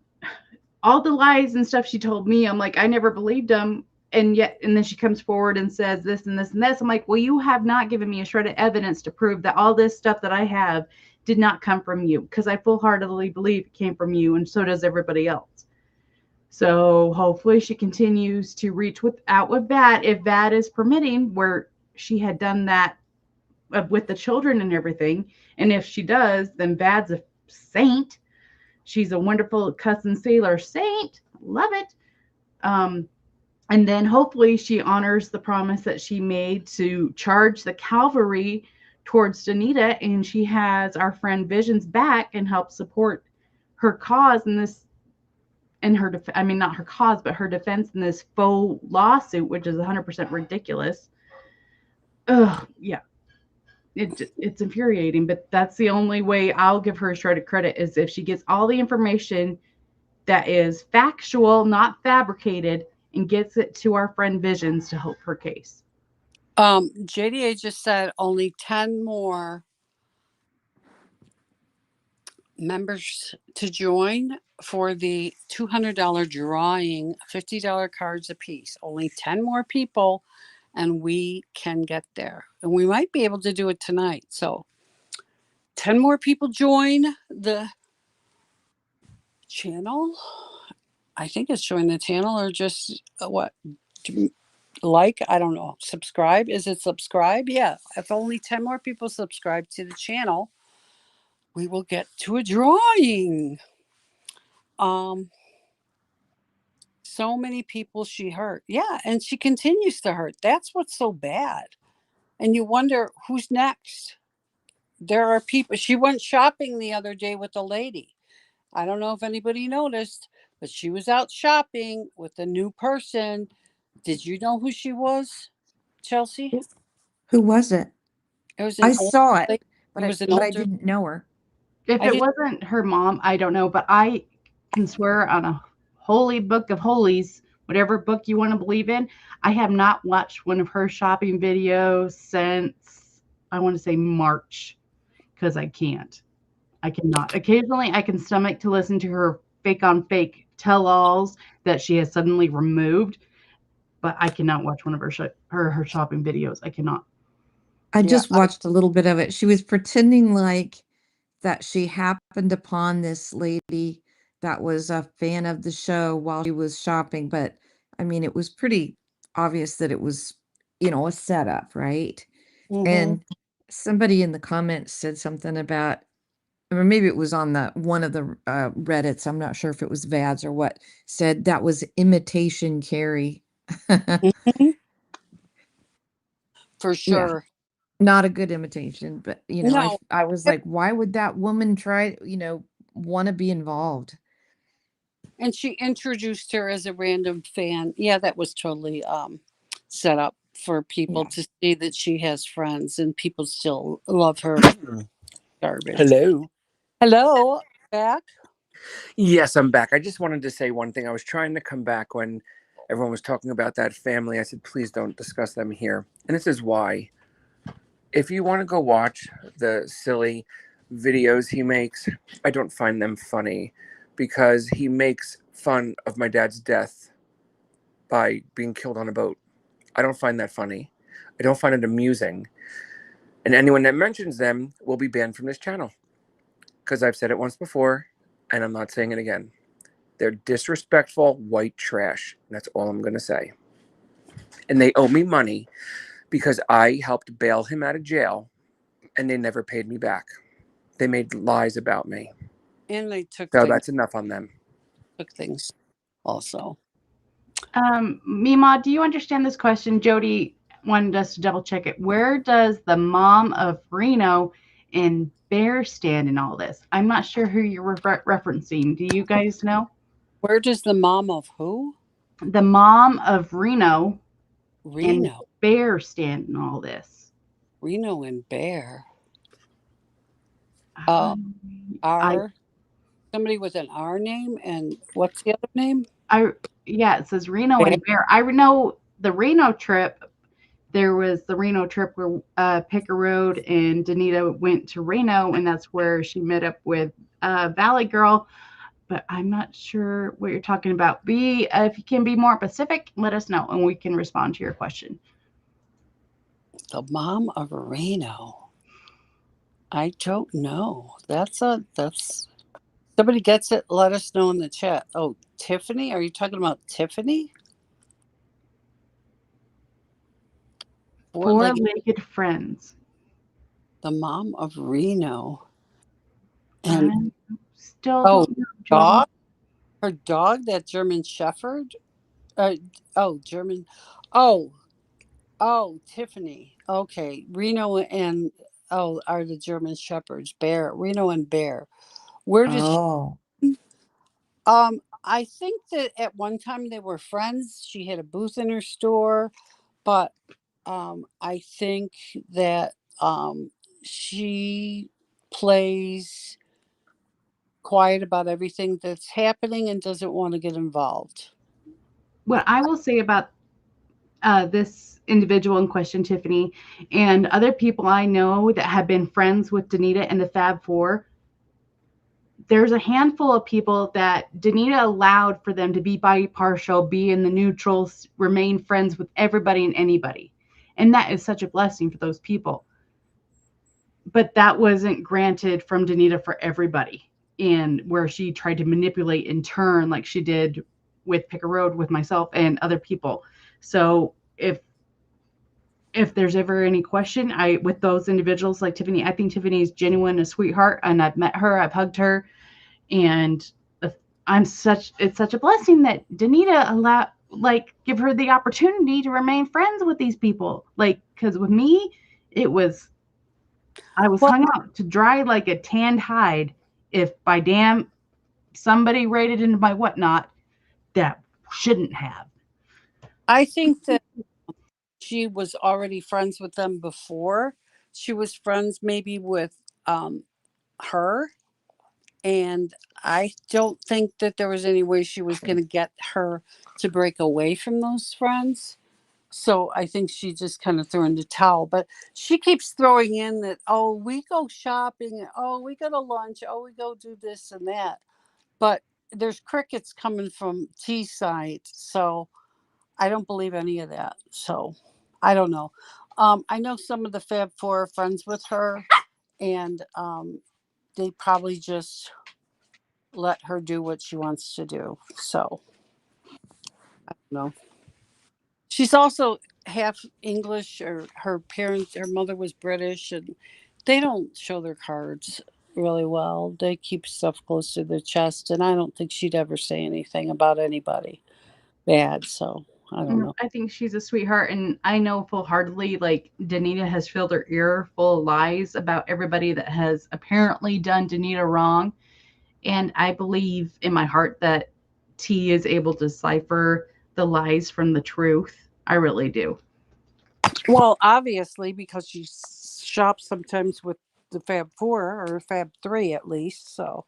all the lies and stuff she told me. I'm like, I never believed them. And then she comes forward and says this and this and this. I'm like, well, you have not given me a shred of evidence to prove that all this stuff that I have did not come from you, because I full-heartedly believe it came from you, and so does everybody else. So hopefully she continues to reach out with Vad, if Vad is permitting, where she had done that with the children and everything. And if she does, then Vad's a saint. She's a wonderful cousin sailor saint. Love it. And then hopefully she honors the promise that she made to charge the cavalry towards Danita, and she has our friend Vision's back and help support her cause in this, and her not her cause, but her defense in this faux lawsuit, which is 100% ridiculous. Ugh, yeah. It's infuriating, but that's the only way I'll give her a shred of credit, is if she gets all the information that is factual, not fabricated, and gets it to our friend Visions to help her case. JDA just said only 10 more members to join for the $200 drawing, $50 cards a piece. Only 10 more people, and we can get there. And we might be able to do it tonight. So 10 more people join the channel. I think it's join the channel, or just what? Like, I don't know. Subscribe. Is it subscribe? Yeah. If only 10 more people subscribe to the channel, we will get to a drawing. So many people she hurt. Yeah, and she continues to hurt. That's what's so bad. And you wonder who's next. There are people. She went shopping the other day with a lady. I don't know if anybody noticed, but she was out shopping with a new person. Did you know who she was, Chelsea? Who was it? It was I saw it, but I didn't know her. If it wasn't her mom, I don't know, but I can swear on a holy book of holies, whatever book you want to believe in, I have not watched one of her shopping videos since, I want to say, March, because I can't. I cannot. Occasionally, I can stomach to listen to her fake on fake tell-alls that she has suddenly removed, but I cannot watch one of her shopping videos. I cannot. I just watched a little bit of it. She was pretending like that she happened upon this lady that was a fan of the show while she was shopping, but I mean, it was pretty obvious that it was, a setup, right? And somebody in the comments said something about, or maybe it was on one of the Reddits, I'm not sure if it was Vads or what, said that was imitation Carrie. For sure. Not a good imitation, but No. I was like, why would that woman try, want to be involved? And she introduced her as a random fan. Yeah, that was totally set up for people to see that she has friends and people still love her. Garbage. Hello, back? Yes, I'm back. I just wanted to say one thing. I was trying to come back when everyone was talking about that family. I said, please don't discuss them here. And this is why. If you want to go watch the silly videos he makes, I don't find them funny because he makes fun of my dad's death by being killed on a boat. I don't find that funny. I don't find it amusing. And anyone that mentions them will be banned from this channel because I've said it once before and I'm not saying it again. They're disrespectful white trash. That's all I'm going to say. And they owe me money because I helped bail him out of jail and they never paid me back. They made lies about me. And they took So that's enough on them. Took things also. Mima, do you understand this question? Jody wanted us to double check it. Where does the mom of Reno and Bear stand in all this? I'm not sure who you're referencing. Do you guys know? Where does the mom of who? The mom of Reno and Bear stand in all this. Reno and Bear. Somebody with an R name, and what's the other name? It says Reno and Bear. I know the Reno trip. There was the Reno trip where Picker Road and Danita went to Reno, and that's where she met up with Valley Girl. But I'm not sure what you're talking about. If you can be more specific, let us know, and we can respond to your question. The mom of Reno. I don't know. That's somebody gets it. Let us know in the chat. Oh, Tiffany? Are you talking about Tiffany? Four-legged friends. The mom of Reno. And still dog? Her dog, that German Shepherd? German. Oh, Tiffany. Okay. Reno and are the German Shepherds. Bear. Reno and Bear. Where does she I think that at one time they were friends. She had a booth in her store, but I think that she plays quiet about everything that's happening and doesn't want to get involved. What I will say about this individual in question, Tiffany, and other people I know that have been friends with Danita and the Fab Four, there's a handful of people that Danita allowed for them to be bipartial, be in the neutrals, remain friends with everybody and anybody. And that is such a blessing for those people. But that wasn't granted from Danita for everybody, and where she tried to manipulate in turn like she did with Picker Road with myself and other people. So if there's ever any question, with those individuals like Tiffany, I think Tiffany is genuine, a sweetheart, and I've met her, I've hugged her, and it's such a blessing that Danita give her the opportunity to remain friends with these people. Because with me, I was hung out to dry like a tanned hide if by damn somebody raided into my whatnot that shouldn't have. I think that she was already friends with them before. She was friends maybe with her. And I don't think that there was any way she was going to get her to break away from those friends. So I think she just kind of threw in the towel. But she keeps throwing in that, we go shopping. We go to lunch. We go do this and that. But there's crickets coming from T side. So I don't believe any of that. So I don't know. I know some of the Fab Four are friends with her, and they probably just let her do what she wants to do. So I don't know. She's also half English, or her parents, her mother was British, and they don't show their cards really well. They keep stuff close to their chest, and I don't think she'd ever say anything about anybody bad. So I don't know. I think she's a sweetheart, and I know full-heartedly, like, Danita has filled her ear full of lies about everybody that has apparently done Danita wrong. And I believe in my heart that T is able to decipher the lies from the truth. I really do. Well, obviously, because she shops sometimes with the Fab Four or Fab Three at least. So,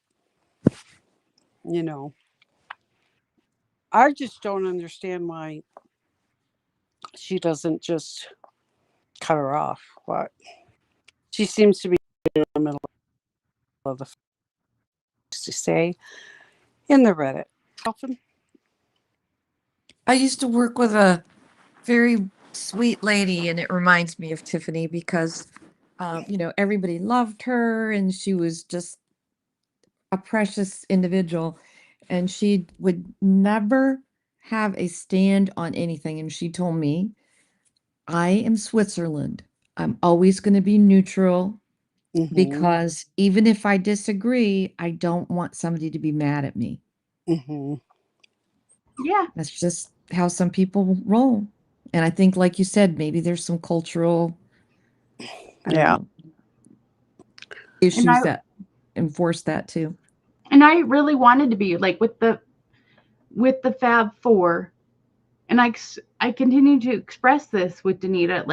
you know, I just don't understand why she doesn't just cut her off. What? She seems to be in the middle of the to say in the Reddit. Often. I used to work with a very sweet lady, and it reminds me of Tiffany because, everybody loved her, and she was just a precious individual, and she would never have a stand on anything. And she told me, I am Switzerland. I'm always going to be neutral because even if I disagree, I don't want somebody to be mad at me. Yeah. That's just how some people roll. And I think, like you said, maybe there's some cultural issues that enforce that too. And I really wanted to be like with the Fab Four, and I continue to express this with Danita.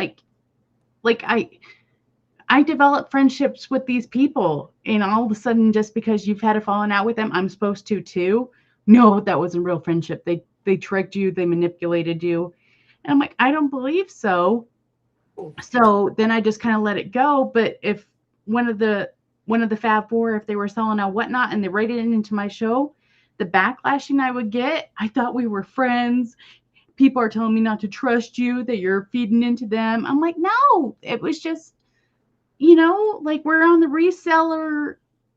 Like I develop friendships with these people, and all of a sudden, just because you've had a falling out with them, I'm supposed to too. No, that wasn't real friendship. They tricked you. They manipulated you. And I'm like, I don't believe so. So then I just kind of let it go. But if one of the Fab Four, if they were selling out whatnot and they rated it into my show, the backlashing I would get, I thought we were friends. People are telling me not to trust you, that you're feeding into them. I'm like, no, it was just, like we're on the reseller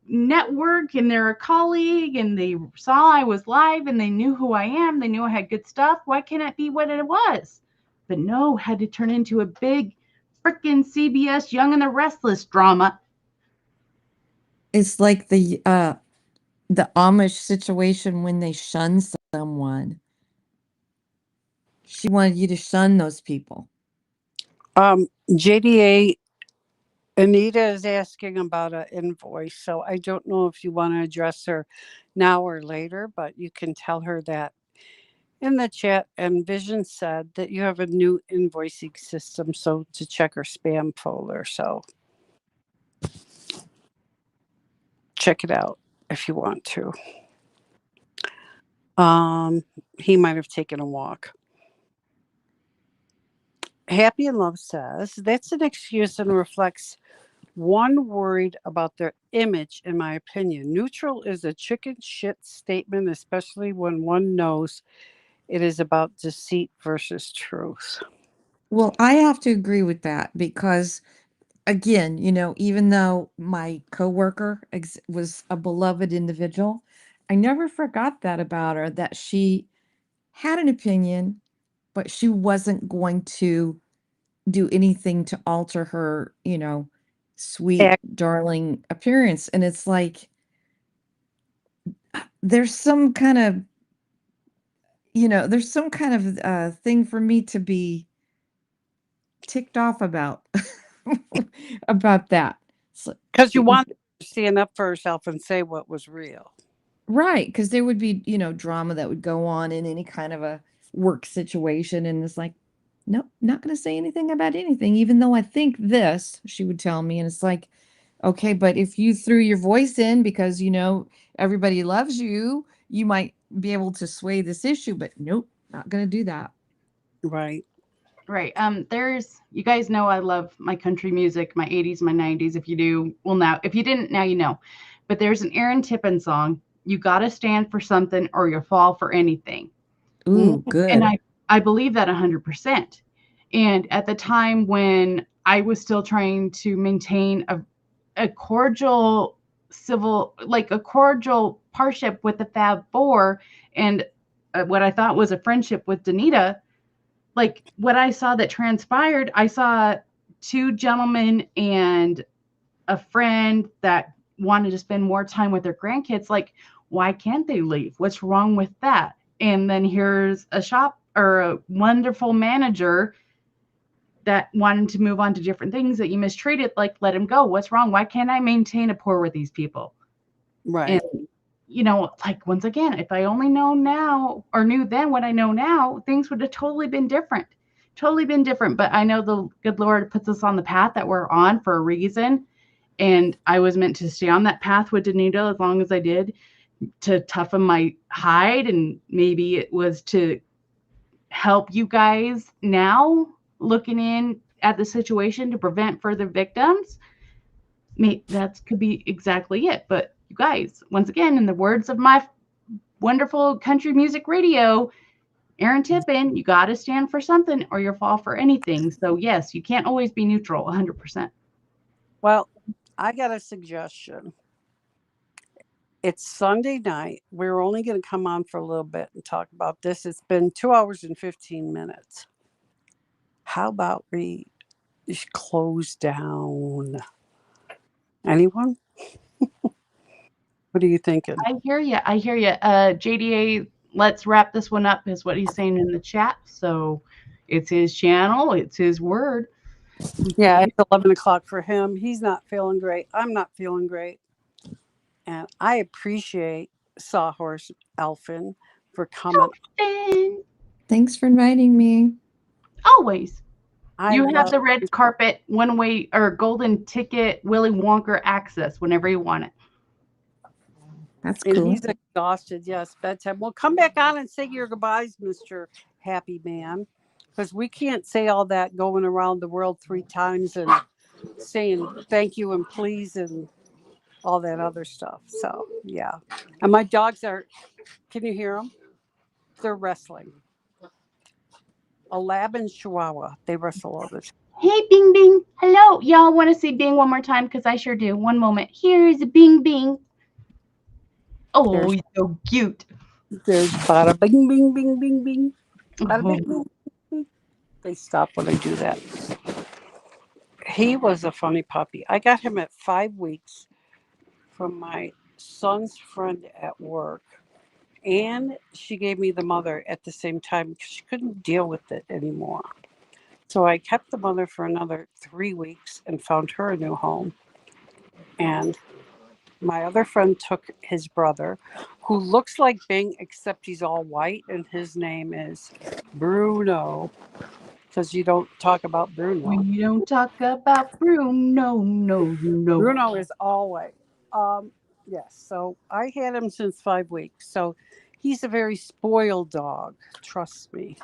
network and they're a colleague and they saw I was live and they knew who I am. They knew I had good stuff. Why can't it be what it was? But no, had to turn into a big freaking CBS Young and the Restless drama. It's like the Amish situation when they shun someone. She wanted you to shun those people. JDA Anita is asking about an invoice, so I don't know if you want to address her now or later, but you can tell her that in the chat. And Vision said that you have a new invoicing system, so to check her spam folder. So check it out if you want to. He might have taken a walk. Happy in Love says that's an excuse and reflects one worried about their image, in my opinion. Neutral is a chicken shit statement, especially when one knows it is about deceit versus truth. Well, I have to agree with that because, again, even though my coworker was a beloved individual, I never forgot that about her, that she had an opinion, but she wasn't going to do anything to alter her, sweet, darling appearance. And it's like, there's some kind of, thing for me to be ticked off about, about that. Because you want to stand up for herself and say what was real. Right. Because there would be, drama that would go on in any kind of a work situation. And it's like, nope, not going to say anything about anything, even though I think this, she would tell me. And it's like, okay, but if you threw your voice in because, everybody loves you, you might be able to sway this issue, but nope, not going to do that. Right. Right. You guys know I love my country music, my 80s, my 90s. If you do, well, now, if you didn't, now you know. But there's an Aaron Tippin song, You Gotta Stand for Something or You'll Fall for Anything. Ooh, good. I believe that 100%. And at the time when I was still trying to maintain a cordial a cordial partnership with the Fab Four, and what I thought was a friendship with Danita, like what I saw that transpired, I saw two gentlemen and a friend that wanted to spend more time with their grandkids. Like, why can't they leave? What's wrong with that? And then here's a shop or a wonderful manager that wanted to move on to different things that you mistreated. Like, let him go. What's wrong? Why can't I maintain a pour with these people? Right. And, you know, like, once again, if I only know now or knew then what I know now, things would have totally been different. But I know the good Lord puts us on the path that we're on for a reason. And I was meant to stay on that path with Danita as long as I did, to toughen my hide. And maybe it was to help you guys now looking in at the situation to prevent further victims. That could be exactly it. But you guys, once again, in the words of my wonderful country music radio, Aaron Tippin, you got to stand for something or you'll fall for anything. So yes, you can't always be neutral 100%. Well, I got a suggestion. It's Sunday night. We're only going to come on for a little bit and talk about this. It's been 2 hours and 15 minutes. How about we close down? Anyone? What are you thinking? I hear you. JDA, let's wrap this one up is what he's saying in the chat. So it's his channel. It's his word. Yeah, it's 11 o'clock for him. He's not feeling great. I'm not feeling great. And I appreciate Sawhorse Elfin for coming. Thanks for inviting me. Always. You have the red carpet, one-way or golden ticket, Willy Wonka access whenever you want it. That's cool. And he's exhausted. Yes, bedtime. Well, come back on and say your goodbyes, Mr. Happy Man, because we can't say all that going around the world 3 times and saying thank you and please and all that other stuff. So, yeah. And my dogs are, can you hear them? They're wrestling. A lab and Chihuahua. They wrestle all the time. Hey, Bing Bing. Hello. Y'all want to see Bing one more time? Because I sure do. One moment. Here's a Bing Bing. Oh, he's so cute. There's bada bing, bing, bing, bing, bing. Bada bing, bing, bing. They stop when I do that. He was a funny puppy. I got him at 5 weeks from my son's friend at work. And she gave me the mother at the same time because she couldn't deal with it anymore. So I kept the mother for another 3 weeks and found her a new home. And my other friend took his brother, who looks like Bing, except he's all white, and his name is Bruno. Because you don't talk about Bruno. We don't talk about Bruno. No. Bruno is all white. Yes, so I had him since 5 weeks. So he's a very spoiled dog. Trust me.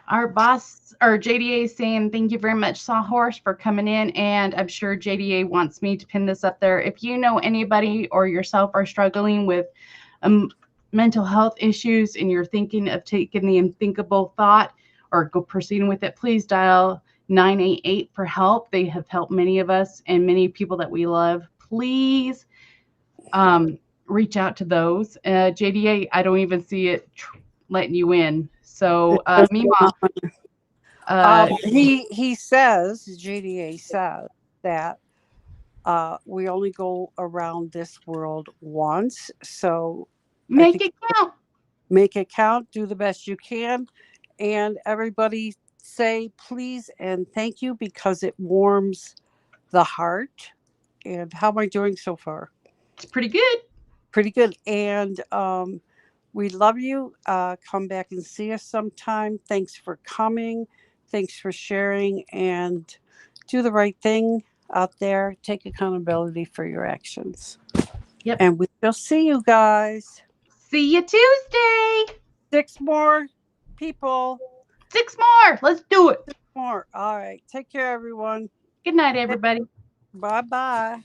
Our boss, or JDA, is saying thank you very much, Sawhorse, for coming in. And I'm sure JDA wants me to pin this up there. If you know anybody or yourself are struggling with mental health issues and you're thinking of taking the unthinkable thought or proceeding with it, please dial 988 for help. They have helped many of us and many people that we love. Please reach out to those. JDA, I don't even see it letting you in. So, Mima, he says, JDA says that we only go around this world once. So make it count. Make it count. Do the best you can. And everybody say please and thank you because it warms the heart. And how am I doing so far? It's pretty good. Pretty good. And we love you. Come back and see us sometime. Thanks for coming. Thanks for sharing and do the right thing out there. Take accountability for your actions. Yep. And we will see you guys. See you Tuesday. 6 more people. 6 more. Let's do it. 6 more. All right. Take care, everyone. Good night, everybody. Bye-bye.